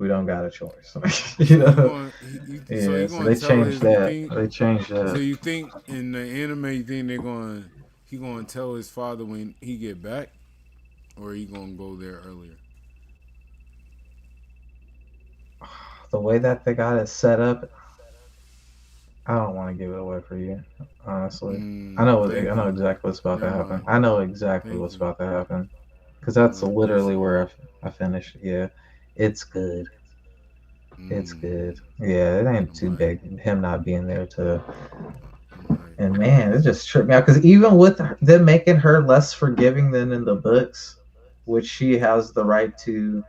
H: don't got a choice. You know? So they changed that. They changed that.
A: So you think in the anime, you think he gonna tell his father when he get back, or he gonna go there earlier?
H: The way that they got it set up, I don't want to give it away for you, honestly. I know exactly what's about to happen. I know exactly what's about to happen, because that's literally where I finished. Yeah, it's good. It's good. Yeah, it ain't too big. Him not being there and man, it just tripped me out. Because even with them making her less forgiving than in the books, which she has the right to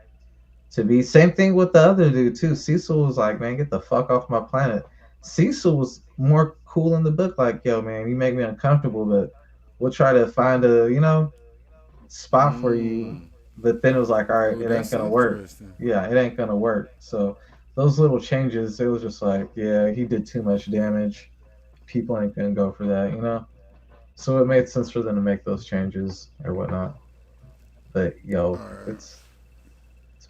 H: be. Same thing with the other dude too. Cecil was like, man, get the fuck off my planet. Cecil was more cool in the book, like, yo, man, you make me uncomfortable, but we'll try to find a, spot for you. But then it was like, all right, it ain't gonna work. Yeah, it ain't gonna work. So those little changes, it was just like, yeah, he did too much damage. People ain't gonna go for that, So it made sense for them to make those changes or whatnot. But it's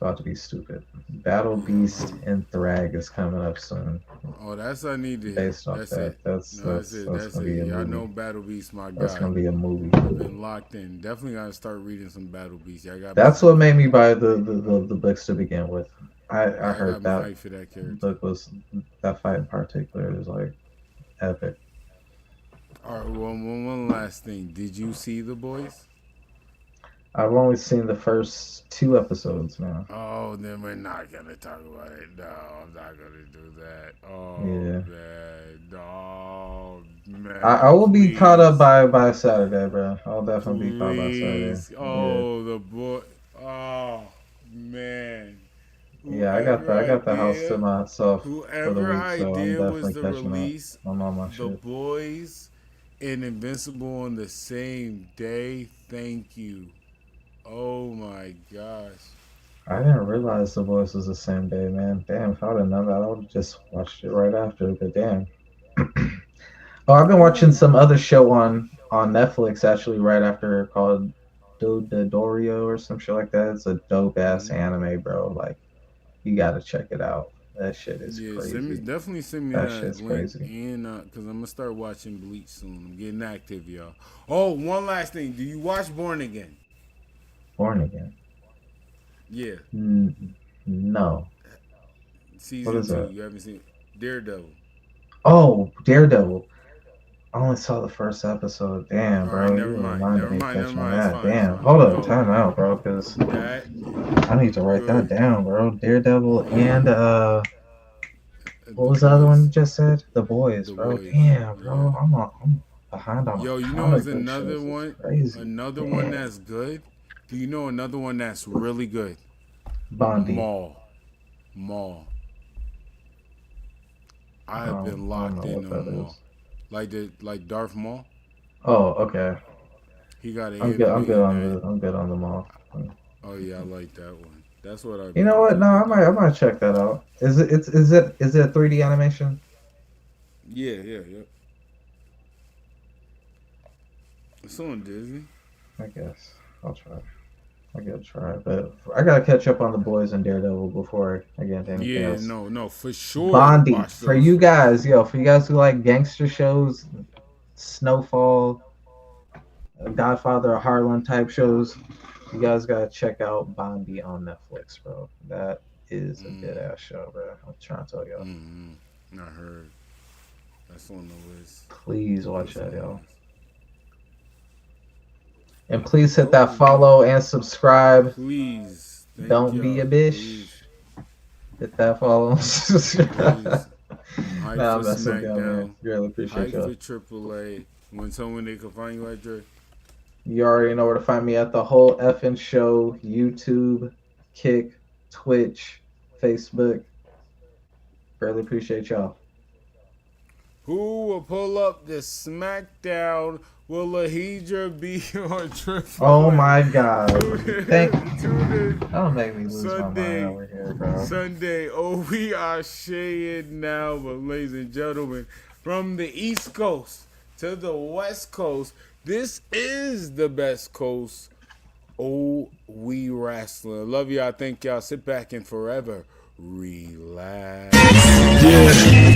H: about to be stupid. Battle Beast and Thrag is coming up soon.
A: Oh, that's what I need to hear.
H: Based off that. That's it.
A: Y'all know Battle Beast, my guy.
H: That's gonna be a movie.
A: I've been locked in. Definitely gotta start reading some Battle Beast.
H: That's what made me buy the books to begin with. I heard that book was, that fight in particular is like epic.
A: All right, well, one last thing. Did you see The Boys?
H: I've only seen the first 2 episodes now.
A: Oh, then we're not gonna talk about it. No, I'm not gonna do that. Oh,
H: yeah.
A: Man. Oh, man.
H: I will be caught up by Saturday, bro. I'll definitely be caught by Saturday.
A: Oh, The Boy. Oh, man.
H: Yeah, I got the house to myself for the
A: Whoever
H: week, so I'm
A: idea was
H: definitely
A: the
H: catching
A: release
H: up. I'm on my
A: The
H: shit.
A: Boys and Invincible on the same day. Thank you. Oh my gosh.
H: I didn't realize The Voice was the same day, man. Damn, if I would have known that, I would have just watched it right after, but damn. Oh, I've been watching some other show on Netflix actually right after called Dodorio or some shit like that. It's a dope ass anime, bro. Like, you gotta check it out. That shit is crazy.
A: Definitely send me
H: That
A: that
H: shit's
A: link.
H: crazy.
A: And because I'm gonna start watching Bleach soon. I'm getting active, y'all. Oh, one last thing. Do you watch Born Again?
H: Born Again?
A: Yeah.
H: No.
A: Season
H: What is
A: 2.
H: that?
A: You haven't seen Daredevil.
H: Oh, Daredevil. I only saw the first episode. Damn, bro.
A: Never mind.
H: Damn. Hold up. Time out, bro. Because I need to write that down, bro. Daredevil and what was the other one you just said? The Boys, bro. Damn, bro. I'm behind on.
A: Yo, you know there's another one. Another one that's good. Do you know another one that's really good?
H: Bondi.
A: Maul. I have been locked in on them all. Like Darth Maul.
H: Oh, okay.
A: He got an
H: I'm good. I'm good on the mall.
A: Oh yeah, I like that one. That's what I.
H: You know what? No, I might check that out. Is it a 3D animation?
A: Yeah. It's on Disney.
H: I guess I'll try. I gotta try, but I gotta catch up on The Boys and Daredevil before I get into anything else.
A: No, for sure.
H: Bondi for you guys, for you guys who like gangster shows, Snowfall, Godfather of Harlem type shows. You guys gotta check out Bondi on Netflix, bro. That is a good ass show, bro. I'm trying to tell y'all.
A: I heard. That's on the list.
H: Please watch that, y'all. And please hit that follow and subscribe.
A: Please.
H: Don't be a bitch.
A: Please.
H: Hit that follow.
A: Hype
H: Nah,
A: for
H: that's okay,
A: SmackDown.
H: man. Really appreciate y'all.
A: Hype for AAA. When someone they can find you at, Dre?
H: You already know where to find me at the whole effing show. YouTube, Kick, Twitch, Facebook. Really appreciate y'all.
A: Who will pull up the SmackDown? Will Lahidra be on Triple?
H: Oh my God! Thank you. Don't make me lose my mind over here, bro.
A: Sunday. Oh, we are sharing now, but ladies and gentlemen, from the East Coast to the West Coast, this is the best coast. Oh, we wrestling. Love y'all. Thank y'all. Sit back and forever relax.
B: Yeah.